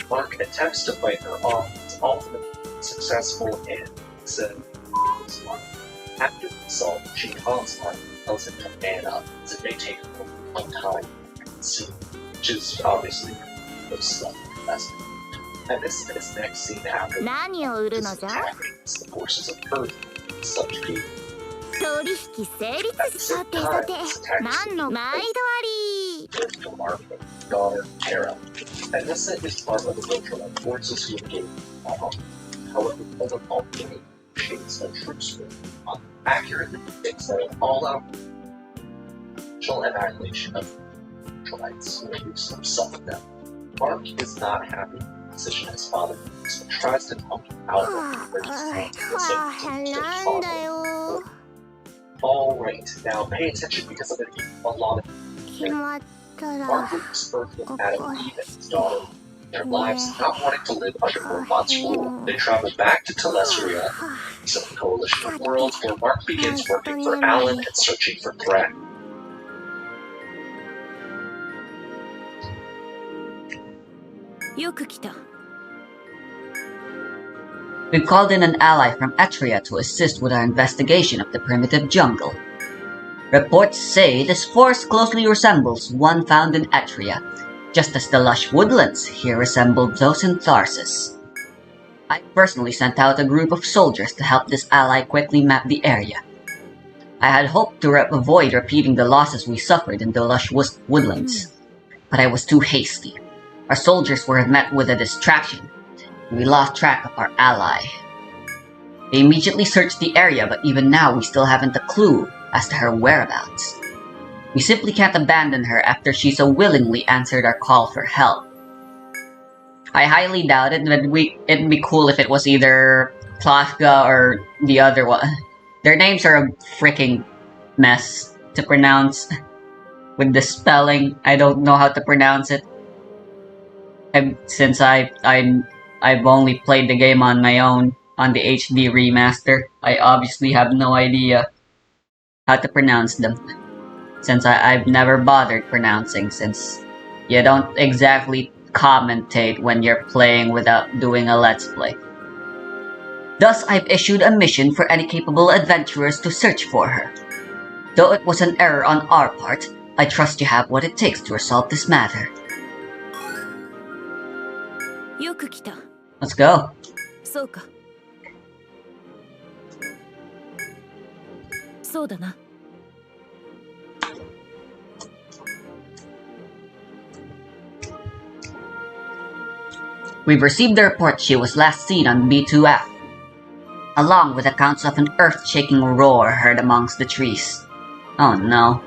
A: Mark attempts to fight her off, is ultimately successful and said, after the assault, she calls Mark and tells him to man up, as it may take a long time to see, which is obviously the stuff investment. And this is next scene after
D: 何を売る
A: this
D: のじゃ
A: attack against the forces of Earth, subjugate
D: 取引成立さてさて何の毎度あり
A: to Mark, daughter Tara. Anissa is part of the Ultraman forces who engage however, the Ultraman shades a true spirit accurately depicts that an all-out annihilation of Ultramites who reduce himself of them. Mark is not happy with the position his father takes, but tries to talk him out of it where he's saying to the
D: なんだよ
A: Alright, now pay attention because I'm going to give you a lot of
D: 決まったら
A: Mark leaves Earth with Adam Eve and his daughter. Their lives not wanting to live under Vermont's rule. They travel back to Telesria, some coalition of worlds where Mark begins working for Alan and searching for Thrak.
B: We called in an ally from Etria to assist with our investigation of the primitive jungle. Reports say this forest closely resembles one found in Etria, just as the lush woodlands here resembled those in Tharsis. I personally sent out a group of soldiers to help this ally quickly map the area. I had hoped to avoid repeating the losses we suffered in the lush woodlands, but I was too hasty. Our soldiers were met with a distraction, and we lost track of our ally. They immediately searched the area, but even now we still haven't a clue as to her whereabouts. We simply can't abandon her after she so willingly answered our call for help. I highly doubt it, but it'd be cool if it was either Klaska or the other one. Their names are a freaking mess to pronounce. With the spelling, I don't know how to pronounce it. And since I've only played the game on my own on the HD remaster, I obviously have no idea how to pronounce them. Since I've never bothered pronouncing, since you don't exactly commentate when you're playing without doing a let's play. Thus, I've issued a mission for any capable adventurers to search for her. Though it was an error on our part, I trust you have what it takes to resolve this matter. Let's go. We've received the report she was last seen on B2F, along with accounts of an earth-shaking roar heard amongst the trees. Oh no.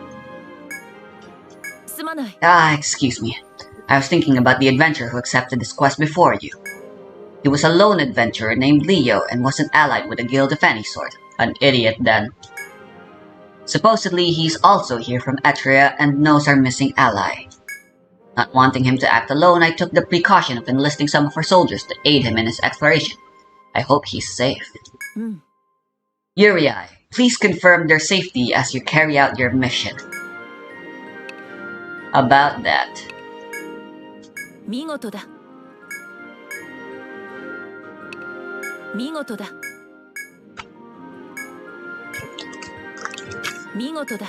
B: Excuse me. I was thinking about the adventurer who accepted this quest before you. He was a lone adventurer named Leo and wasn't allied with a guild of any sort. An idiot then. Supposedly, he's also here from Etria and knows our missing ally. Not wanting him to act alone, I took the precaution of enlisting some of our soldiers to aid him in his exploration. I hope he's safe. Uriai, please confirm their safety as you carry out your mission. About that.
I: 見事だ。見事だ。見事だ。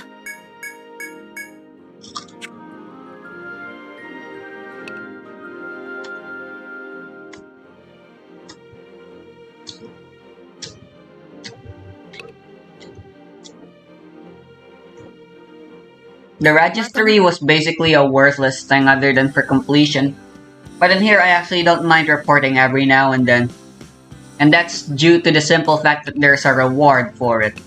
B: The registry was basically a worthless thing other than for completion. But in here, I actually don't mind reporting every now and then. And that's due to the simple fact that there's a reward for it.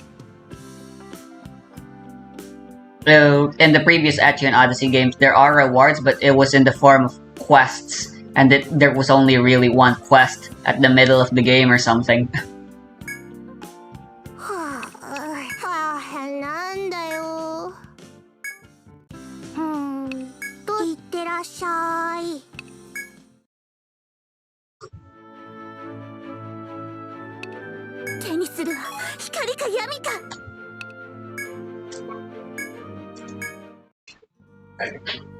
B: So, in the previous Etrian Odyssey games, there are rewards, but it was in the form of quests. And there was only really one quest at the middle of the game or something.
D: なんだよ。いってらっしゃい。手にするわ。光か闇か。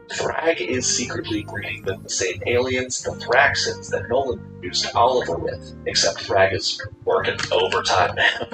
J: Thrag is secretly breeding with the same aliens, the Thraxons, that Nolan produced Oliver with, except Thrag is working overtime now.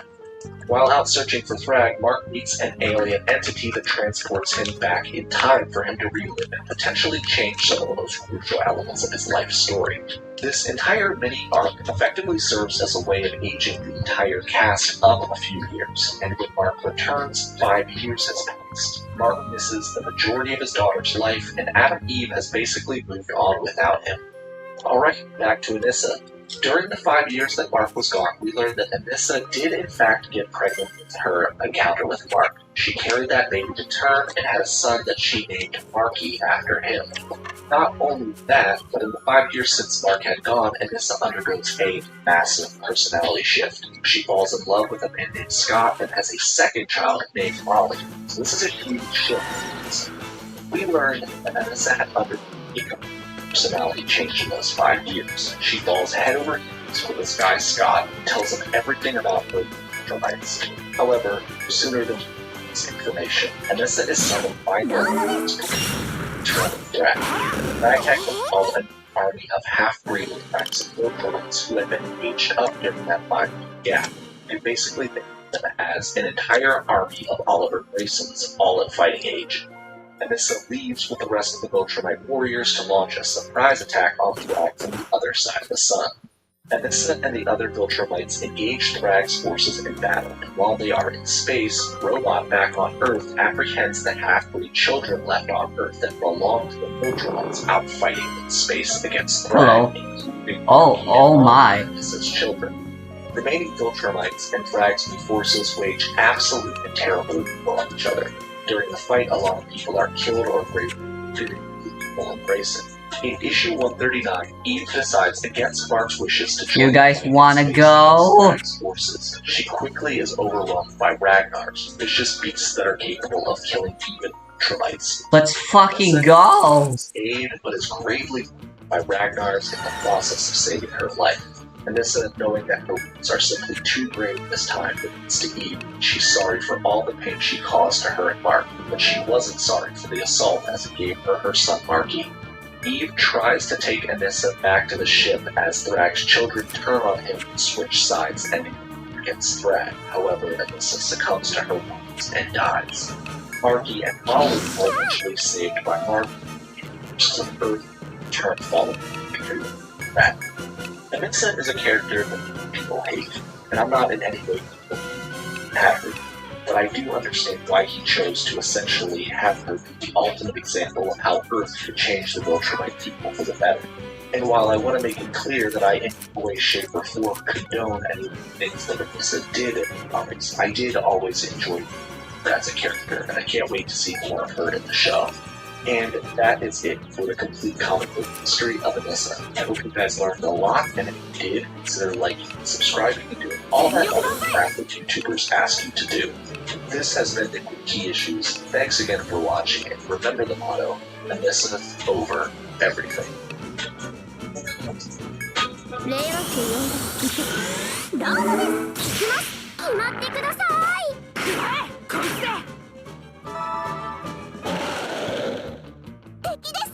J: While out searching for Thrag, Mark meets an alien entity that transports him back in time for him to relive and potentially change some of the most crucial elements of his life story. This entire mini-arc effectively serves as a way of aging the entire cast up a few years, and when Mark returns, 5 years has passed. Mark misses the majority of his daughter's life, and Adam Eve has basically moved on without him. Alright, back to Anissa. During the 5 years that Mark was gone, we learned that Anissa did in fact get pregnant with her encounter with Mark. She carried that baby to term and had a son that she named Marky after him. Not only that, but in the 5 years since Mark had gone, Anissa undergoes a massive personality shift. She falls in love with a man named Scott and has a second child named Molly. So this is a huge shift. We learned that Anissa had undergone personality change in those 5 years. She falls head over heels for this guy Scott and tells him everything about her rights. However, sooner than this information, Anissa is summoned by Nolan to Thrag. Thrag had called an army of half-breed Thraxon Viltrumites who had been aged up during that 5-year gap, and basically think of them as an entire army of Oliver Graysons, all at fighting age. Anissa leaves with the rest of the Viltrumite warriors to launch a surprise attack on Thrag from the other side of the sun. Anissa and the other Viltrumites engage Thrag's forces in battle, and while they are in space, Robot back on Earth apprehends the half-breed children left on Earth that belong to the Viltrumites out fighting in space against Thrag, including
B: Oh my.
J: Anissa's children. Remaining Viltrumites and Thrag's new forces wage absolute and terrible war on each other. During the fight, a lot of people are killed or raped, including people in Grayson. In issue 139, Eve decides against Mark's wishes to join
B: You guys
J: the
B: wanna
J: space
B: go?
J: Thrag's forces. She quickly is overwhelmed by Ragnars, vicious beasts that are capable of killing even Viltrumites.
B: Let's fucking go!
J: Aid, but is gravely wounded by Ragnars in the process of saving her life. Anissa, knowing that her wounds are simply too great this time, admits to Eve she's sorry for all the pain she caused to her and Mark, but she wasn't sorry for the assault as it gave her her son Marky. Eve tries to take Anissa back to the ship as Thrag's children turn on him and switch sides, ending against Thrag. However, Anissa succumbs to her wounds and dies. Marky and Molly are eventually saved by Mark, which of Earth turn following Thrag. Anissa is a character that people hate, and I'm not in any way happy, but I do understand why he chose to essentially have her be the ultimate example of how Earth could change the Viltrumite people for the better. And while I want to make it clear that I in no way, shape, or form condone any of the things that Anissa did in the comics, I did always enjoy her as a character, and I can't wait to see more of her in the show. And that is it for the complete comic book history of Anissa. I hope you guys learned a lot, and if you did, consider liking, subscribing, and doing all that other crap that YouTubers ask you to do. This has been the Key Issues. Thanks again for watching, and remember the motto, Anissa over everything.
D: 令和級4どうぞです行きます決まってくださいこいつで敵です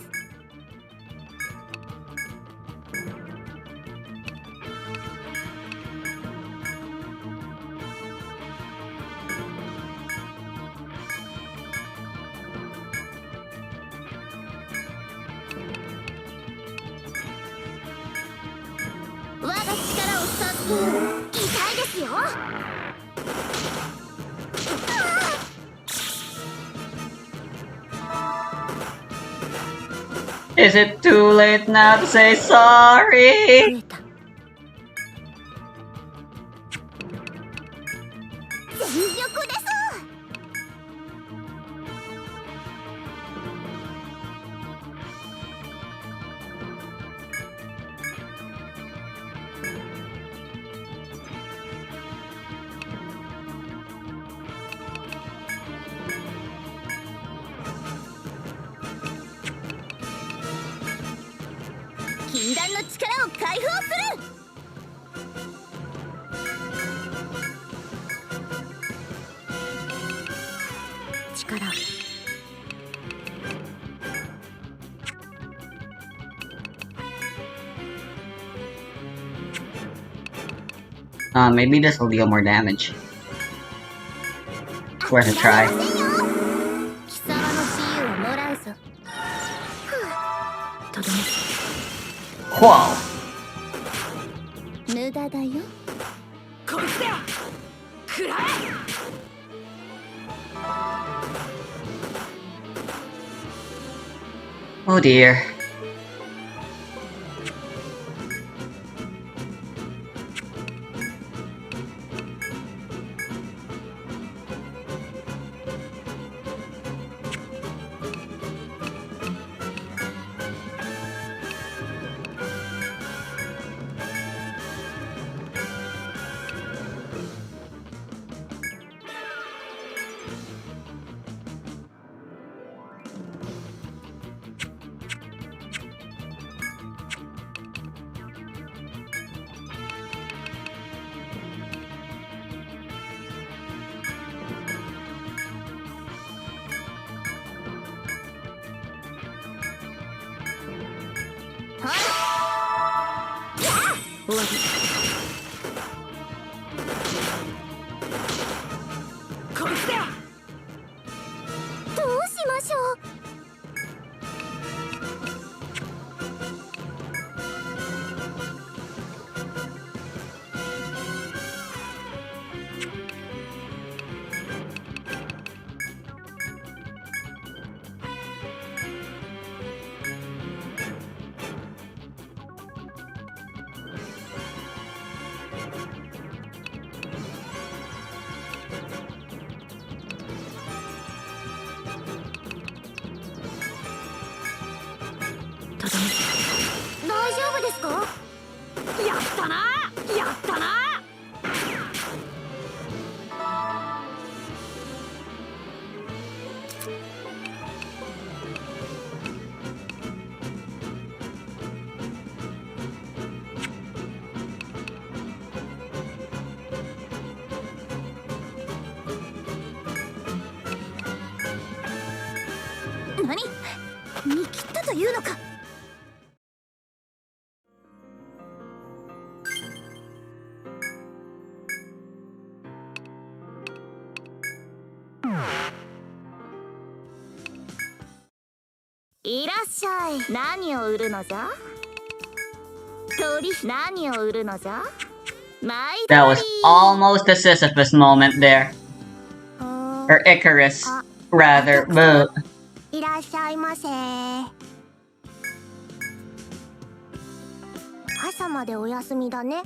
D: 我が力を授ける痛いですよ
B: Is it too late now to say sorry?
D: 全力です 禁断の力を解放する 力
B: Maybe this will deal more damage. It's worth a try.
D: 貴様の自由をもらうぞ。
I: とどめ
B: Whoa!
D: 無駄だよ。
I: こいつだ食らえ
B: Oh dear.
D: 何？見切ったというのか。いらっしゃい。何を売るのじゃ？鳥、何を売るのじゃ？毎度。
B: That was almost a Sisyphus moment there. Or Icarus, rather. But
D: いらっしゃいませ。朝までお休みだね。